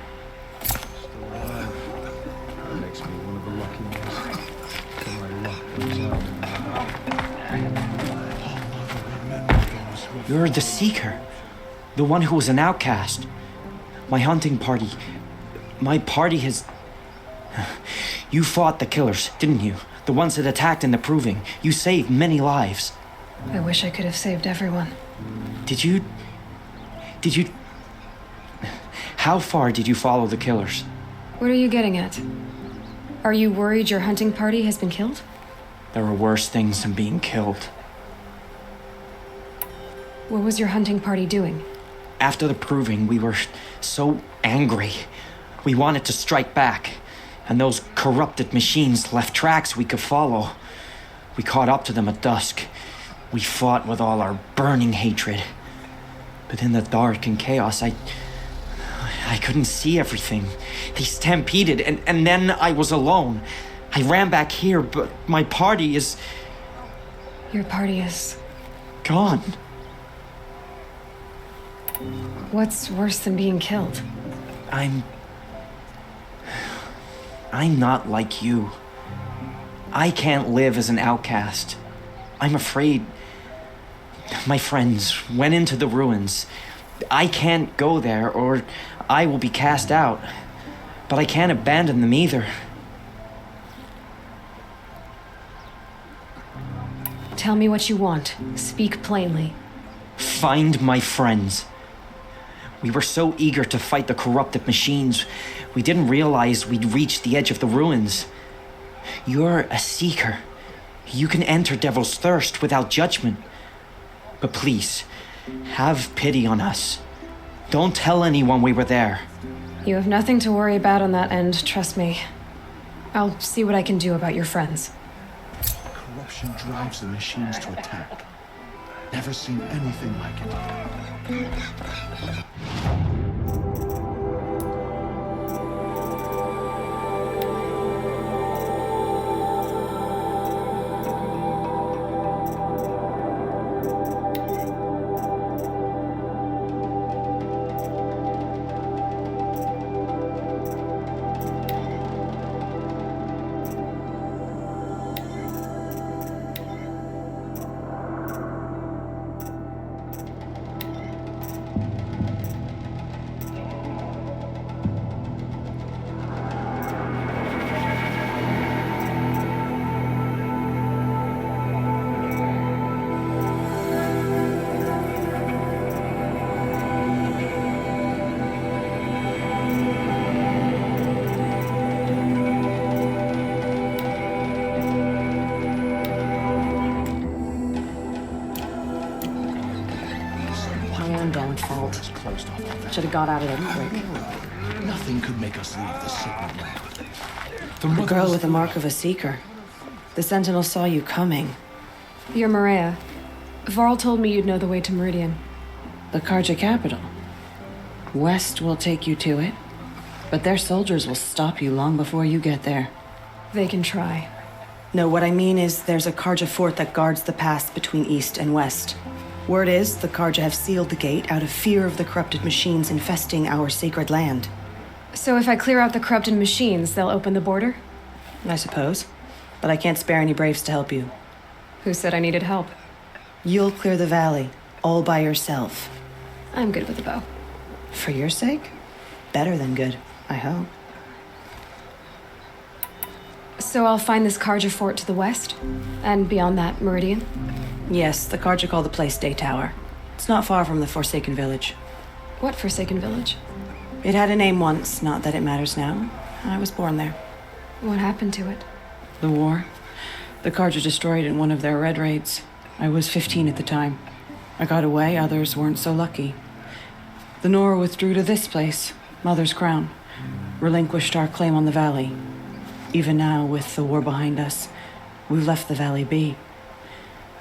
J: You're the Seeker. The one who was an outcast. My hunting party. My party has... You fought the killers, didn't you? The ones that attacked in the Proving. You saved many lives.
B: I wish I could have saved everyone.
J: Did you... How far did you follow the killers?
B: What are you getting at? Are you worried your hunting party has been killed?
J: There are worse things than being killed.
B: What was your hunting party doing?
J: After the Proving, we were so angry. We wanted to strike back. And those corrupted machines left tracks we could follow. We caught up to them at dusk. We fought with all our burning hatred. But in the dark and chaos, I couldn't see everything. They stampeded, and then I was alone. I ran back here, but my party is...
B: Your party is...
J: gone.
B: What's worse than being killed?
J: I'm not like you. I can't live as an outcast. I'm afraid. My friends went into the ruins. I can't go there, or I will be cast out. But I can't abandon them either.
B: Tell me what you want. Speak plainly.
J: Find my friends. We were so eager to fight the corrupted machines, we didn't realize we'd reached the edge of the ruins. You're a seeker. You can enter Devil's Thirst without judgment. But please, have pity on us. Don't tell anyone we were there.
B: You have nothing to worry about on that end, trust me. I'll see what I can do about your friends.
V: Corruption drives the machines to attack. Never seen anything like it.
U: Should have got out of there quick.
V: Nothing could make us leave the sacred land.
U: The girl with the mark of a seeker. The Sentinel saw you coming.
B: You're Maria. Varl told me you'd know the way to Meridian.
Q: The Karja capital. West will take you to it, but their soldiers will stop you long before you get there.
B: They can try.
Q: No, what I mean is there's a Karja fort that guards the pass between East and West. Word is the Karja have sealed the gate out of fear of the corrupted machines infesting our sacred land.
B: So if I clear out the corrupted machines, they'll open the border?
Q: I suppose. But I can't spare any braves to help you.
B: Who said I needed help?
Q: You'll clear the valley, all by yourself.
B: I'm good with a bow.
Q: For your sake? Better than good, I hope.
B: So I'll find this Karja fort to the west? And beyond that, Meridian?
Q: Yes, the Karja call the place Day Tower. It's not far from the Forsaken Village.
B: What Forsaken Village?
Q: It had a name once, not that it matters now. I was born there.
B: What happened to it?
Q: The war. The Karja destroyed it in one of their red raids. I was 15 at the time. I got away, others weren't so lucky. The Nora withdrew to this place, Mother's Crown, relinquished our claim on the valley. Even now, with the war behind us, we've left the valley be.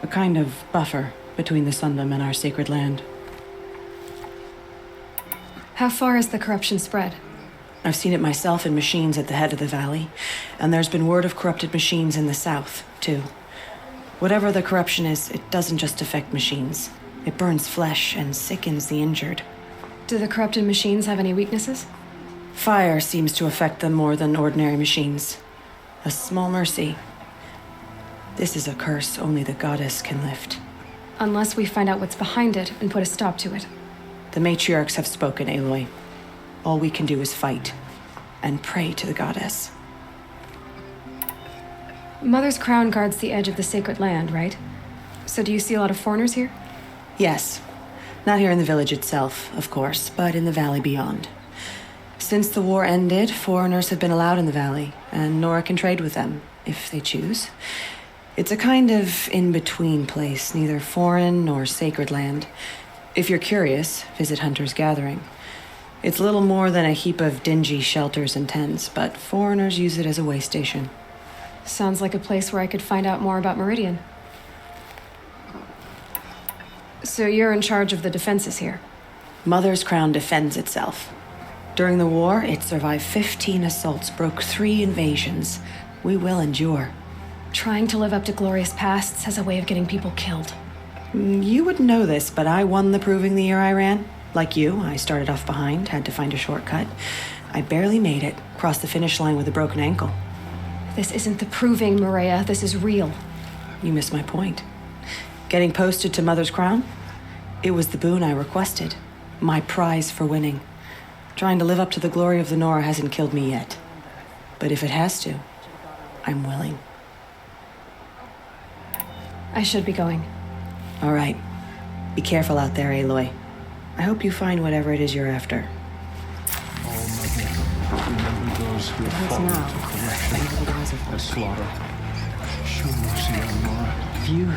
Q: A kind of buffer between the Sundom and our sacred land.
B: How far has the corruption spread?
Q: I've seen it myself in machines at the head of the valley, and there's been word of corrupted machines in the south, too. Whatever the corruption is, it doesn't just affect machines. It burns flesh and sickens the injured.
B: Do the corrupted machines have any weaknesses?
Q: Fire seems to affect them more than ordinary machines. A small mercy. This is a curse only the goddess can lift.
B: Unless we find out what's behind it and put a stop to it.
Q: The matriarchs have spoken, Aloy. All we can do is fight and pray to the goddess.
B: Mother's Crown guards the edge of the sacred land, right? So do you see a lot of foreigners here?
Q: Yes. Not here in the village itself, of course, but in the valley beyond. Since the war ended, foreigners have been allowed in the valley, and Nora can trade with them, if they choose. It's a kind of in-between place, neither foreign nor sacred land. If you're curious, visit Hunter's Gathering. It's little more than a heap of dingy shelters and tents, but foreigners use it as a way station.
B: Sounds like a place where I could find out more about Meridian. So you're in charge of the defenses here?
Q: Mother's Crown defends itself. During the war, it survived 15 assaults, broke 3 invasions. We will endure.
B: Trying to live up to glorious pasts has a way of getting people killed.
Q: You wouldn't know this, but I won the proving the year I ran. Like you, I started off behind, had to find a shortcut. I barely made it, crossed the finish line with a broken ankle.
B: This isn't the proving, Maria. This is real.
Q: You missed my point. Getting posted to Mother's Crown? It was the boon I requested. My prize for winning. Trying to live up to the glory of the Nora hasn't killed me yet. But if it has to, I'm willing.
B: I should be going.
Q: All right. Be careful out there, Aloy. I hope you find whatever it is you're after.
V: Remember those who have fallen to correction and slaughter. Show mercy on Nora.
S: If you...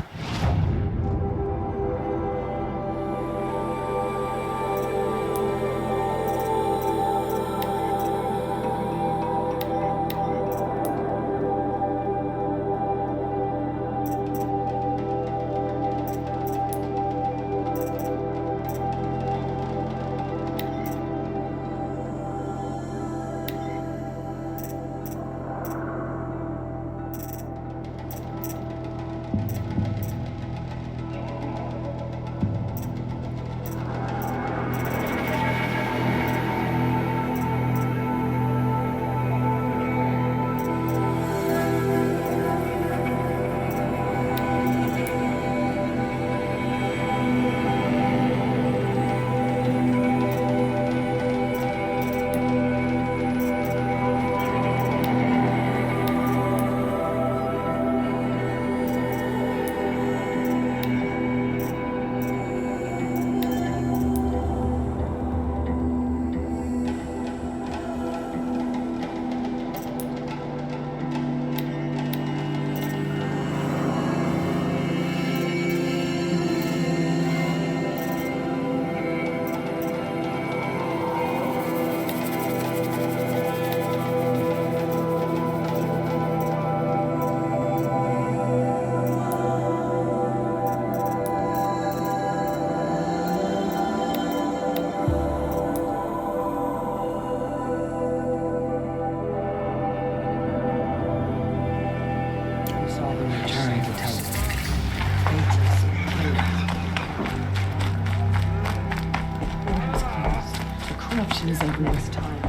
U: mission isn't next time.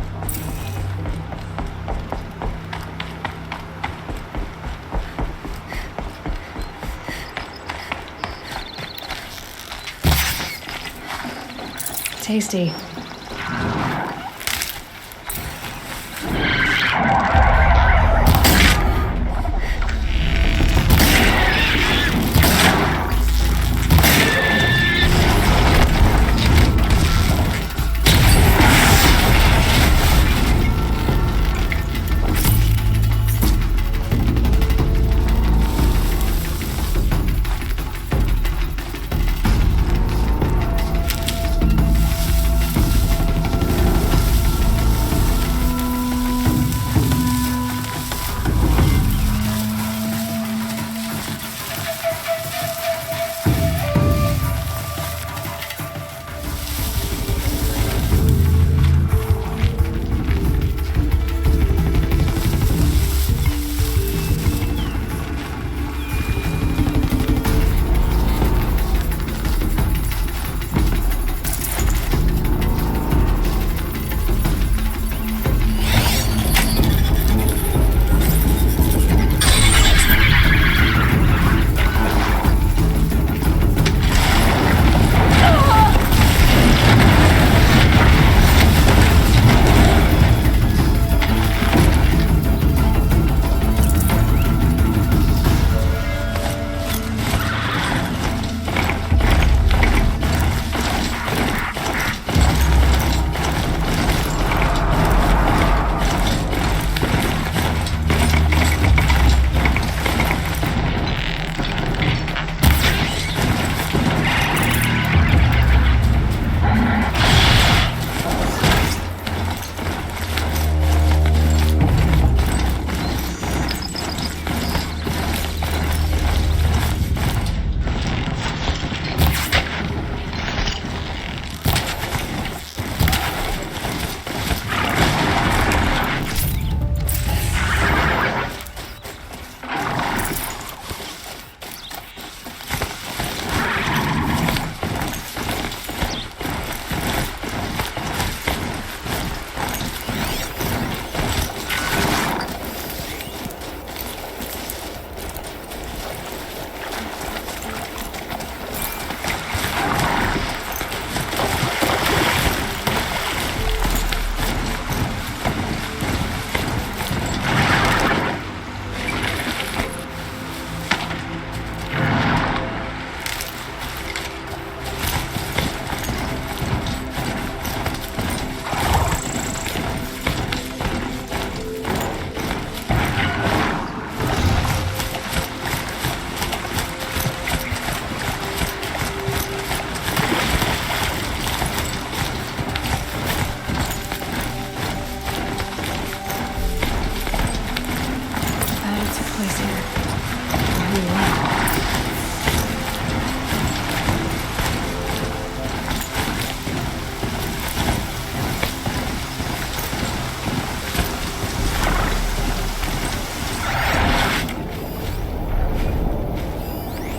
B: Tasty.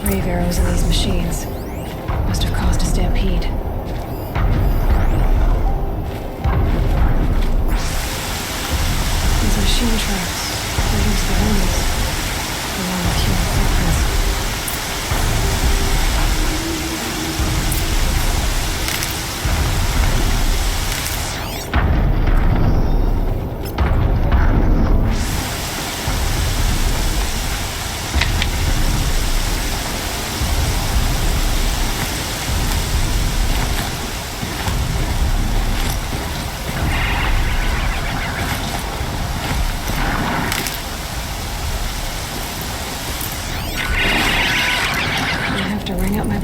B: Brave arrows in these machines. Must have caused a stampede. These machine tracks produce the ruins, along with human footprints.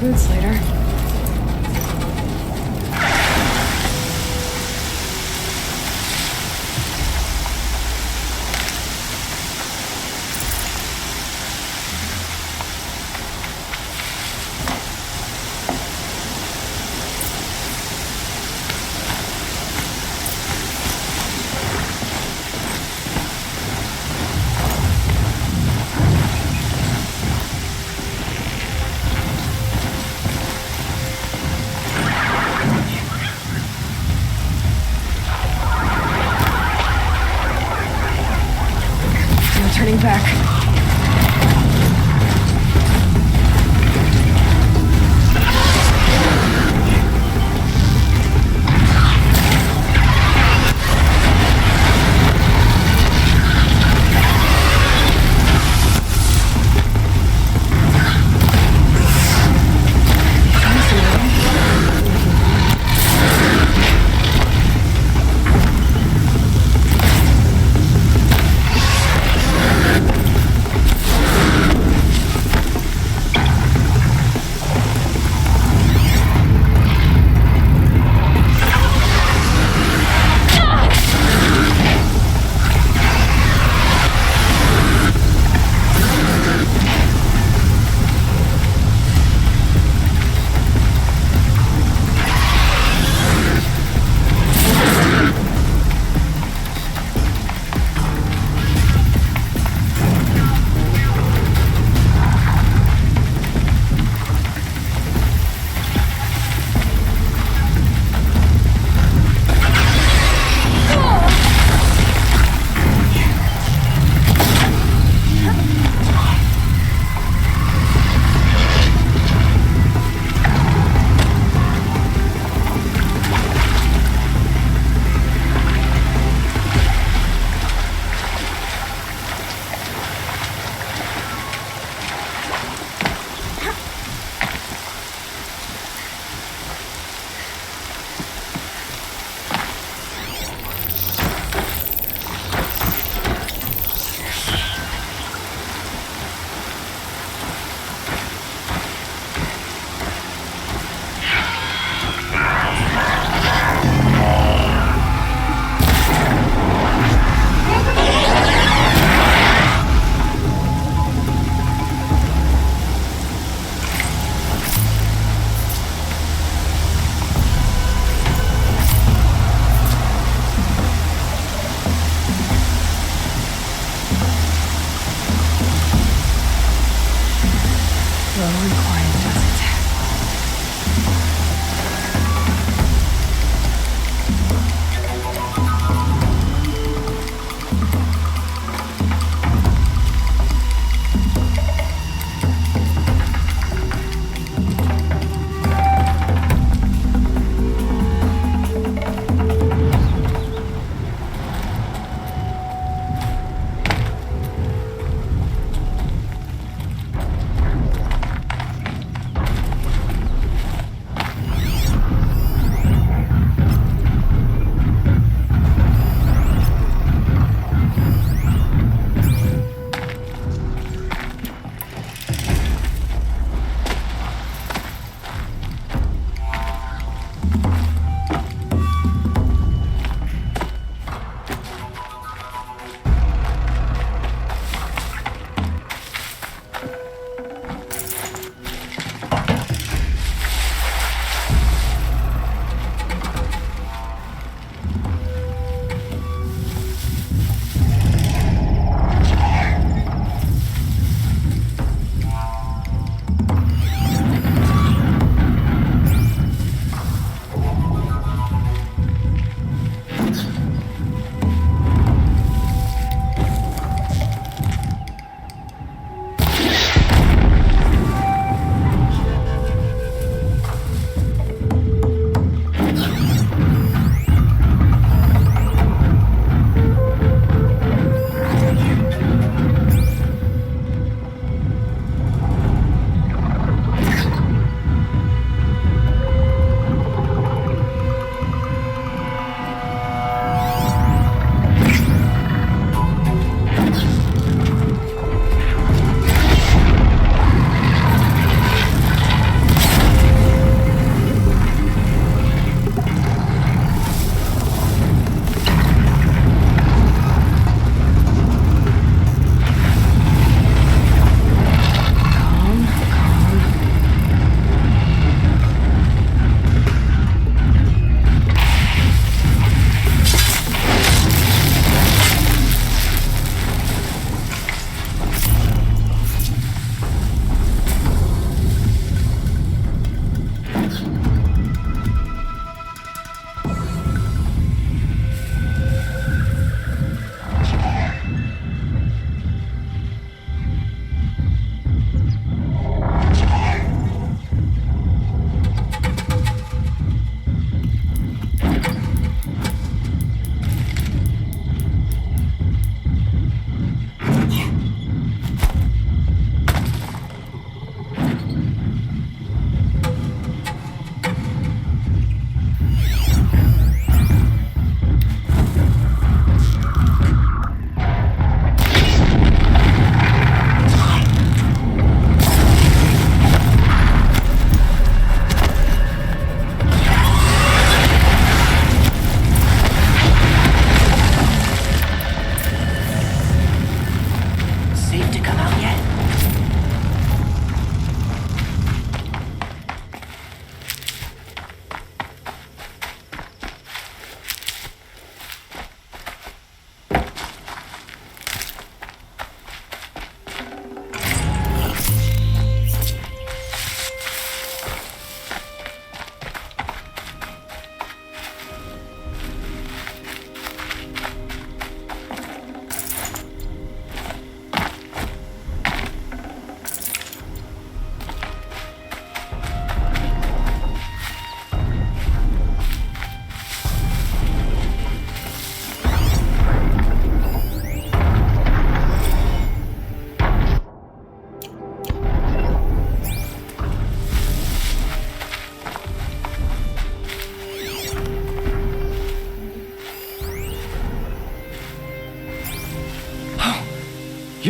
B: Boots later.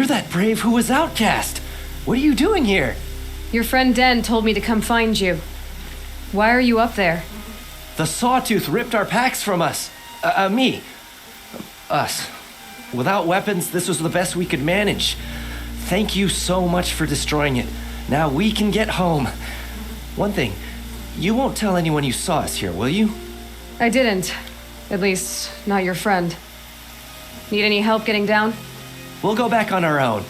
J: You're that brave who was outcast. What are you doing here?
B: Your friend Den told me to come find you. Why are you up there?
J: The Sawtooth ripped our packs from us. Me. Us. Without weapons, this was the best we could manage. Thank you so much for destroying it. Now we can get home. One thing, you won't tell anyone you saw us here, will you?
B: I didn't. At least, not your friend. Need any help getting down?
J: We'll go back on our own.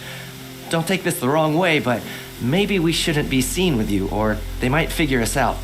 J: Don't take this the wrong way, but maybe we shouldn't be seen with you, or they might figure us out.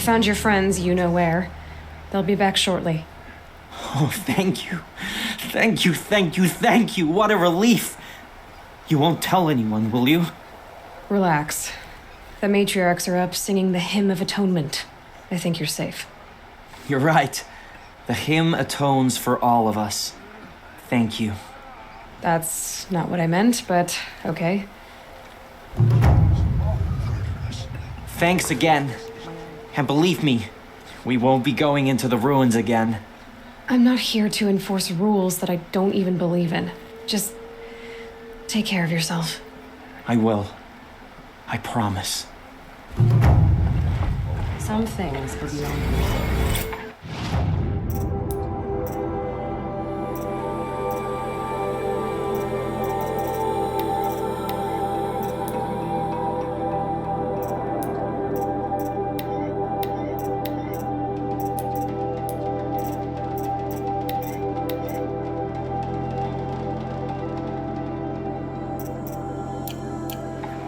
B: found your friends, you know where. They'll be back shortly.
D: Oh, thank you. Thank you, thank you, thank you. What a relief. You won't tell anyone, will you?
B: Relax. The matriarchs are up singing the Hymn of Atonement. I think you're safe.
D: You're right. The hymn atones for all of us. Thank you.
B: That's not what I meant, but okay.
D: Thanks again. And believe me, we won't be going into the ruins again.
B: I'm not here to enforce rules that I don't even believe in. Just take care of yourself.
D: I will. I promise.
U: Some things are beyond reason.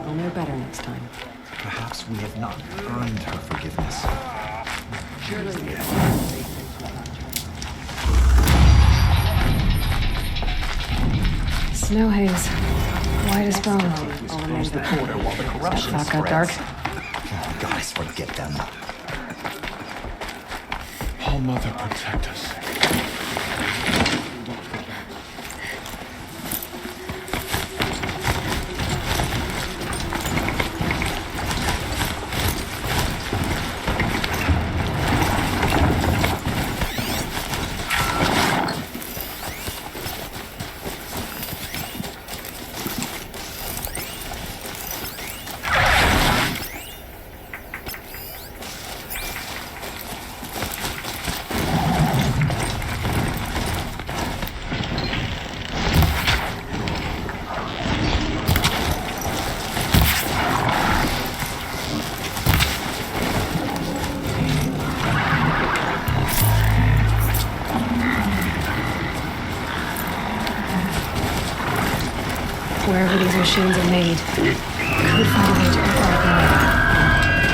U: I'll know better next time.
O: Perhaps we have not earned her forgiveness.
B: Snow haze. White as bone.
O: There's the border while the corruption
B: That got
O: spreads.
B: dark.
O: Oh, goddess, forget them.
H: All Mother protect us.
B: Wherever these machines are made, could find a way to unlock them.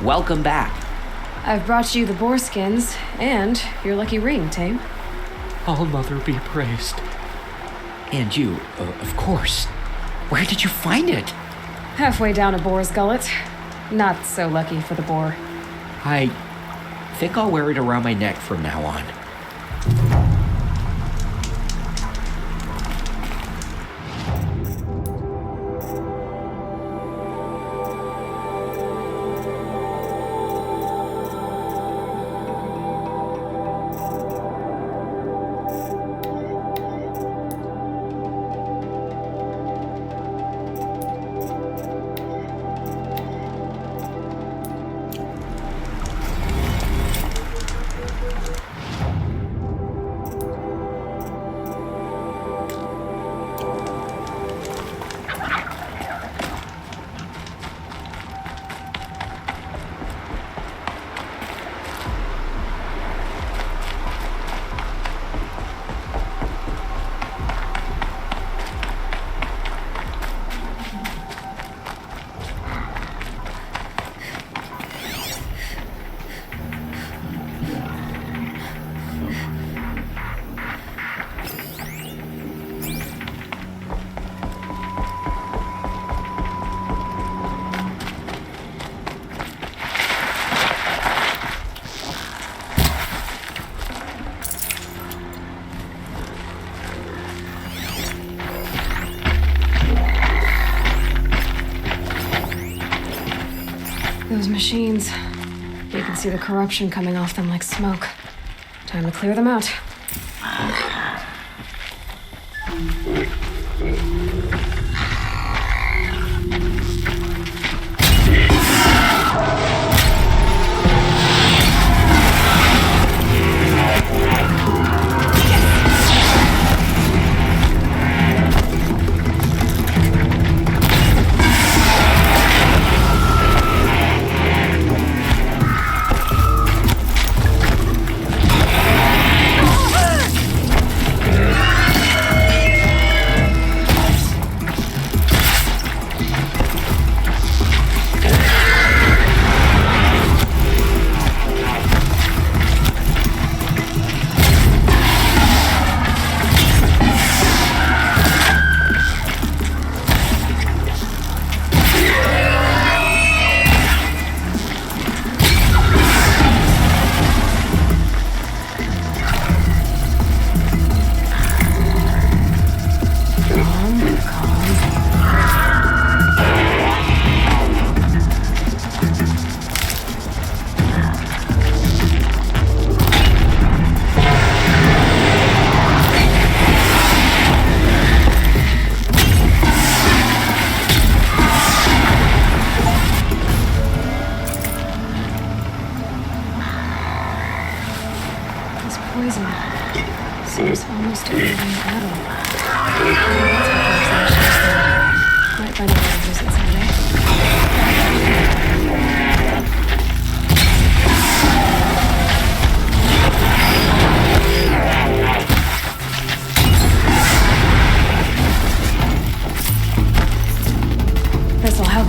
G: welcome back.
B: I've brought you the boar skins and your lucky ring, Tame.
C: All Mother be praised.
G: And you, of course. Where did you find it?
B: Halfway down a boar's gullet. Not so lucky for the boar.
G: I think I'll wear it around my neck from now on.
B: Those machines. You can see the corruption coming off them like smoke. Time to clear them out. Seems almost totally battle. Might find a way to use it someday. This'll help.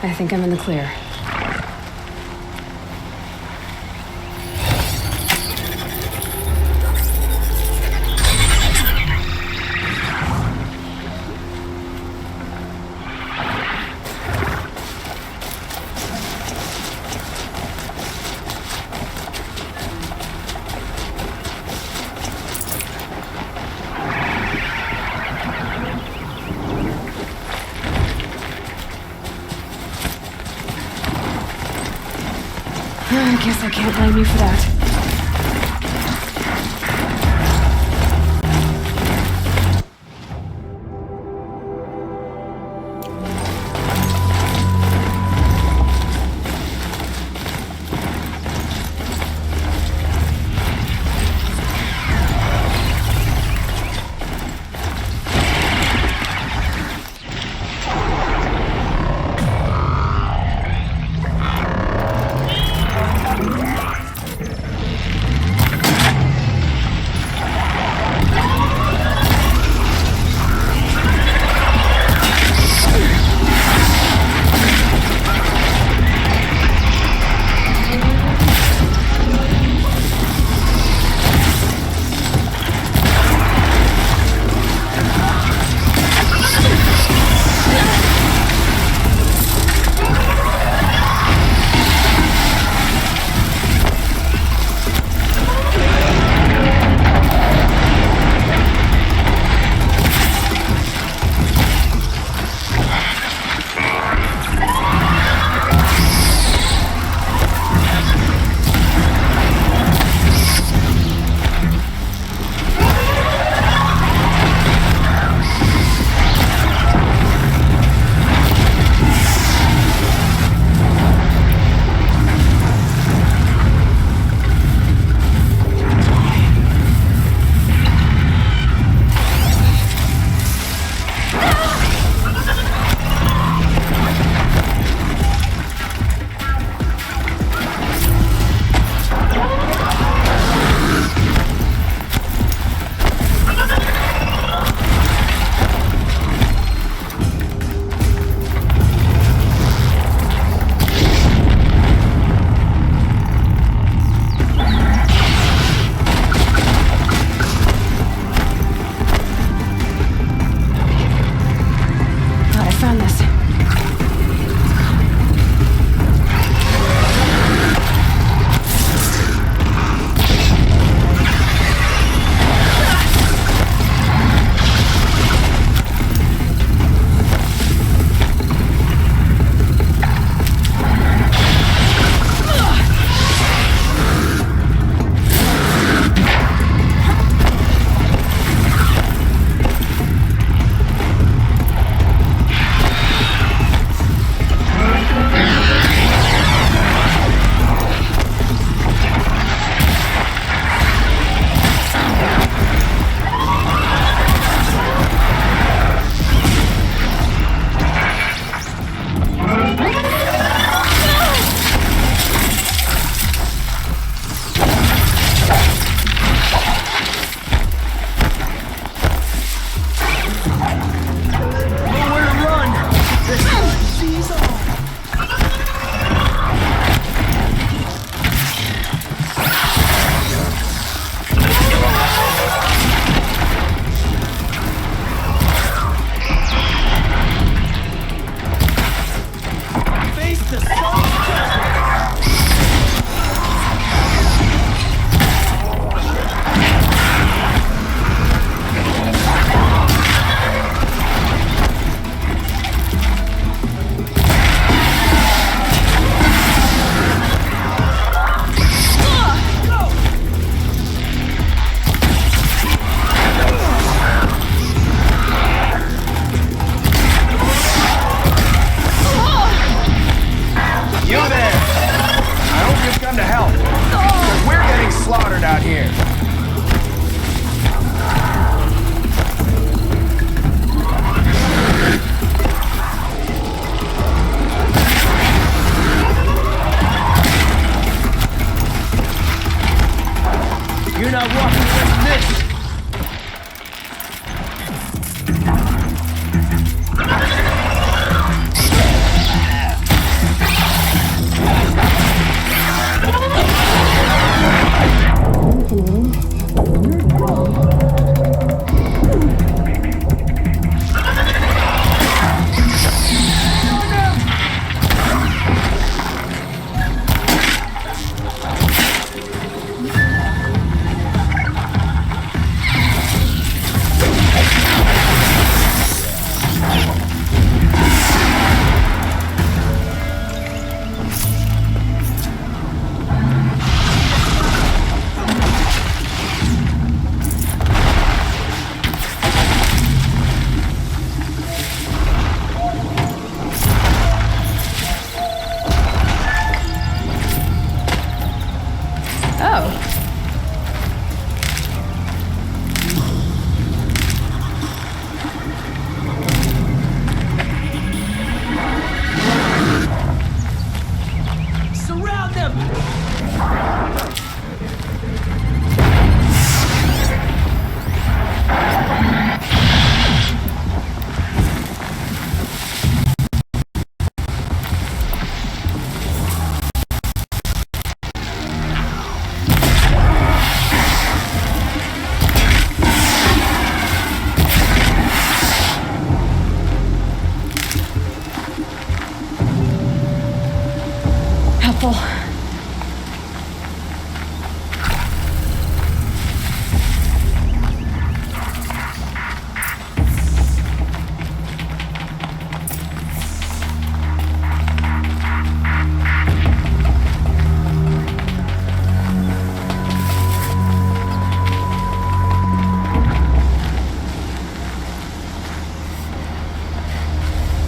B: I think I'm in the clear. I guess I can't blame you for that.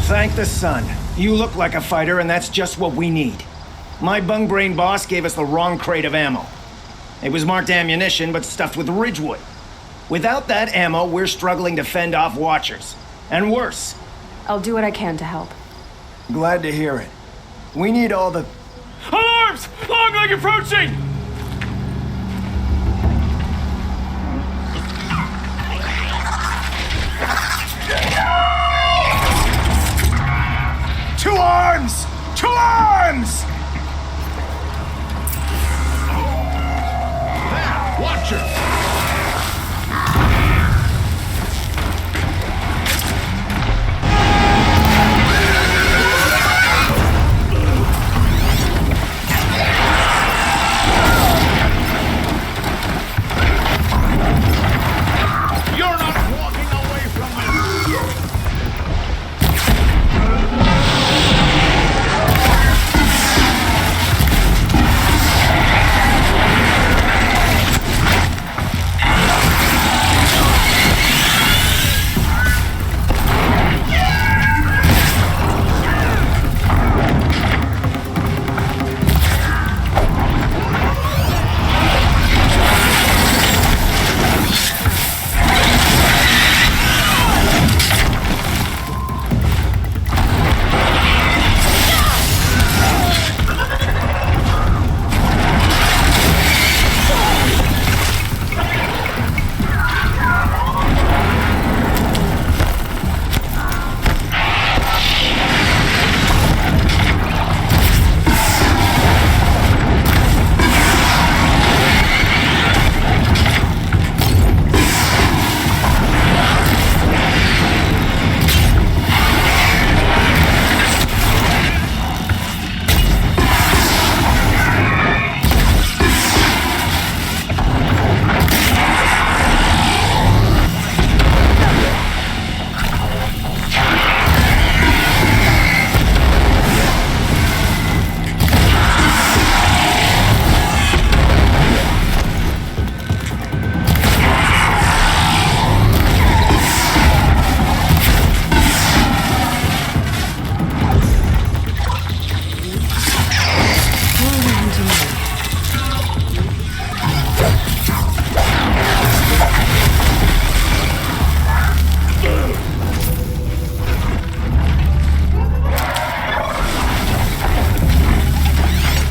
E: Thank the sun. You look like a fighter, and that's just what we need. My bung-brain boss gave us the wrong crate of ammo. It was marked ammunition, but stuffed with Ridgewood. Without that ammo, we're struggling to fend off Watchers. And worse.
B: I'll do what I can to help.
E: Glad to hear it. We need all the...
F: Alarms! Long leg approaching!
E: Two arms! Two arms!
A: Watcher!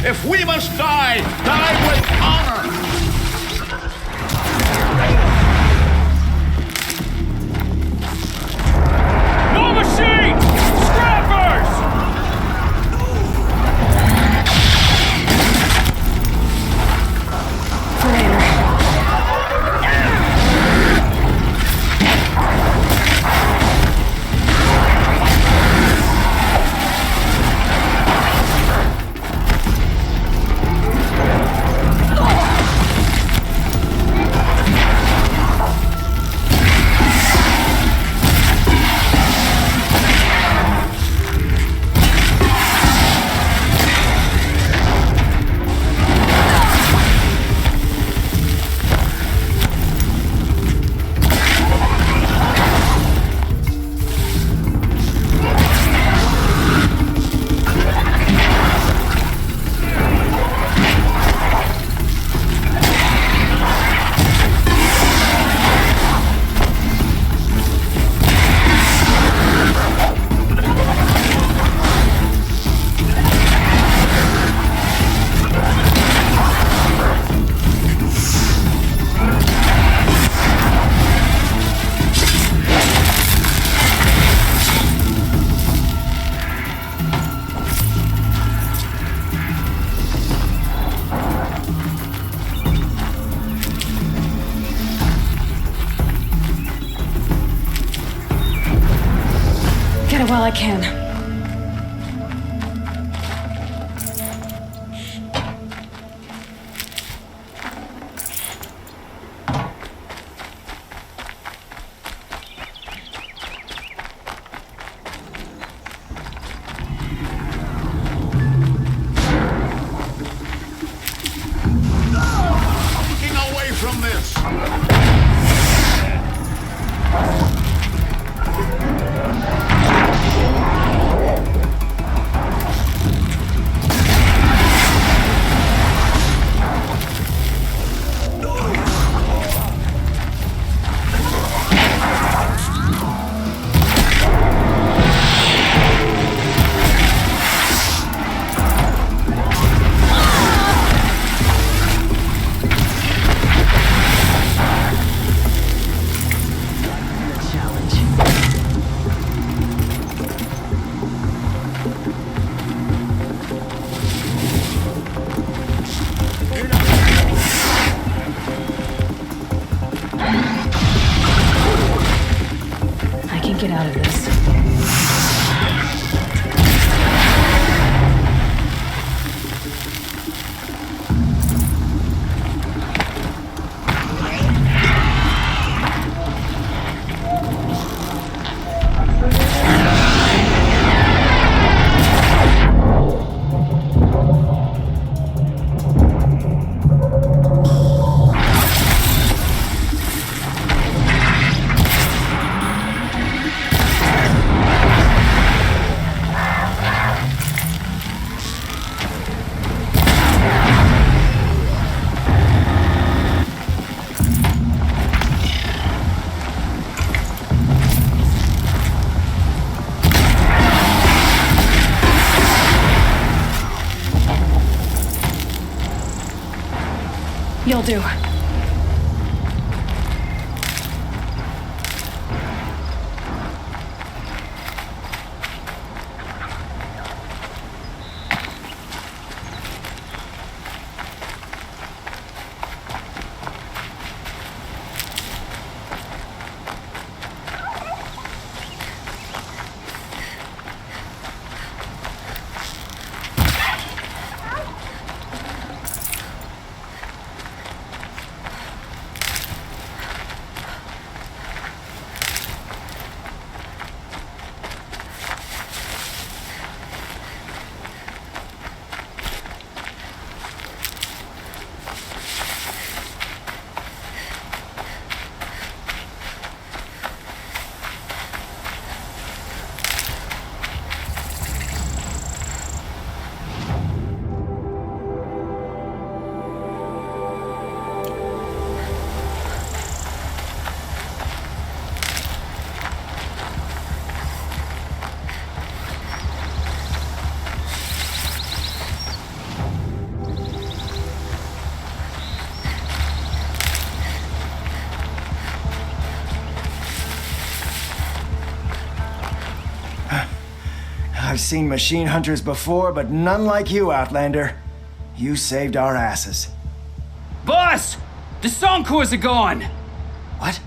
I: If we must die, die with honor!
F: No machine! Scrappers!
B: Get it while I can.
I: Looking away from this!
B: out of this. You'll do.
E: I've seen machine hunters before, but none like you, Outlander. You saved our asses.
C: Boss! The song cores are gone!
E: What?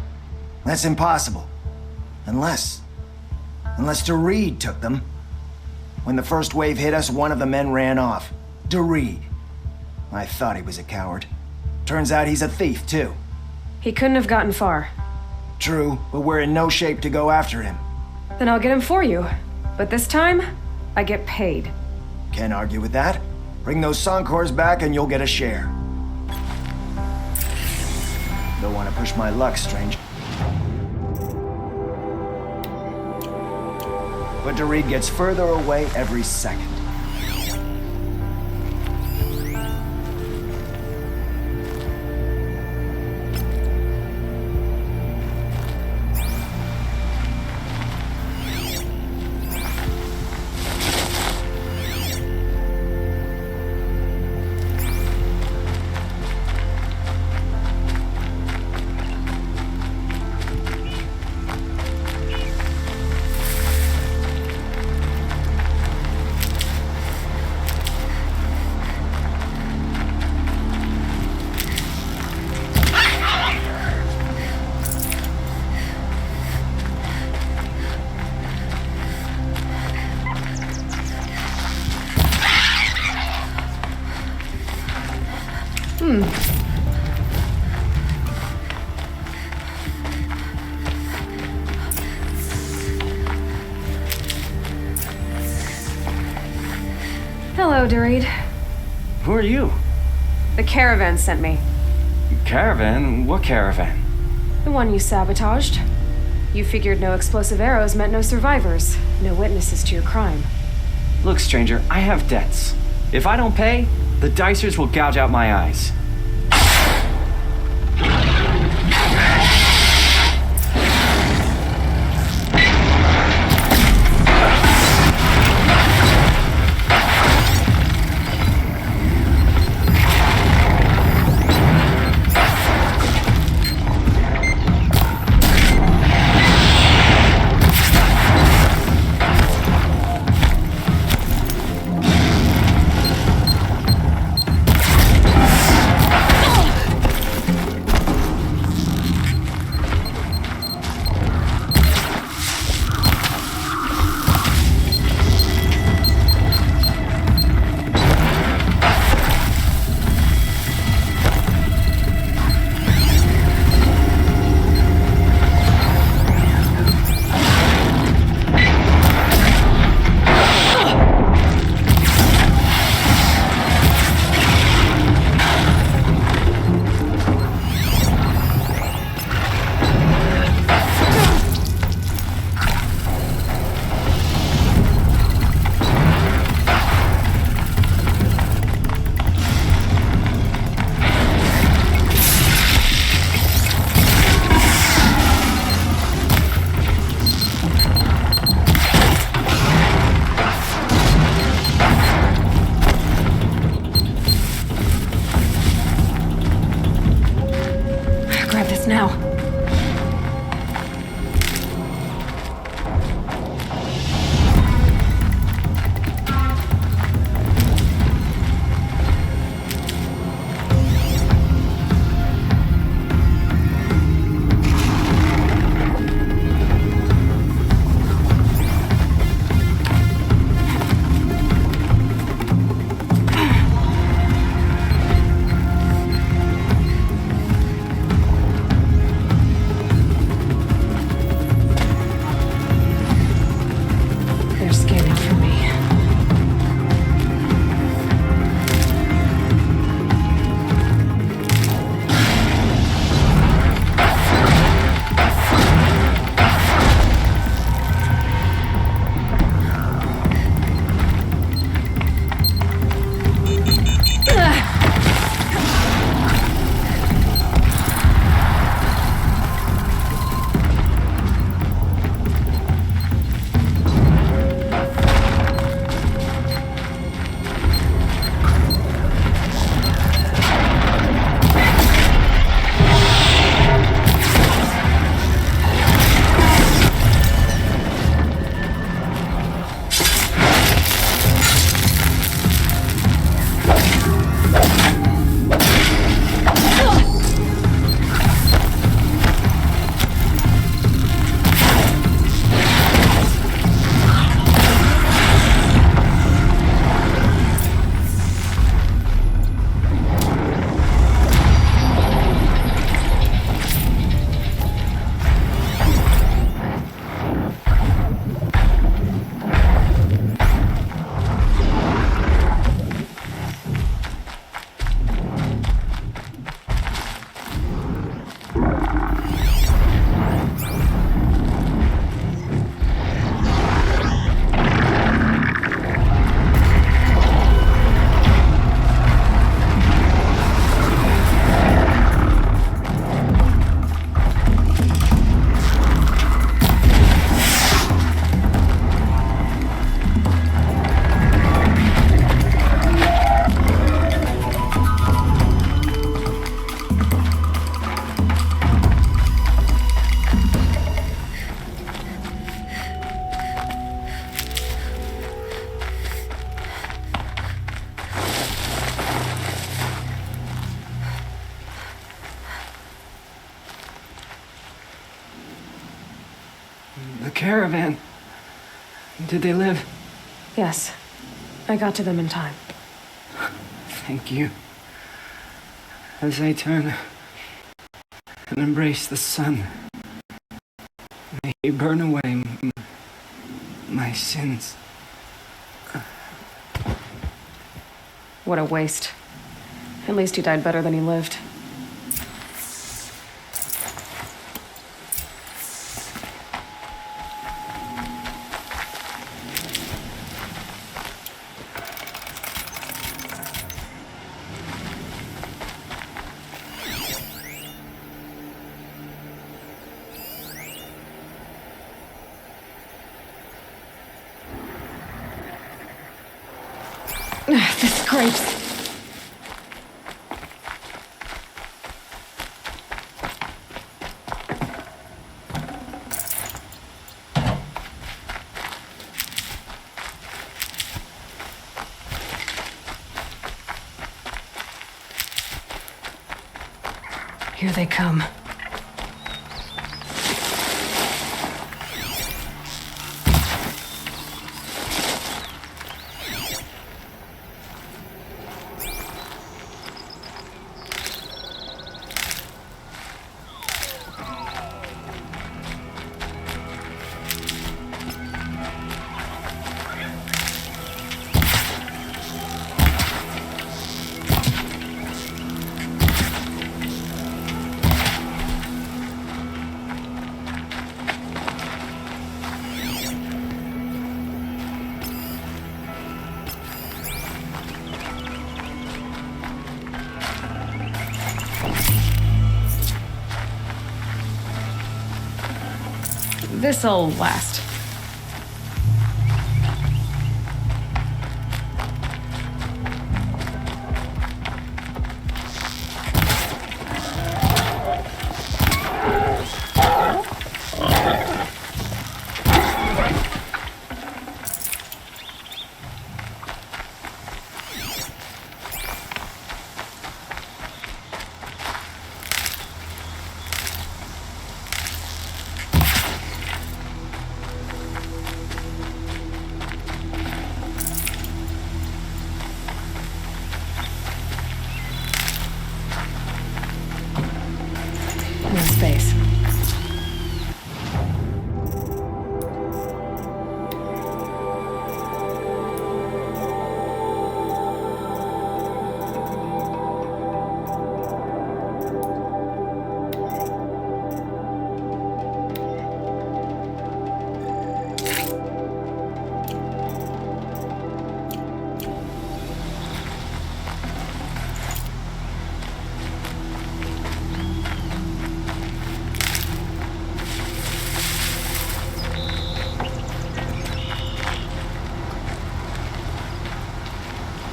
E: That's impossible. Unless DeReed took them. When the first wave hit us, one of the men ran off. DeReed. I thought he was a coward. Turns out he's a thief, too.
B: He couldn't have gotten far.
E: True, but we're in no shape to go after him.
B: Then I'll get him for you. But this time, I get paid.
E: Can't argue with that. Bring those Soncors back and you'll get a share. Don't want to push my luck, stranger. But DeReed gets further away every second.
B: Hello, DeReed.
C: Who are you?
B: The caravan sent me.
C: Caravan? What caravan?
B: The one you sabotaged. You figured no explosive arrows meant no survivors, no witnesses to your crime.
C: Look, stranger, I have debts. If I don't pay, the Dicers will gouge out my eyes.
B: now? They're scanning for me.
C: The caravan. Did they live?
B: Yes. I got to them in time.
C: Thank you. As I turn and embrace the sun, may he burn away my sins.
B: What a waste. At least he died better than he lived. The scrapes. Here they come. This'll last.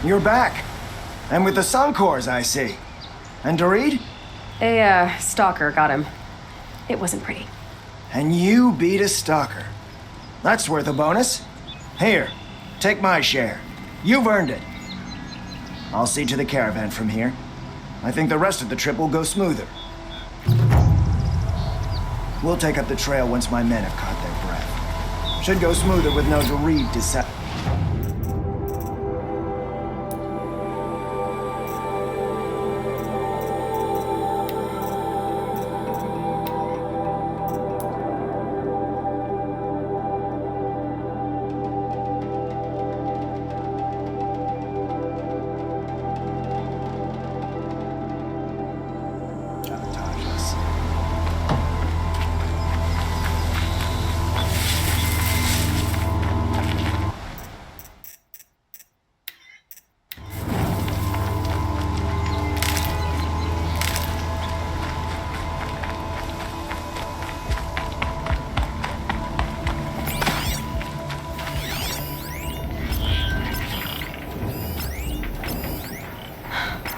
E: You're back. And with the Suncors, I see. And Dorit?
B: A, stalker got him. It wasn't pretty.
E: And you beat a stalker. That's worth a bonus. Here, take my share. You've earned it. I'll see to the caravan from here. I think the rest of the trip will go smoother. We'll take up the trail once my men have caught their breath. Should go smoother with no Dorit to set.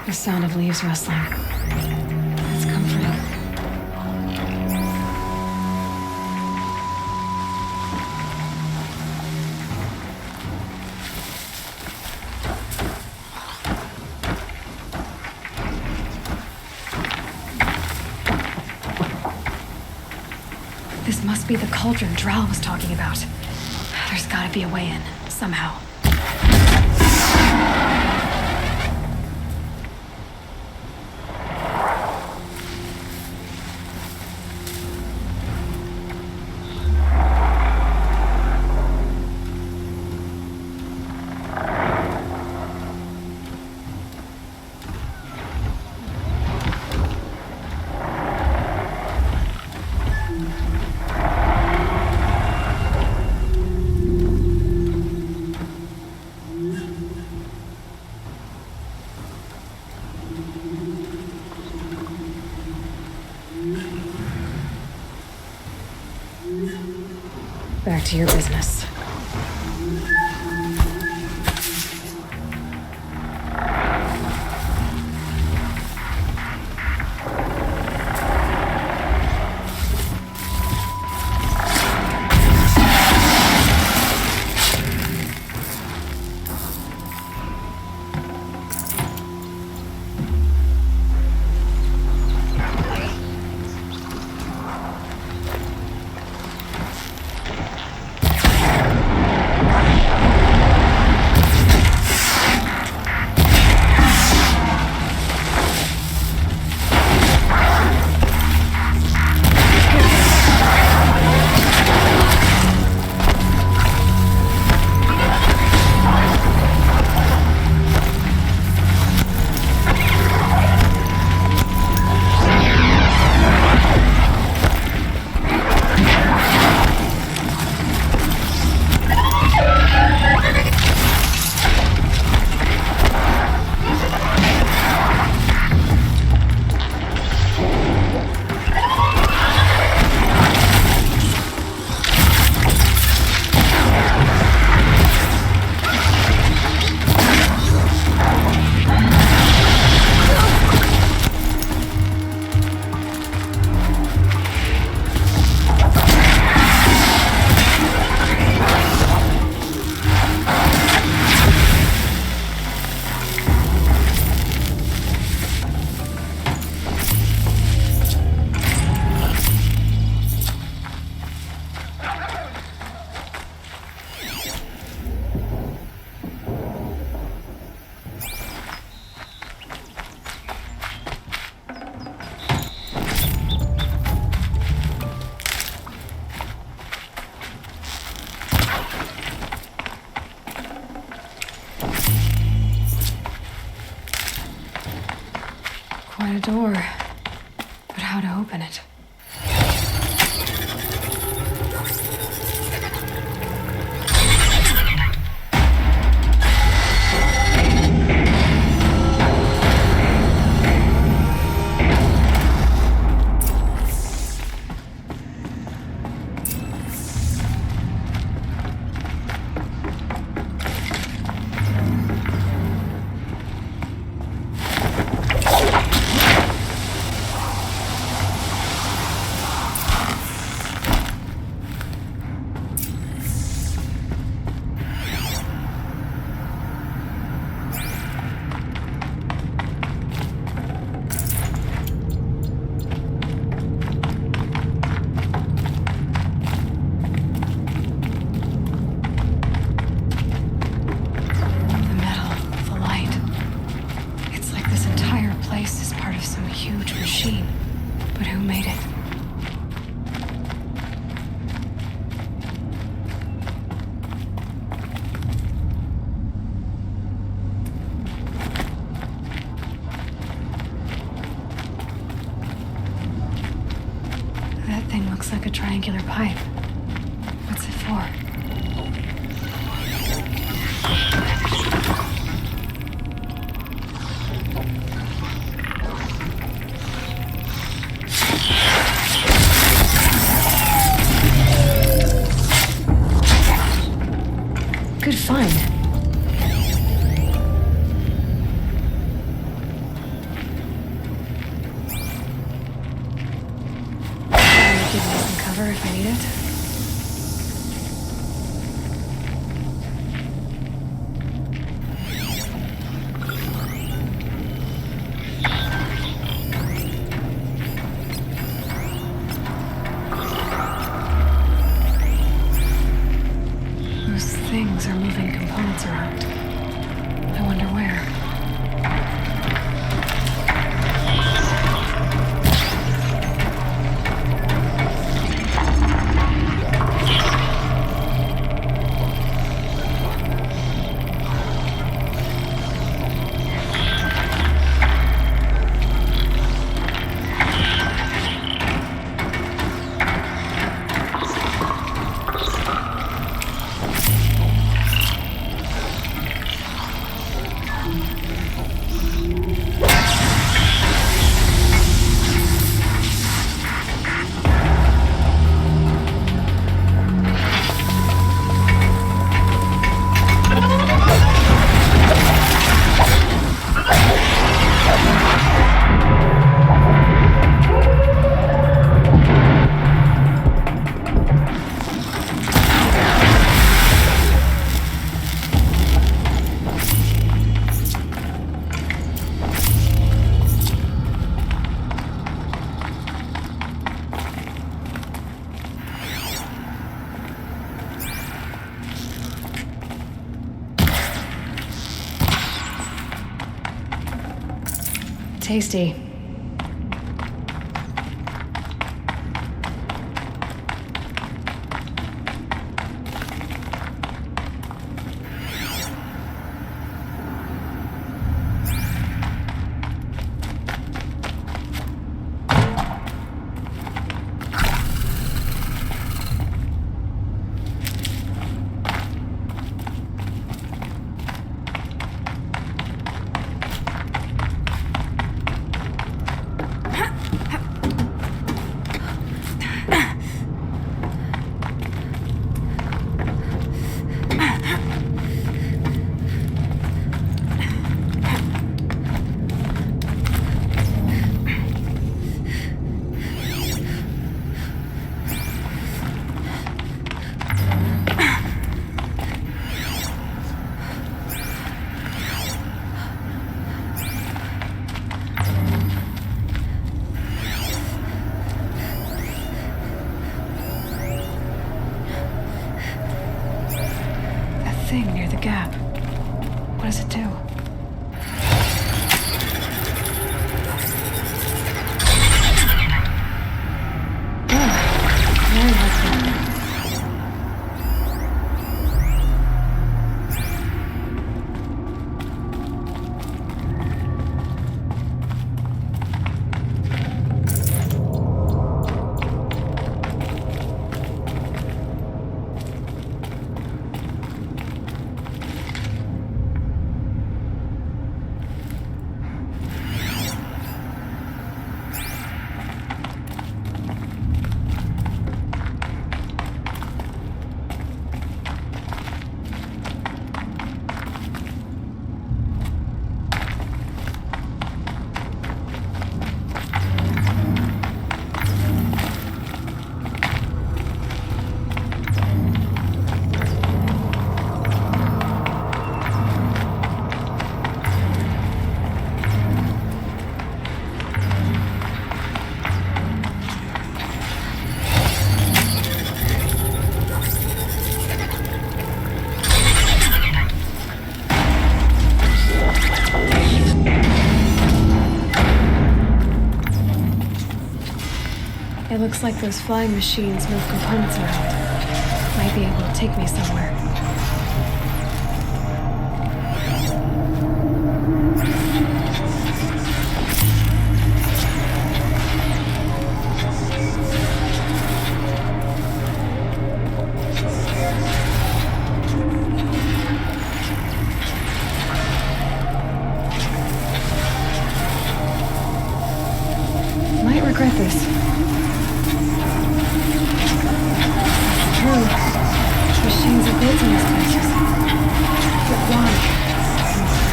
B: The sound of leaves rustling. It's comforting. This must be the cauldron Drow was talking about. There's gotta be a way in, somehow. Back to your business. That thing looks like a triangular pipe. What's it for? Good find. Give me some cover if I need it. Those things are moving components around. I wonder where. Tasty. Thing near the gap. What does it do? Very helpful. It looks like those flying machines move components around. Might be able to take me somewhere. True. Machines are built in these places. But why?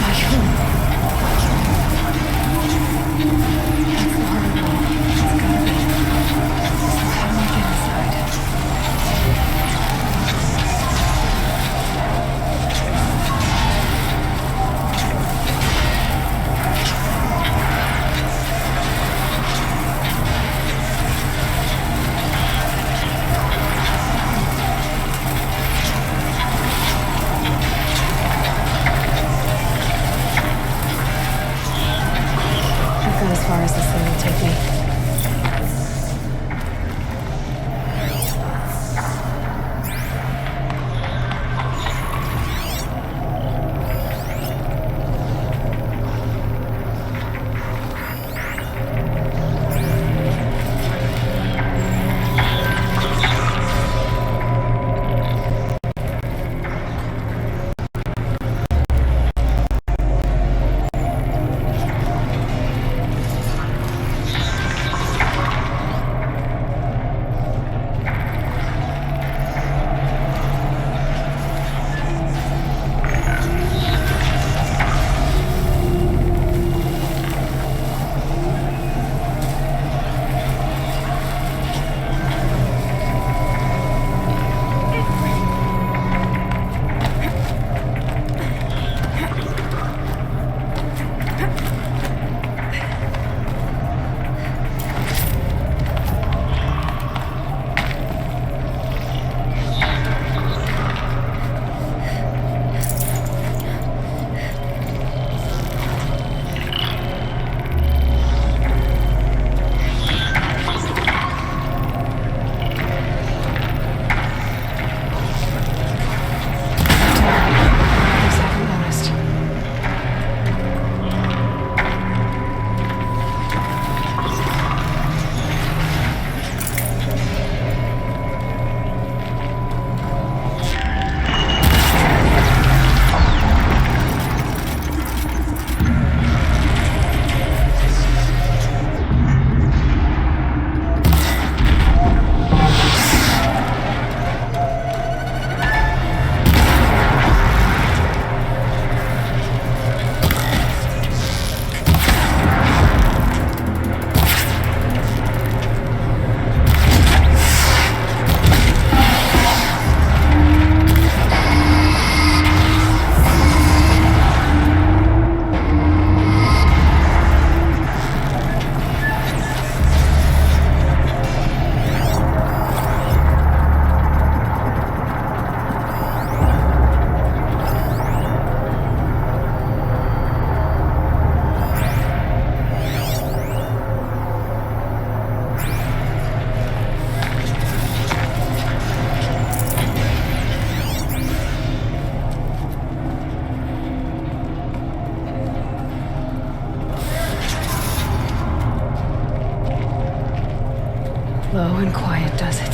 B: By whom? That's the heart of it all. It's gotta be. So how do I get inside? I've got as far as this thing will take me. Low and quiet does it.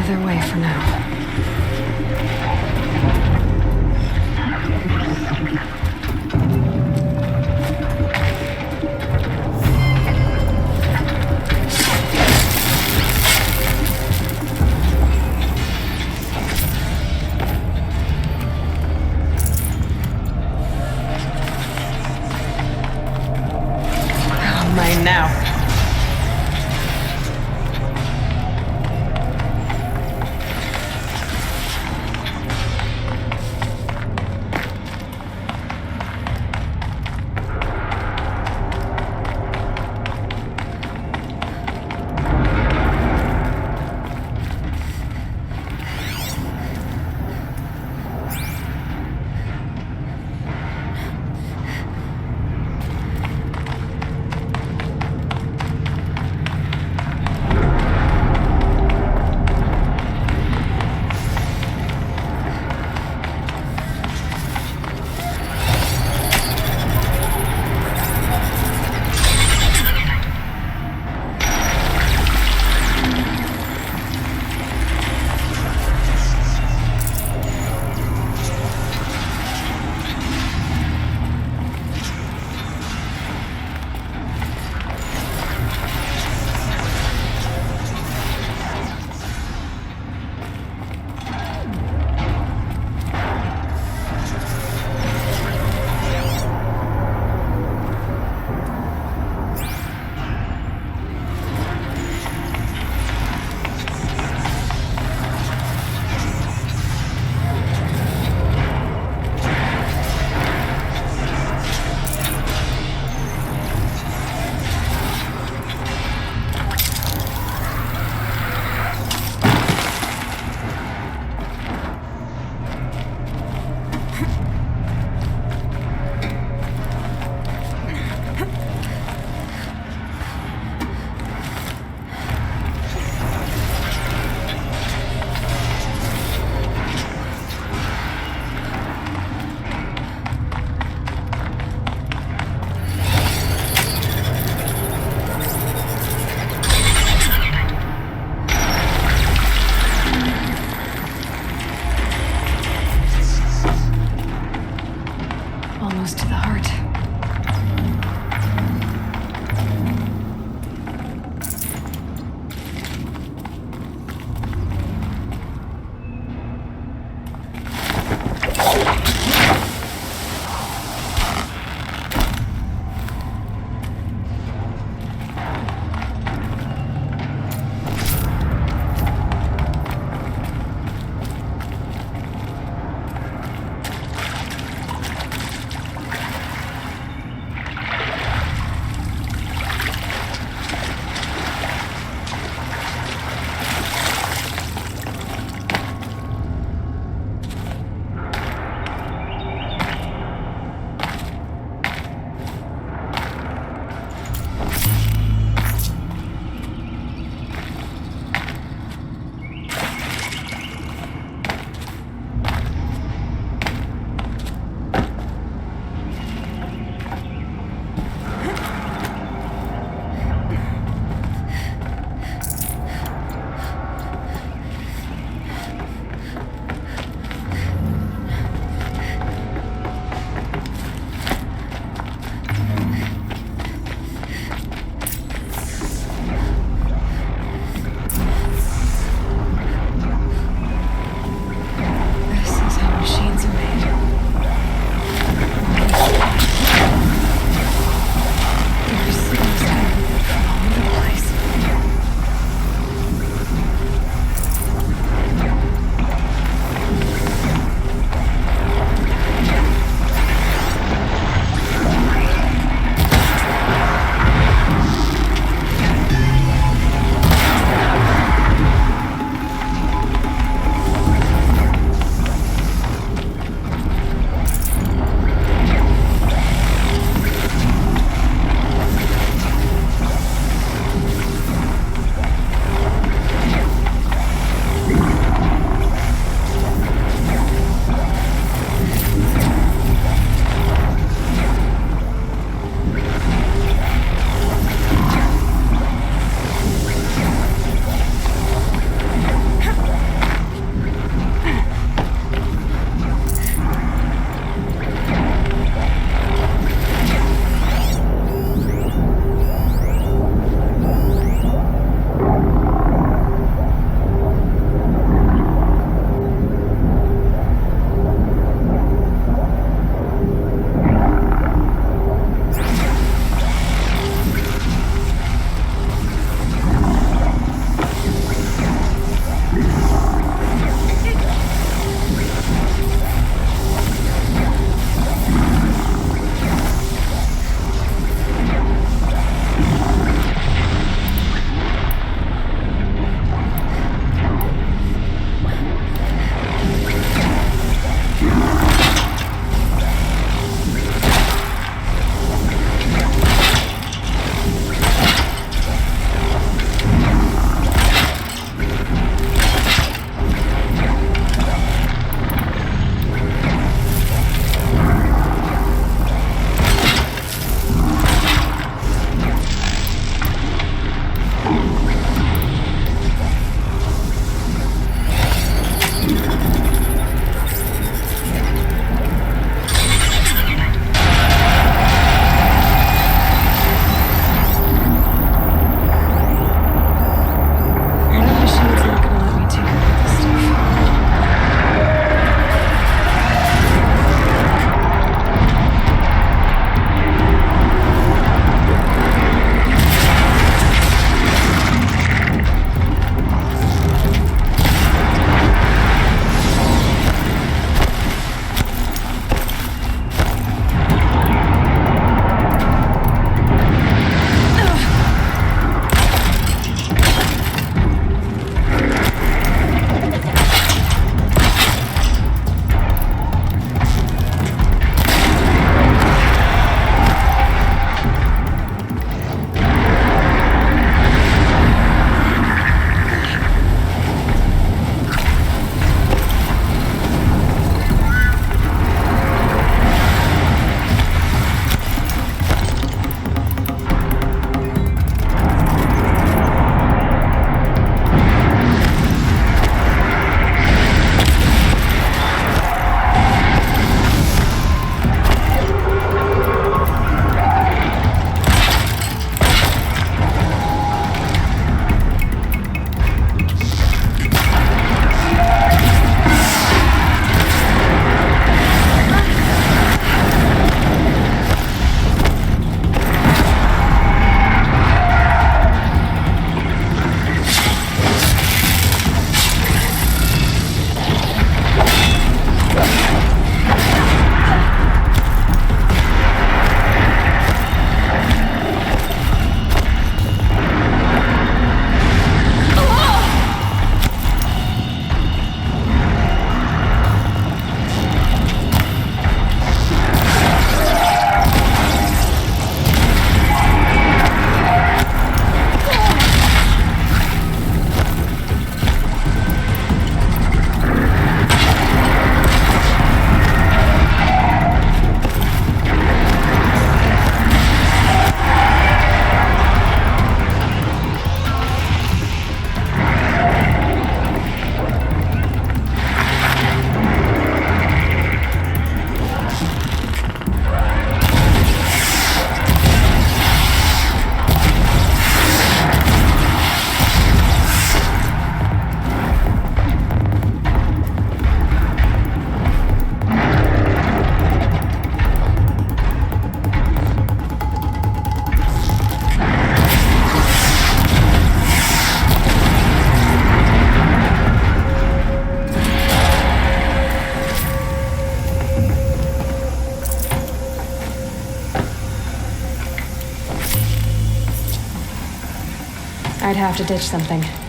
B: of their way for now.
Q: Mine now.
B: I'd have to ditch something.